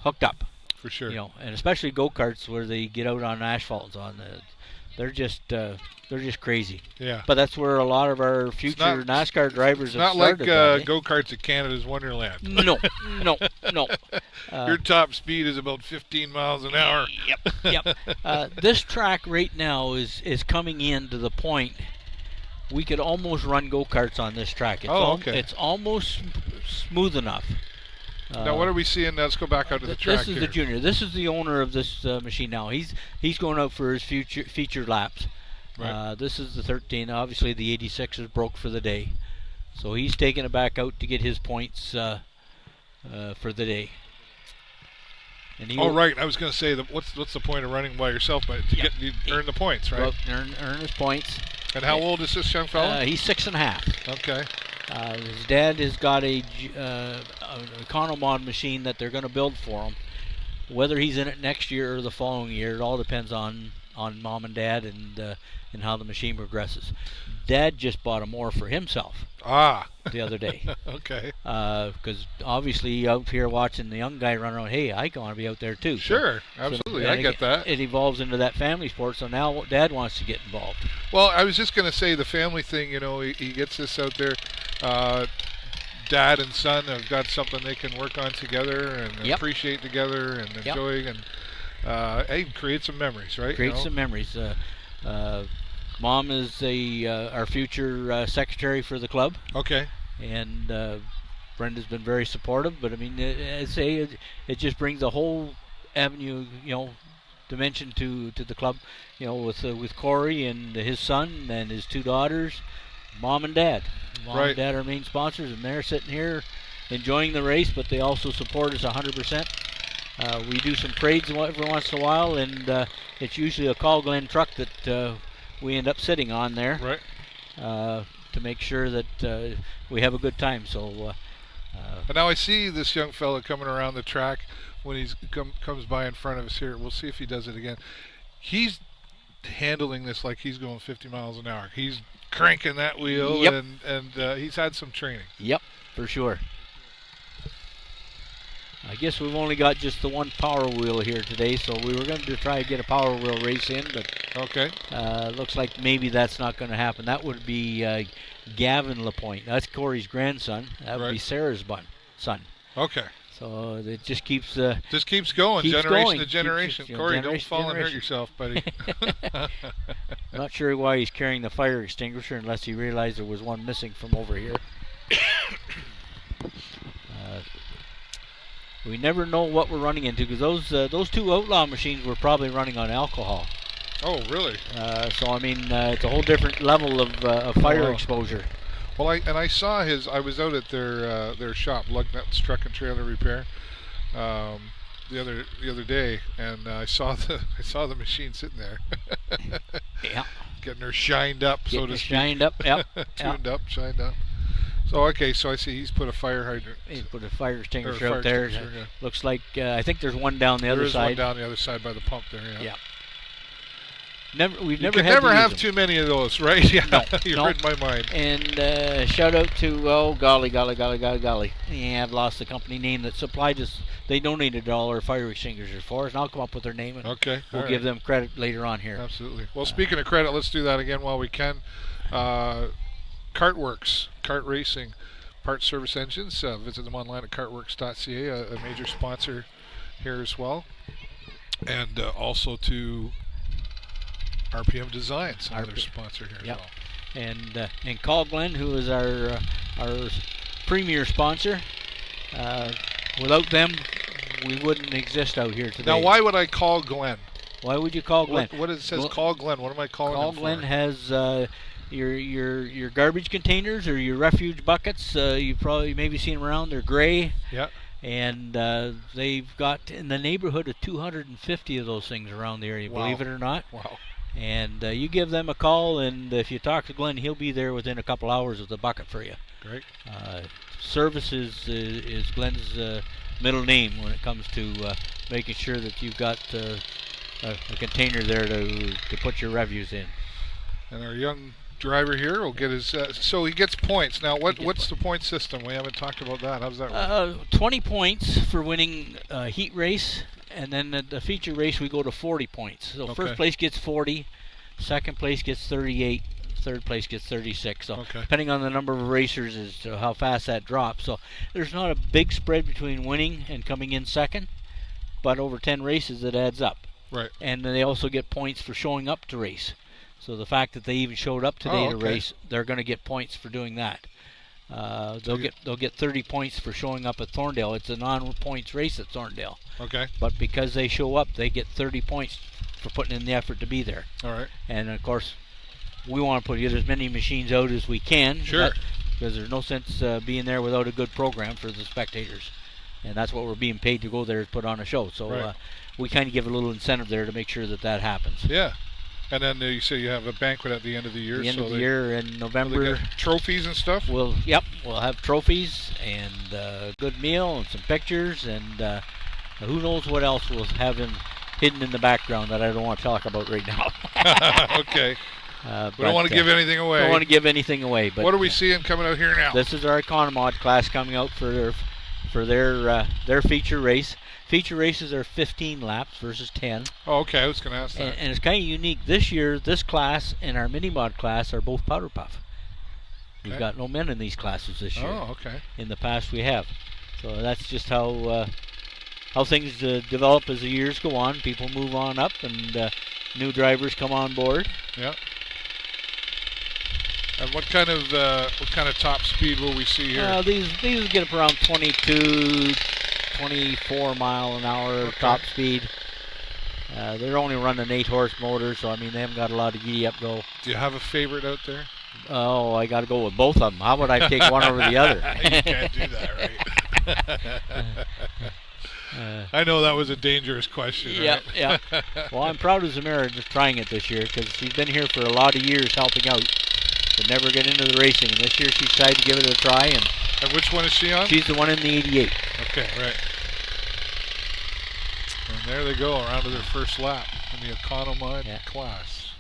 hooked up. For sure. And especially go-karts where they get out on asphalt and they're just crazy. Yeah. But that's where a lot of our future NASCAR drivers have started. It's not like go-karts at Canada's Wonderland. No. Your top speed is about 15 miles an hour. Yep. This track right now is coming in to the point we could almost run go-karts on this track. It's almost smooth enough. Now, what are we seeing? Let's go back out to the track. This is the junior. This is the owner of this machine now. He's going out for his featured laps. Right. This is the 13. Obviously, the 86 is broke for the day, so he's taking it back out to get his points for the day. And right. I was going to say that what's the point of running by yourself? But to earn the points, right? Well, earn his points. And how old is this young fella? He's 6.5. Okay. His dad has got an Economod machine that they're going to build for him. Whether he's in it next year or the following year, it all depends on mom and dad and how the machine progresses. Dad just bought a mower for himself the other day. Okay. Because obviously out here watching the young guy run around, hey, I want to be out there too. Sure, absolutely. I get that. It evolves into that family sport, so now Dad wants to get involved. Well, I was just going to say the family thing, he gets this out there. Dad and son have got something they can work on together and appreciate together and enjoy, and create some memories, right? Create some memories. Mom is our future secretary for the club. Okay. And Brenda's been very supportive, but I mean, it just brings a whole avenue, dimension to the club, with Corey and his son and his 2 daughters, Mom and Dad. Mom and Dad are main sponsors, and they're sitting here enjoying the race, but they also support us 100%. We do some parades every once in a while, and it's usually a Call Glen truck that we end up sitting on there, to make sure that we have a good time. So. And now I see this young fella coming around the track when he comes by in front of us here. We'll see if he does it again. He's handling this like he's going 50 miles an hour. He's cranking that wheel, and he's had some training. Yep, for sure. I guess we've only got just the one power wheel here today, so we were going to try to get a power wheel race in, but looks like maybe that's not going to happen. That would be Gavin Lapointe. That's Corey's grandson. That would be Sarah's son. Okay. So it just keeps going, generation to generation. Corey, don't fall and hurt yourself, buddy. I'm not sure why he's carrying the fire extinguisher unless he realized there was one missing from over here. We never know what we're running into, because those 2 Outlaw machines were probably running on alcohol. Oh, really? So I mean, it's a whole different level of fire exposure. Well, I saw I was out at their shop, Lugnuts Truck and Trailer Repair, the other day, and I saw the machine sitting there. Getting her shined up, so to speak. Shined up, yep. Tuned up, shined up. So I see he's put a fire hydrant. He's put a fire extinguisher out there. Looks like I think there's one down the other side. There is one down the other side by the pump there. Yeah. We've never had never have too many of those, right? Yeah. No, you read my mind. And shout out to golly. Yeah, I've lost the company name that supplied us. They donated all our fire extinguishers for us, and I'll come up with their name. And we'll give them credit later on here. Absolutely. Well, speaking of credit, let's do that again while we can. Cartworks, kart racing, parts, service, engines. Visit them online at cartworks.ca, a major sponsor here as well. And also to RPM Designs, another sponsor here as well. and Call Glen, who is our premier sponsor. Without them, we wouldn't exist out here today. Now, why would I call Glenn? Why would you call Glen? What it says? Call Glenn. What am I calling Call him Glen for? has your garbage containers or your refuge buckets. You probably maybe seen them around. They're gray. Yeah. And they've got in the neighborhood of 250 of those things around the area. Wow. Believe it or not. Wow. And you give them a call, and if you talk to Glenn, he'll be there within a couple hours with a bucket for you. Great. Service is Glenn's middle name when it comes to making sure that you've got a container there to put your refuse in. And our young driver here will get his. So he gets points. Now, what's the point system? We haven't talked about that. How's that work? 20 points for winning a heat race, and then the feature race we go to 40 points. So first place gets 40, second place gets 38, third place gets 36. So depending on the number of racers is how fast that drops. So there's not a big spread between winning and coming in second, but over 10 races it adds up. Right. And then they also get points for showing up to race. So the fact that they even showed up today to race, they're going to get points for doing that. They'll get 30 points for showing up at Thorndale. It's a non-points race at Thorndale. Okay. But because they show up, they get 30 points for putting in the effort to be there. All right. And of course, we want to put as many machines out as we can. Sure. Because there's no sense being there without a good program for the spectators. And that's what we're being paid to go there is put on a show. So we kind of give a little incentive there to make sure that happens. Yeah. And then you say you have a banquet at the end of the year. The end of the year in November. Trophies and stuff? We'll have trophies and a good meal and some pictures and who knows what else we'll have hidden in the background that I don't want to talk about right now. Okay. We don't want to give anything away. Don't want to give anything away. But what are we seeing coming out here now? This is our Economod class coming out for their feature race. Feature races are 15 laps versus 10. Oh, okay. I was going to ask that. And it's kind of unique. This year, this class and our mini mod class are both powder puff. We've got no men in these classes this year. Oh, okay. In the past, we have. So that's just how things develop as the years go on. People move on up, and new drivers come on board. Yeah. And what kind of top speed will we see here? These get up around 22, 24 mile an hour top speed. They're only running 8-horse motors, so I mean they haven't got a lot of giddy up go. Do you have a favorite out there? Oh, I got to go with both of them. How would I take one over the other? You can't do that, right? I know that was a dangerous question. Yeah, right? yeah. Well, I'm proud of Zamira just trying it this year because she's been here for a lot of years helping out, but never get into the racing. And this year she decided to give it a try. And which one is she on? She's the one in the 88. Okay, right. And there they go, around to their first lap in the Economod class.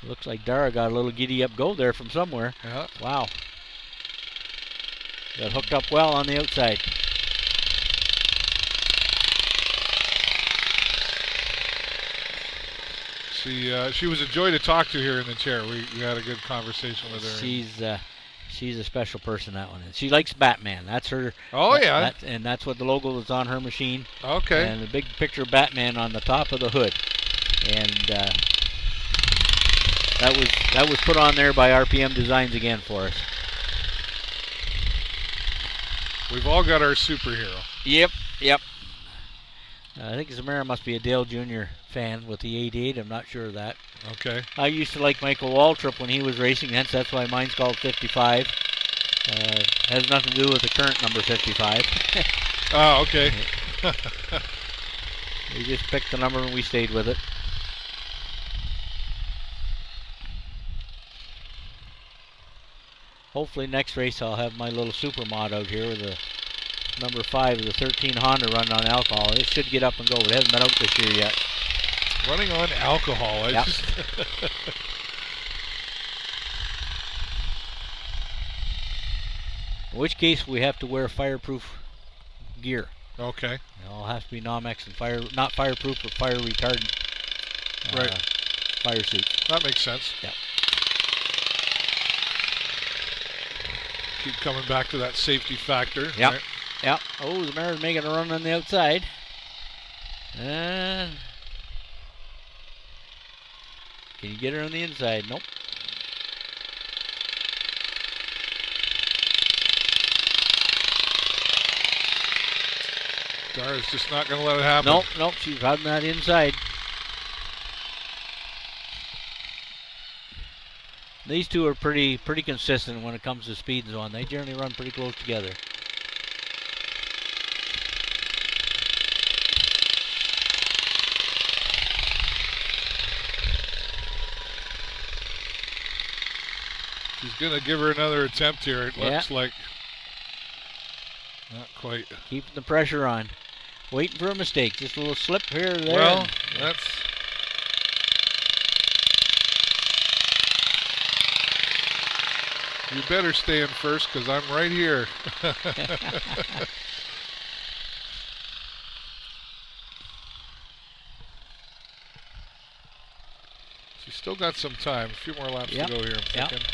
Looks like Dara got a little giddy up go there from somewhere. Yeah. Wow. Got hooked up well on the outside. She was a joy to talk to here in the chair. We had a good conversation with her. She's a special person, that one. And she likes Batman. That's her. Oh, yeah. And that's what the logo is on her machine. Okay. And a big picture of Batman on the top of the hood. And that was put on there by RPM Designs again for us. We've all got our superhero. Yep. I think Zamira must be a Dale Jr. fan with the 88. I'm not sure of that. Okay. I used to like Michael Waltrip when he was racing, hence that's why mine's called 55. Has nothing to do with the current number 55. Oh, okay. We just picked the number and we stayed with it. Hopefully next race I'll have my little super mod out here with a number 5 of the 13 Honda running on alcohol. It should get up and go. It hasn't been out this year yet. Running on alcohol. Yep. In which case we have to wear fireproof gear. Okay. It all has to be Nomex and not fireproof, but fire retardant. Right. Fire suits. That makes sense. Yep. Keep coming back to that safety factor. Yep. Right? Yep. Oh, the mare's making a run on the outside. And can you get her on the inside? Nope. Dara's just not going to let it happen. Nope, she's riding that inside. These two are pretty consistent when it comes to speed zone. They generally run pretty close together. She's going to give her another attempt here, it looks like. Not quite. Keeping the pressure on. Waiting for a mistake. Just a little slip here or there. Well, that's... You better stay in first because I'm right here. She's still got some time. A few more laps to go here, I'm thinking.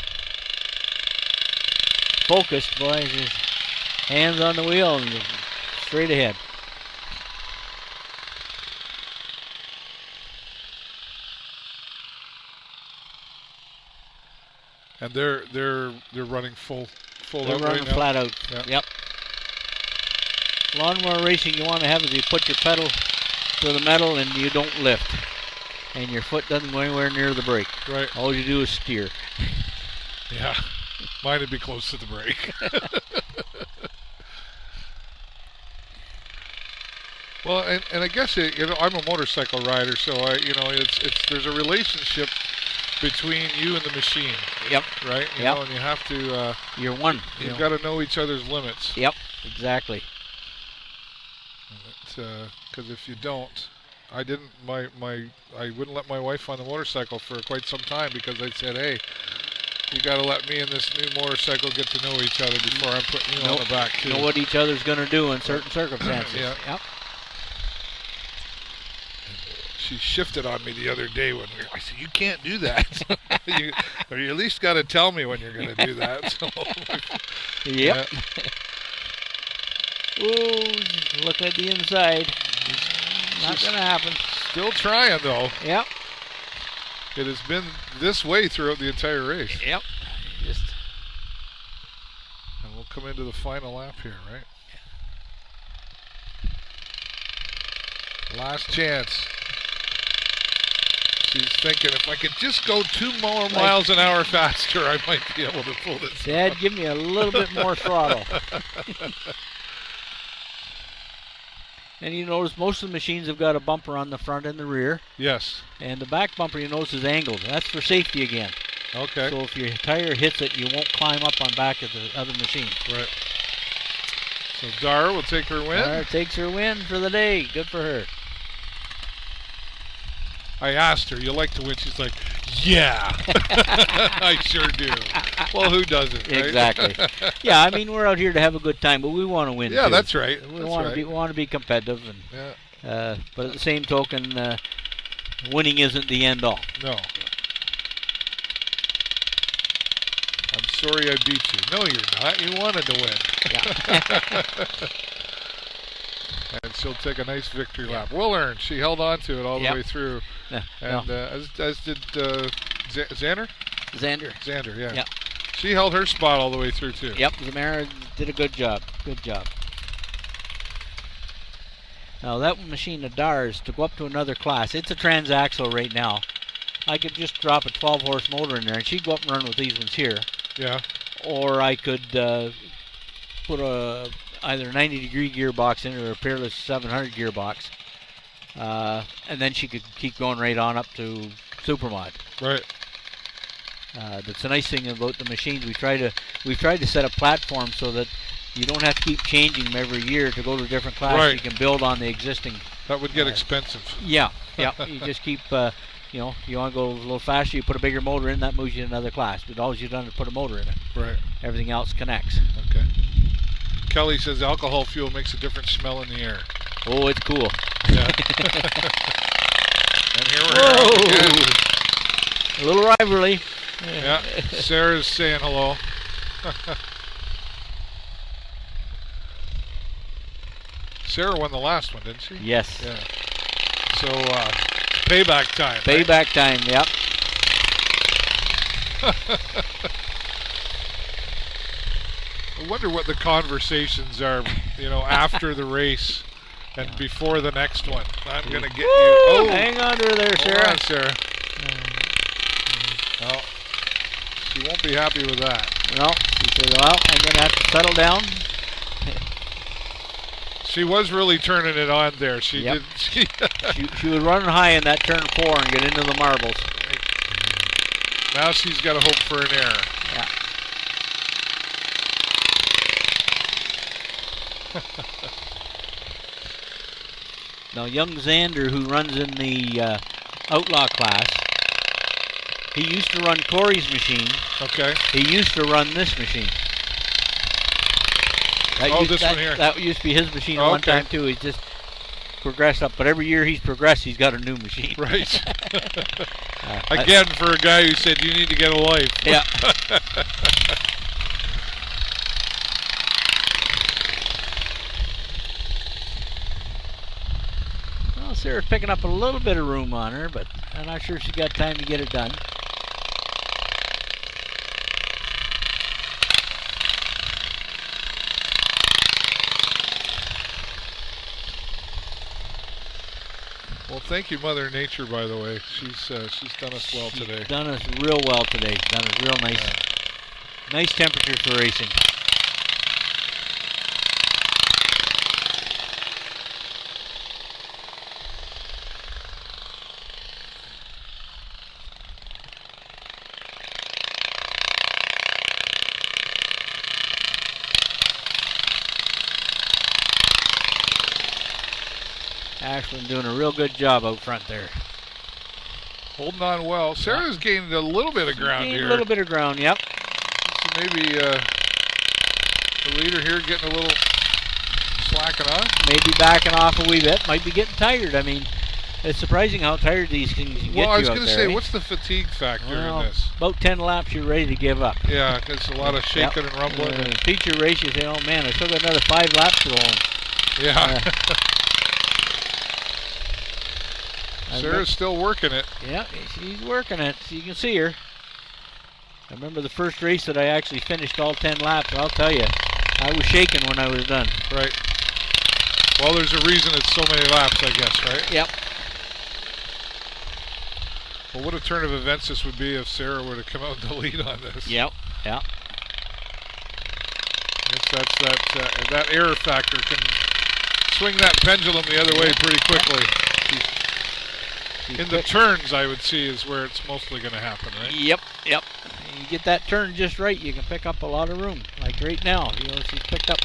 Focused, boys. Just hands on the wheel and straight ahead. And they're running full They're out running right now. flat out. Yep. Lawnmower racing, you want to have is you put your pedal to the metal and you don't lift, and your foot doesn't go anywhere near the brake. Right. All you do is steer. Yeah. Mine would be close to the brake. Well, and I guess I'm a motorcycle rider, so there's a relationship between you and the machine. Yep. Right? You know, and you have to... You're one. You've got to know each other's limits. Yep, exactly. Because if you don't... I wouldn't let my wife on the motorcycle for quite some time because I said, hey, you got to let me and this new motorcycle get to know each other before I'm putting you on the back, too. Know what each other's going to do in certain circumstances. Yeah. Yep. She shifted on me the other day when I said, you can't do that. Or you at least got to tell me when you're going to do that. So, yep. Ooh, looking at the inside. Not going to happen. Still trying, though. Yep. It has been this way throughout the entire race. Yep. And we'll come into the final lap here, right? Last chance. She's thinking, if I could just go 2 more miles an hour faster, I might be able to pull this. Dad, give me a little bit more throttle. And you notice most of the machines have got a bumper on the front and the rear. Yes. And the back bumper, you notice, is angled. That's for safety again. Okay. So if your tire hits it, you won't climb up on back of the other machine. Right. So Dara will take her win. Dara takes her win for the day. Good for her. I asked her, you like to win? She's like, yeah, I sure do. Well, who doesn't, right? Exactly. Yeah, I mean, we're out here to have a good time, but we want to win, Yeah, too. that's right. We want to be competitive. And, but at the same token, winning isn't the end all. No. I'm sorry I beat you. No, you're not. You wanted to win. Yeah. And she'll take a nice victory lap. Well earned. She held on to it all the way through. And as did Xander? Xander, yeah. Yep. She held her spot all the way through, too. Yep, Zamara did a good job. Good job. Now, that machine of Dara's, to go up to another class, it's a transaxle right now. I could just drop a 12-horse motor in there, and she'd go up and run with these ones here. Yeah. Or I could put either a 90-degree gearbox in or a Peerless 700 gearbox. And then she could keep going right on up to Supermod. Right. That's the nice thing about the machines. We've tried to set a platform so that you don't have to keep changing them every year to go to a different class. Right. You can build on the existing. That would get expensive. Yeah. You just keep, you want to go a little faster, you put a bigger motor in, that moves you to another class. But all you've done is put a motor in it. Right. Everything else connects. Okay. Kelly says alcohol fuel makes a different smell in the air. Oh, it's cool. Yeah. And here we are again. A little rivalry. Yeah. Sarah's saying hello. Sarah won the last one, didn't she? Yes. Yeah. So, payback time. Payback time, yep. I wonder what the conversations are, after the race And before the next one, I'm going to get you. Oh, hang on to her there, Sarah. Hold on, Sarah. Oh, she won't be happy with that. No, she said, well, I'm going to have to settle down. She was really turning it on there. She Yep. did. She was running high in that turn 4 and get into the marbles. Now she's got to hope for an error. Yeah. Now, young Xander, who runs in the Outlaw class, he used to run Corey's machine. Okay. He used to run this machine. This one here. That used to be his machine Oh, one okay. time, too. He's just progressed up. But every year he's progressed, he's got a new machine. Right. Again, for a guy who said you need to get a life. Yeah. Well, Sarah's picking up a little bit of room on her, but I'm not sure she's got time to get it done. Well, thank you, Mother Nature, by the way. She's done us well today. She's done us real well today. Done us real nice. Nice temperatures for racing. Ashlyn doing a real good job out front there. Holding on well. Sarah's gained a little bit of ground here. A little bit of ground, yep. So maybe the leader here getting a little slacking on. Maybe backing off a wee bit. Might be getting tired. I mean, it's surprising how tired these things can get you out there. Well, I was going to say, eh? what's the fatigue factor in this? About 10 laps, you're ready to give up. Yeah, it's a lot of shaking and rumbling. Feature race, you say, oh man, I still got another 5 laps to go on. Yeah. Sarah's still working it. Yeah, she's working it. So you can see her. I remember the first race that I actually finished all 10 laps. I'll tell you, I was shaking when I was done. Right. Well, there's a reason it's so many laps, I guess, right? Yep. Well, what a turn of events this would be if Sarah were to come out in the lead on this. Yep. Yep. I guess that's that error factor can swing that pendulum the other way pretty quickly. In the turns, I would see, is where it's mostly going to happen, right? Yep, yep. You get that turn just right, you can pick up a lot of room. Like right now, you know, she's picked up.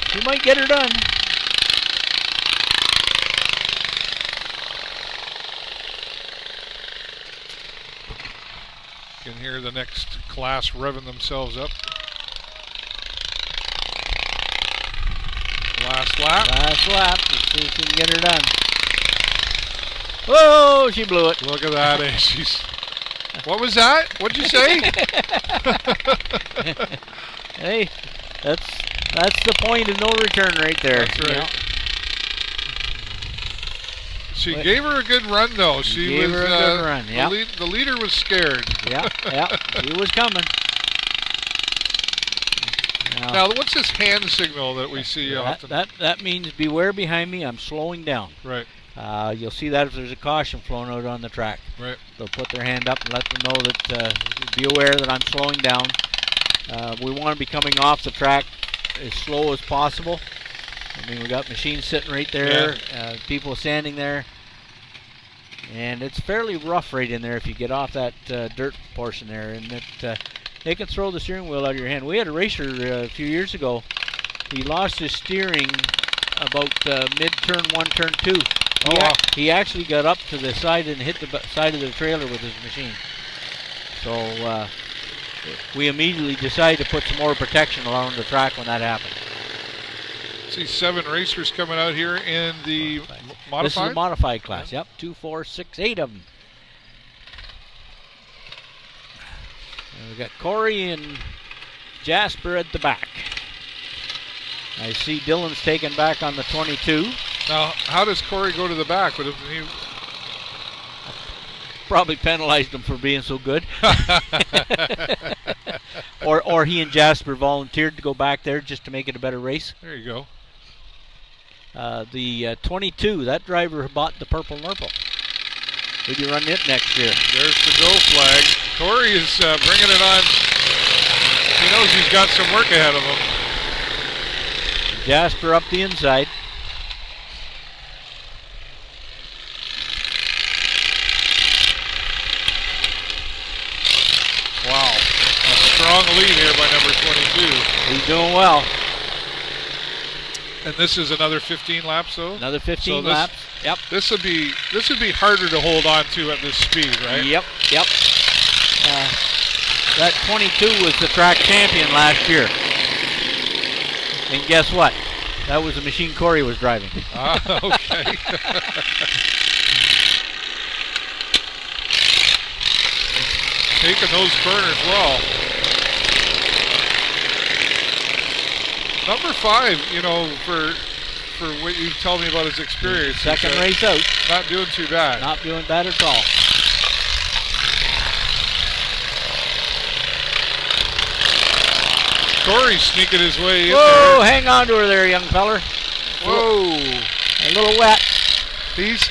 She might get her done. You can hear the next class revving themselves up. Last lap. Last lap. Let's see if she can get her done. Whoa, she blew it. Look at that. She's. What was that? What'd you say? Hey, that's the point of no return right there. That's right. You know? She gave her a good run, though. She gave her a good run. Yeah. The leader was scared. Yeah, yeah. She was coming. Now, what's this hand signal that we see often? That means beware behind me. I'm slowing down. Right. You'll see that if there's a caution flowing out on the track. Right. They'll put their hand up and let them know that be aware that I'm slowing down. We want to be coming off the track as slow as possible. I mean, we got machines sitting right there, people standing there, and it's fairly rough right in there if you get off that dirt portion there, and it can throw the steering wheel out of your hand. We had a racer a few years ago. He lost his steering about mid-turn 1, turn 2. He actually got up to the side and hit the side of the trailer with his machine. So we immediately decided to put some more protection along the track when that happened. See 7 racers coming out here in the modified? This is a modified class. Yep, 2, 4, 6, 8 of them. And we got Corey and Jasper at the back. I see Dylan's taken back on the 22. Now, how does Corey go to the back? Would he probably penalized him for being so good. or he and Jasper volunteered to go back there just to make it a better race. There you go. The 22, that driver bought the purple Nurple. He'll be running it next year. There's the go flag. Corey is bringing it on. He knows he's got some work ahead of him. Jasper up the inside. Wow. A strong lead here by number 22. He's doing well. And this is another 15 laps, though? Another 15 laps. Yep. This would be harder to hold on to at this speed, right? Yep. That 22 was the track champion last year. And guess what? That was the machine Corey was driving. Okay. Taking those corners well. Number 5, for what you tell me about his experience. Second race out. Not doing too bad. Not doing bad at all. Corey's sneaking his way in Whoa, there. hang on to her there, young feller. Whoa. A little wet. He's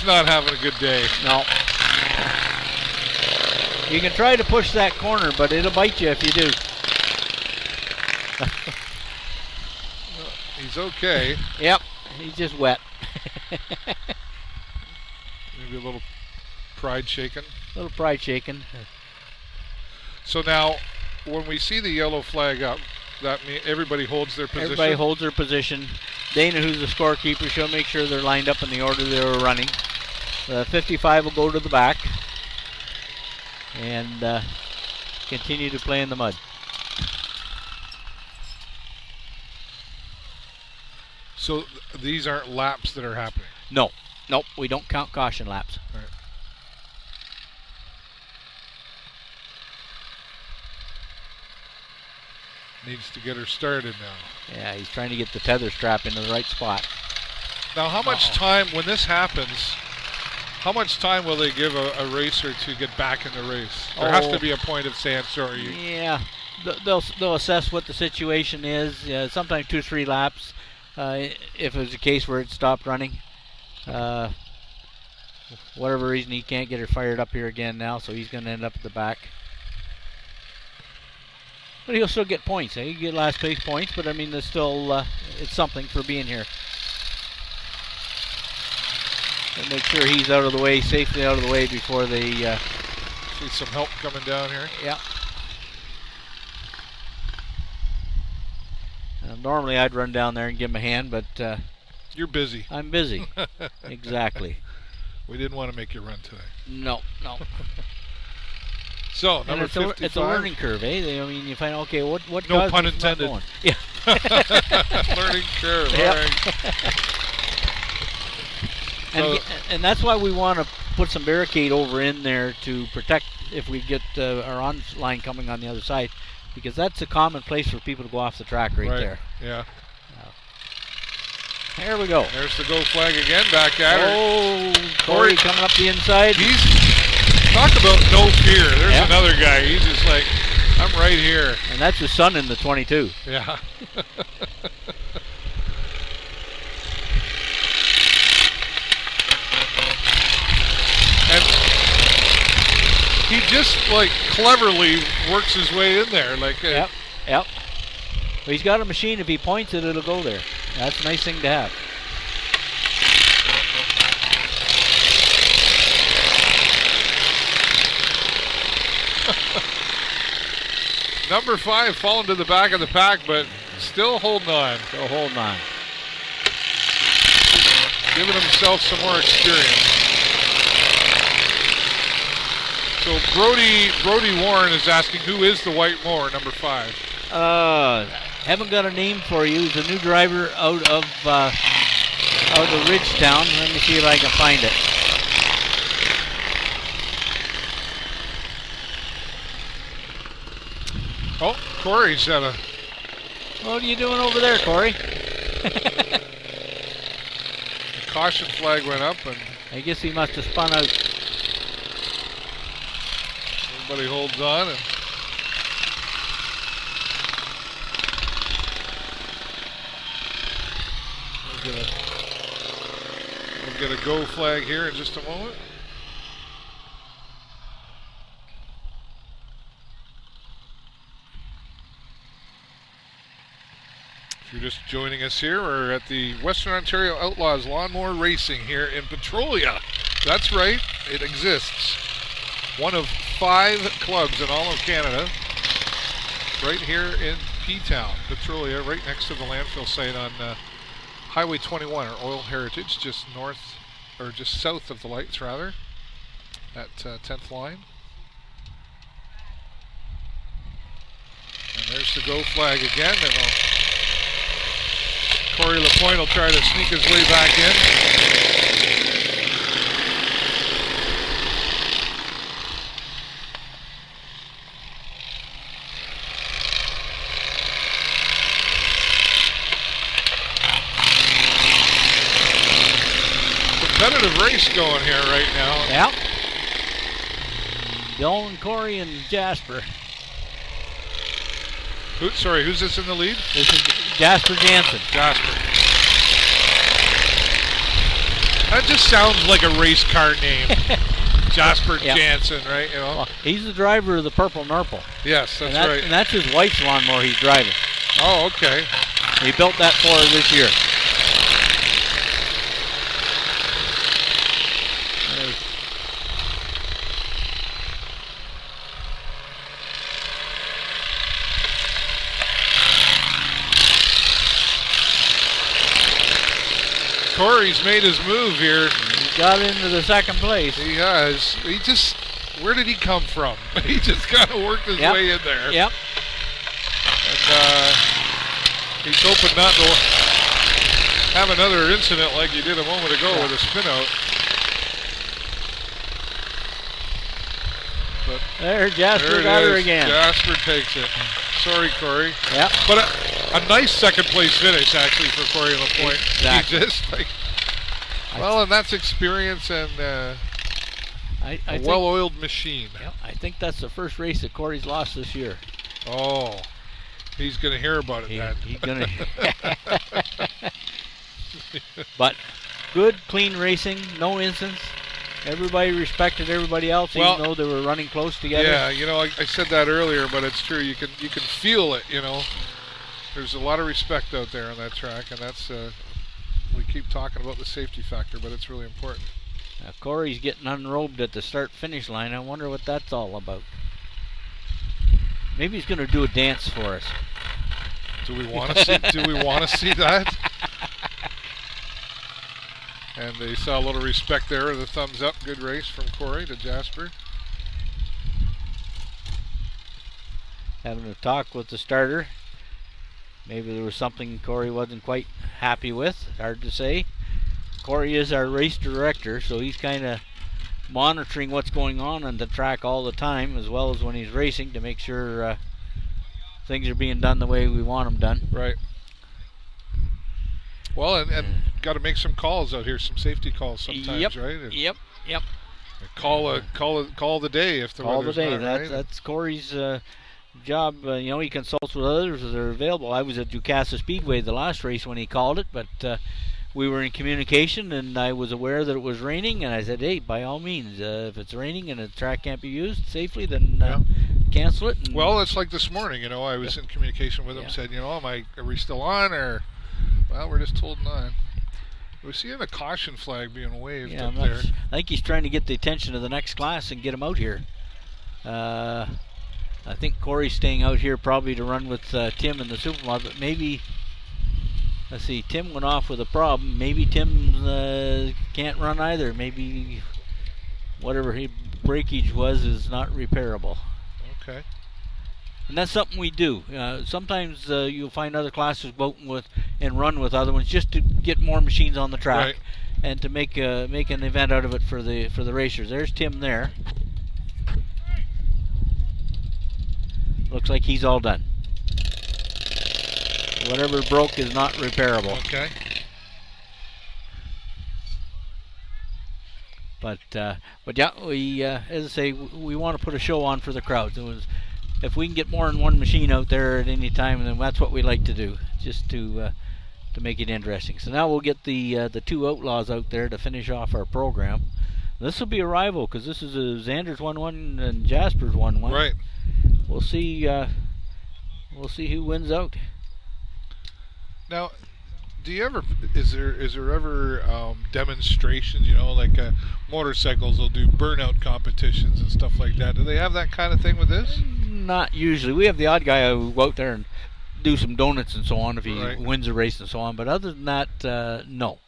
not having a good day. No. You can try to push that corner, but it'll bite you if you do. He's okay. Yep, he's just wet. Maybe a little pride shaken. A little pride shaken. So now, when we see the yellow flag up, that means everybody holds their position? Everybody holds their position. Dana, who's the scorekeeper, she'll make sure they're lined up in the order they were running. 55 will go to the back and continue to play in the mud. So these aren't laps that are happening? No. Nope, we don't count caution laps. All right. Needs to get her started now. Yeah, he's trying to get the tether strap into the right spot. Now, how much time, when this happens, how much time will they give a racer to get back in the race? There has to be a point of saying, sorry. Yeah, they'll assess what the situation is. Sometimes 2 or 3 laps. If it was a case where it stopped running, whatever reason he can't get her fired up here again now, so he's going to end up at the back. But he'll still get points. He can get last place points, but I mean, there's still it's something for being here. And make sure he's out of the way, safely out of the way before they see some help coming down here. Yeah. Normally I'd run down there and give him a hand, but you're busy. I'm busy. Exactly. We didn't want to make you run today. No. So number 55. It's a learning curve, eh? I mean, you find what no pun intended. Yeah. Learning curve. Yep. All right. And that's why we want to put some barricade over in there to protect if we get our on line coming on the other side, because that's a common place for people to go off the track right there. Yeah. There we go. There's the go flag again, back at her. Oh, Corey coming up the inside. Talk about no fear. There's another guy. He's just like, I'm right here. And that's his son in the 22. Yeah. And he just like cleverly works his way in there. Like Yep. Well, he's got a machine. If he points it, it'll go there. That's a nice thing to have. Number 5 falling to the back of the pack, but still holding on. Giving himself some more experience. So Brody Warren is asking, who is the white mower, number 5? Haven't got a name for you. He's a new driver out of Ridgetown. Let me see if I can find it. Oh, Corey's at a... What are you doing over there, Corey? The caution flag went up, and I guess he must have spun out. everybody holds on, and We'll get a go flag here in just a moment. If you're just joining us here, we're at the Western Ontario Outlaws Lawnmower Racing here in Petrolia. That's right, it exists. One of 5 clubs in all of Canada, right here in P-Town, Petrolia, right next to the landfill site on Highway 21, or Oil Heritage, just north, or just south of the lights rather, at 10th line. And there's the go flag again, and Corey Lapointe will try to sneak his way back in. Competitive race going here right now. Yep. Dylan, Corey, and Jasper. Who's this in the lead? This is Jasper Jansen. Jasper. That just sounds like a race car name. Jasper Jansen, right? You know. Well, he's the driver of the Purple Nurple. Yes, that's right. And that's his wife's lawnmower he's driving. Oh, okay. He built that for her this year. Corey's made his move here. He got into the second place. He has. Where did he come from? He just kind of worked his way in there. Yep. And he's hoping not to have another incident like he did a moment ago with a spin out. But there, Jasper got her again. Jasper takes it. Sorry, Corey. Yep. But a nice second place finish actually for Corey Lapointe. Exactly. He just and that's experience and a well-oiled machine. Yep, I think that's the first race that Corey's lost this year. Oh, he's going to hear about it then. He's going to. But good, clean racing, no incidents. Everybody respected everybody else, even though they were running close together. Yeah, you know, I said that earlier, but it's true. You can feel it. You know, there's a lot of respect out there on that track, and that's we keep talking about the safety factor, but it's really important. Now, Corey's getting unrobed at the start-finish line. I wonder what that's all about. Maybe he's going to do a dance for us. Do we want to see? Do we want to see that? And they saw a little respect there, the thumbs up. Good race from Corey to Jasper. Having a talk with the starter. Maybe there was something Corey wasn't quite happy with. Hard to say. Corey is our race director, so he's kind of monitoring what's going on the track all the time, as well as when he's racing, to make sure things are being done the way we want them done. Right. Well, and got to make some calls out here, some safety calls sometimes, right? And Yep. Call the day if the weather's not right. That's Corey's job. He consults with others as they're available. I was at Ducassa Speedway the last race when he called it, but we were in communication, and I was aware that it was raining, and I said, hey, by all means, if it's raining and the track can't be used safely, then cancel it. Well, it's like this morning, I was in communication with him, said, are we still on, or, well, we're just holding on. We're seeing a caution flag being waved up there. I think he's trying to get the attention of the next class and get him out here. I think Corey's staying out here probably to run with Tim in the Supermod, but maybe, let's see, Tim went off with a problem. Maybe Tim can't run either. Maybe whatever his breakage was is not repairable. Okay. And that's something we do. Sometimes you'll find other classes go out and run with other ones just to get more machines on the track, and to make an event out of it for the racers. There's Tim there. Looks like he's all done. Whatever broke is not repairable. Okay. But yeah, we as I say, we want to put a show on for the crowds. If we can get more than one machine out there at any time, then that's what we like to do. Just to to make it interesting. So now we'll get the 2 Outlaws out there to finish off our program. This will be a rival because this is a Xander's 1-1 and Jasper's 1-1. Right. We'll see. We'll see who wins out. Now, do you ever? Is there ever demonstrations? Like motorcycles will do burnout competitions and stuff like that. Do they have that kind of thing with this? Not usually. We have the odd guy who go out there and do some donuts and so on if he wins a race and so on. But other than that, no.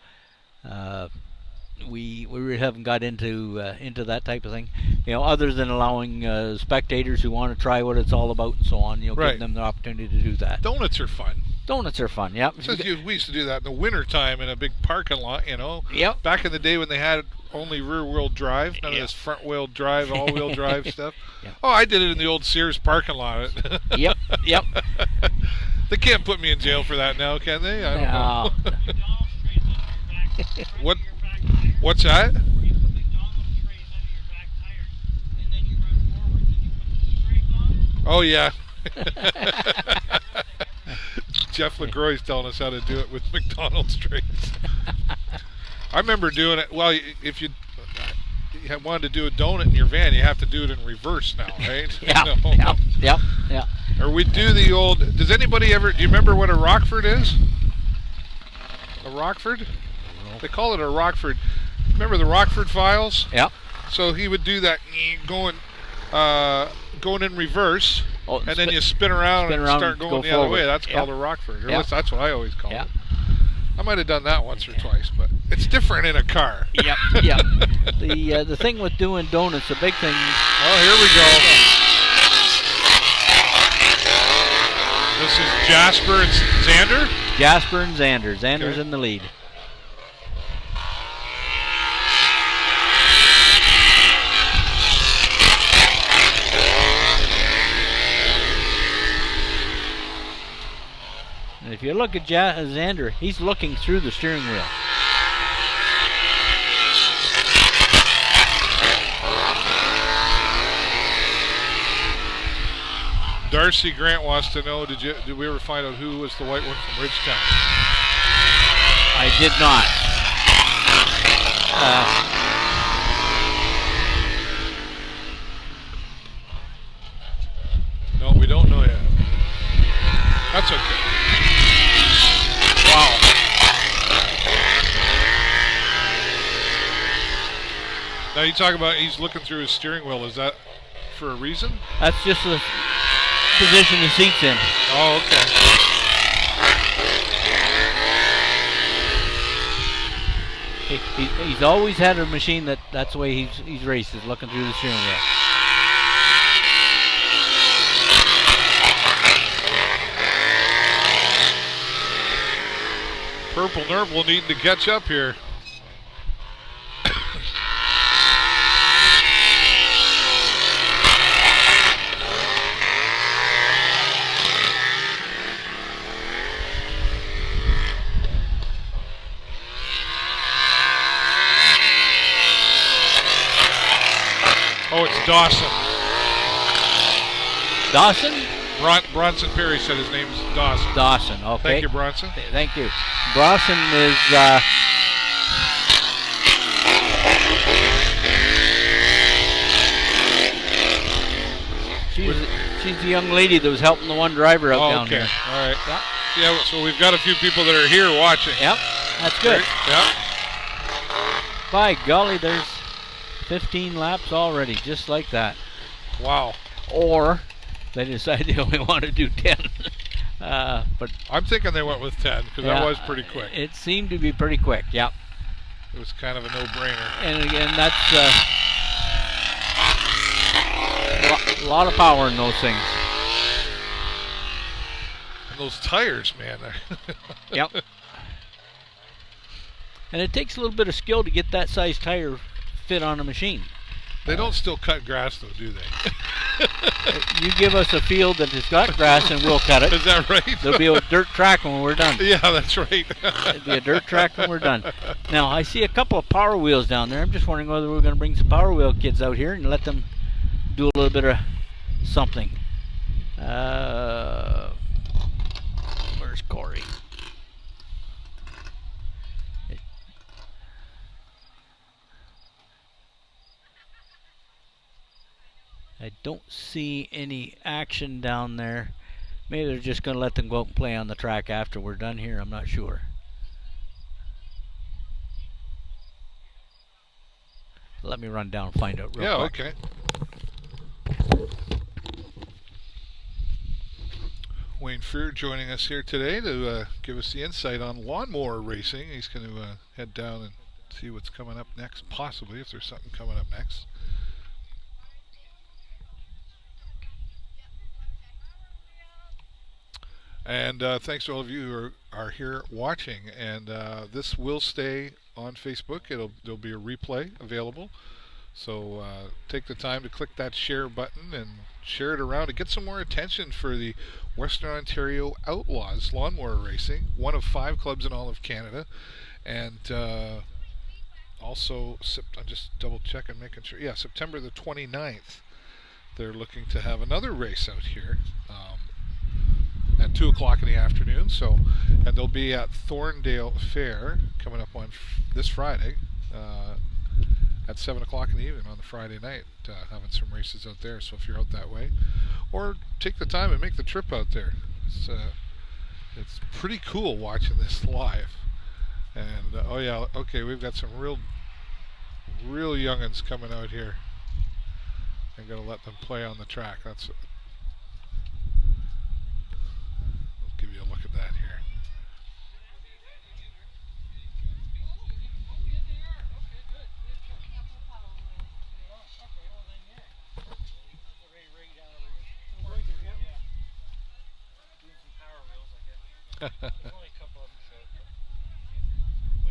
We really haven't got into that type of thing. Other than allowing spectators who want to try what it's all about and so on. Give them the opportunity to do that. Donuts are fun. Donuts are fun. Yep. We used to do that in the wintertime in a big parking lot. Yep. Back in the day when they had only rear-wheel drive, none of this front-wheel drive, all-wheel drive stuff. Yep. Oh, I did it in the old Sears parking lot. Yep. They can't put me in jail for that now, can they? I don't know. What's that? Oh, yeah. Jeff LaGroix's telling us how to do it with McDonald's trays. I remember doing it. Well, if you wanted to do a donut in your van, you have to do it in reverse now, right? Yeah. Or we do the old. Does anybody ever? Do you remember what a Rockford is? A Rockford? They call it a Rockford. Remember the Rockford Files? Yeah. So he would do that going in reverse, and then you spin around and start going the other way. That's called a Rockford. Or at least that's what I always call it. I might have done that once or twice, but it's different in a car. Yep. The thing with doing donuts, the big thing. Oh, here we go. This is Jasper and Xander? Jasper and Xander. Xander's in the lead. And if you look at Xander, he's looking through the steering wheel. Darcy Grant wants to know, did we ever find out who was the white one from Ridgetown? I did not. No, we don't know yet. That's okay. Wow. Now you talk about he's looking through his steering wheel. Is that for a reason? That's just the position the seat's in. Oh, okay. He's always had a machine that's the way he's raced, is looking through the steering wheel. Purple Nurple needing to catch up here. Oh, it's Dawson. Dawson? Bronson Perry said his name's Dawson. Dawson, okay. Thank you, Bronson. Thank you. Bronson is she's the young lady that was helping the one driver out down here. All right. Yeah, so we've got a few people that are here watching. Yep, that's good. Yep. By golly, there's 15 laps already, just like that. Wow. Or they decide they only want to do 10. But I'm thinking they went with 10 because that was pretty quick. It seemed to be pretty quick, yep. It was kind of a no-brainer. And again, that's a lot of power in those things. And those tires, man. Yep. And it takes a little bit of skill to get that size tire fit on a machine. They don't still cut grass, though, do they? You give us a field that has got grass and we'll cut it. Is that right? There'll be a dirt track when we're done. Yeah, that's right. There'll be a dirt track when we're done. Now, I see a couple of Power Wheels down there. I'm just wondering whether we're going to bring some Power Wheel kids out here and let them do a little bit of something. Where's Corey? I don't see any action down there. Maybe they're just going to let them go out and play on the track after we're done here. I'm not sure. Let me run down and find out real quick. Okay. Wayne Freer joining us here today to give us the insight on lawnmower racing. He's going to head down and see what's coming up next, possibly, if there's something coming up next. And thanks to all of you who are here watching. And this will stay on Facebook. There'll be a replay available. So take the time to click that share button and share it around to get some more attention for the Western Ontario Outlaws Lawnmower Racing, one of 5 clubs in all of Canada. And also, I'm just double checking, making sure. Yeah, September the 29th, they're looking to have another race out here at 2 o'clock in the afternoon. So, and they'll be at Thorndale Fair coming up on this Friday at 7 o'clock in the evening on the Friday night, having some races out there. So if you're out that way, or take the time and make the trip out there. It's pretty cool watching this live. And oh yeah, okay, we've got some real youngins coming out here. I'm gonna let them play on the track. I'll give you a look at that here.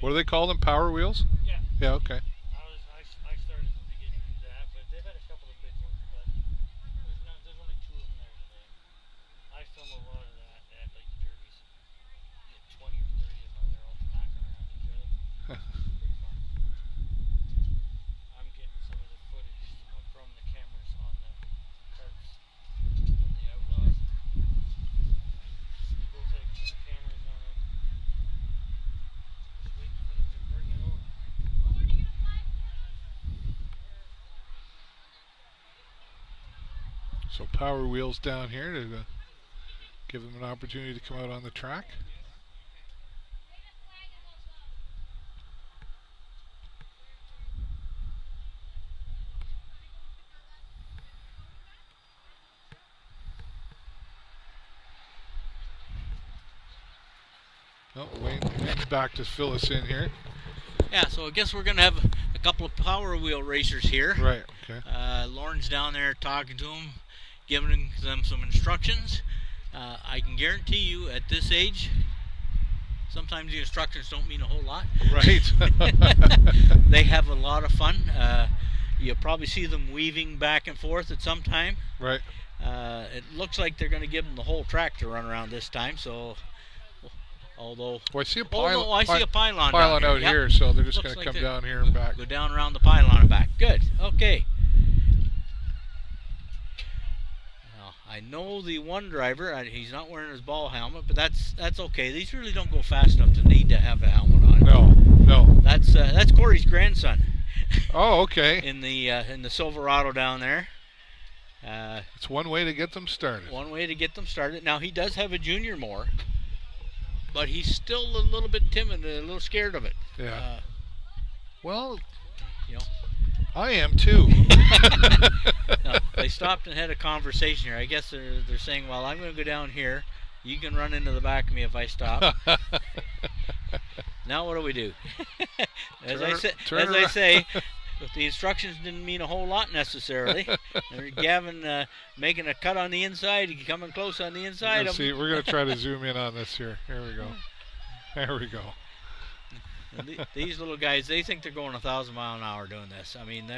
What do they call them? Power wheels? Yeah. Yeah, okay. I started in the beginning to do that, but they've had a couple of big ones, but there's only 2 of them there today. I film a lot of that at like the derbies. You get 20 or 30 of them, they're all smacking around each other. Pretty fun. I'm getting some of the footage from the cameras on the carts from the Outlaws. They both have cameras on them. Just waiting for them to bring it over. So Power Wheels down here to give them an opportunity to come out on the track. Oh, Wayne's back to fill us in here. Yeah, so I guess we're going to have a couple of Power Wheel racers here. Right, okay. Lauren's down there talking to them, giving them some instructions. I can guarantee you at this age, sometimes the instructions don't mean a whole lot. Right. They have a lot of fun. You'll probably see them weaving back and forth at some time. Right. It looks like they're going to give them the whole track to run around this time, so... Although, well, I see a I see a pylon out here, so they're just going to come down here and back. Go down around the pylon and back. Good. Okay. Now, I know the one driver. He's not wearing his ball helmet, but that's okay. These really don't go fast enough to need to have a helmet on. No. That's Corey's grandson. Oh, okay. In the Silverado down there. It's one way to get them started. One way to get them started. Now he does have a junior mower. But he's still a little bit timid, a little scared of it. Yeah. Well, you know, I am too. No, they stopped and had a conversation here. I guess they're saying, well, I'm going to go down here. You can run into the back of me if I stop. Now what do we do? As I say, the instructions didn't mean a whole lot necessarily. Gavin making a cut on the inside, coming close on the inside. See, we're going to try to zoom in on this here. Here we go. There we go. These little guys, they think they're going 1,000 miles an hour doing this. I mean,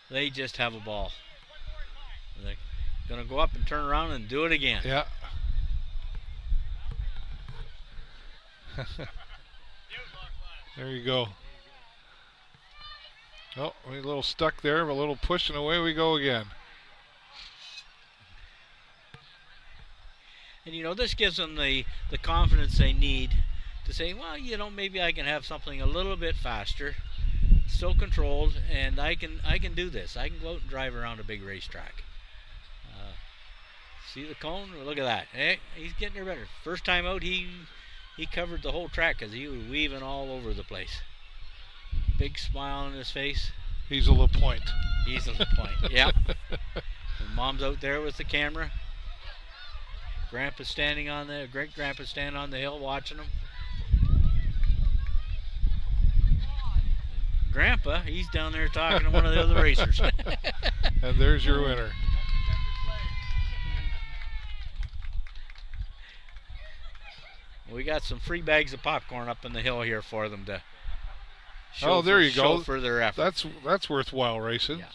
they just have a ball. They're going to go up and turn around and do it again. Yeah. There you go. Oh, we're a little stuck there, but a little push, and away we go again. And, this gives them the confidence they need to say, well, maybe I can have something a little bit faster. still controlled, and I can do this. I can go out and drive around a big racetrack. See the cone? Look at that. Hey, he's getting there better. First time out, he covered the whole track because he was weaving all over the place. Big smile on his face. He's a LaPointe. He's a LaPointe. Yeah. And Mom's out there with the camera. Grandpa's standing on the great-grandpa's standing on the hill watching him. Grandpa, he's down there talking to one of the other racers. And there's your winner. We got some free bags of popcorn up in the hill here for them to show, oh, there you go. For their effort. That's worthwhile racing. Yeah.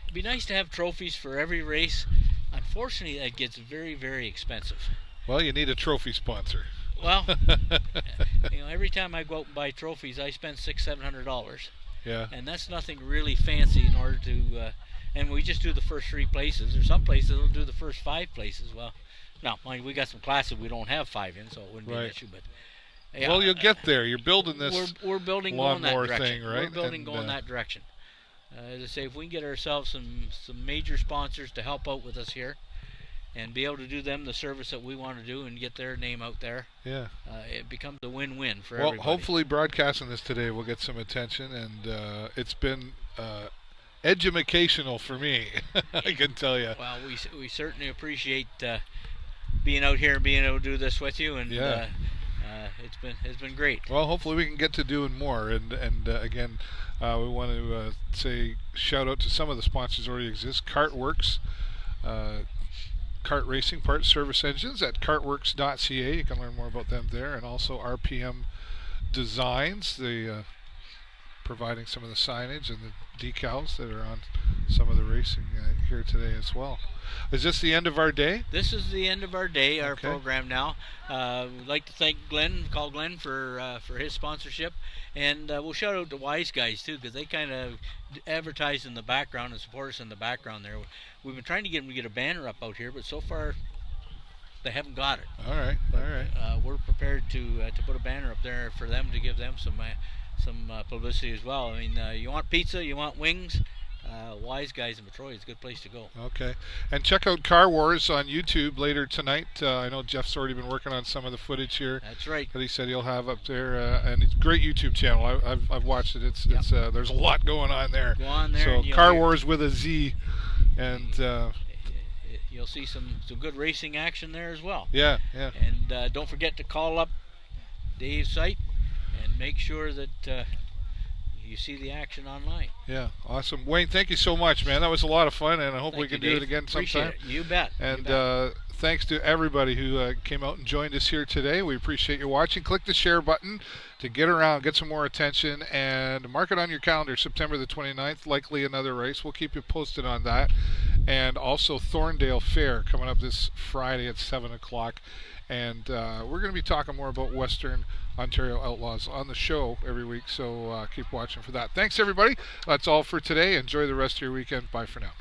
It'd be nice to have trophies for every race. Unfortunately, that gets very, very expensive. Well, you need a trophy sponsor. Well, every time I go out and buy trophies, I spend $600-700. Yeah. And that's nothing really fancy in order to. And we just do the first 3 places. There's some places that'll do the first 5 places. Well, now, mind we got some classes we don't have 5 in, so it wouldn't be an issue. But yeah, well, you'll get there. You're building this. We're building Lawnmower going that direction. thing, right? We're building going that direction. As I say, if we can get ourselves some major sponsors to help out with us here, and be able to do them the service that we want to do and get their name out there, yeah, it becomes a win-win for well, everybody. hopefully broadcasting this today will get some attention, and it's been educational for me. I can tell you. Well, we certainly appreciate being out here and being able to do this with you, and yeah. It's been great. Well, hopefully we can get to doing more, and again, we want to say shout out to some of the sponsors already exist. Cartworks, kart racing parts service engines at cartworks.ca. You can learn more about them there, and also RPM Designs, the providing some of the signage and the decals that are on some of the racing here today as well. Is this the end of our day? This is the end of our day, our program now. We'd like to thank Glenn for his sponsorship, and we'll shout out to Wise Guys too, because they kind of advertise in the background and support us in the background there. We've been trying to get them to get a banner up out here, but so far they haven't got it. All right. We're prepared to put a banner up there for them to give them some publicity as well. I mean, you want pizza, you want wings. Wise Guys in Petrolia is a good place to go. Okay. And check out Car Wars on YouTube later tonight. I know Jeff's already been working on some of the footage here. That's right. That he said he'll have up there. And it's a great YouTube channel. I've watched it. It's there's a lot going on there. Go on there. So Car Wars with a Z. And you'll see some good racing action there as well. Yeah. And don't forget to call up Dave's site and make sure that you see the action online. Yeah, awesome. Wayne, thank you so much, man. That was a lot of fun, and I hope we can do it again sometime. Appreciate it. You bet. And thanks to everybody who came out and joined us here today. We appreciate you watching. Click the share button to get around, get some more attention, and mark it on your calendar, September the 29th, likely another race. We'll keep you posted on that. And also Thorndale Fair coming up this Friday at 7 o'clock. And we're going to be talking more about Western Ontario Outlaws on the show every week, so keep watching for that. Thanks, everybody. That's all for today. Enjoy the rest of your weekend. Bye for now.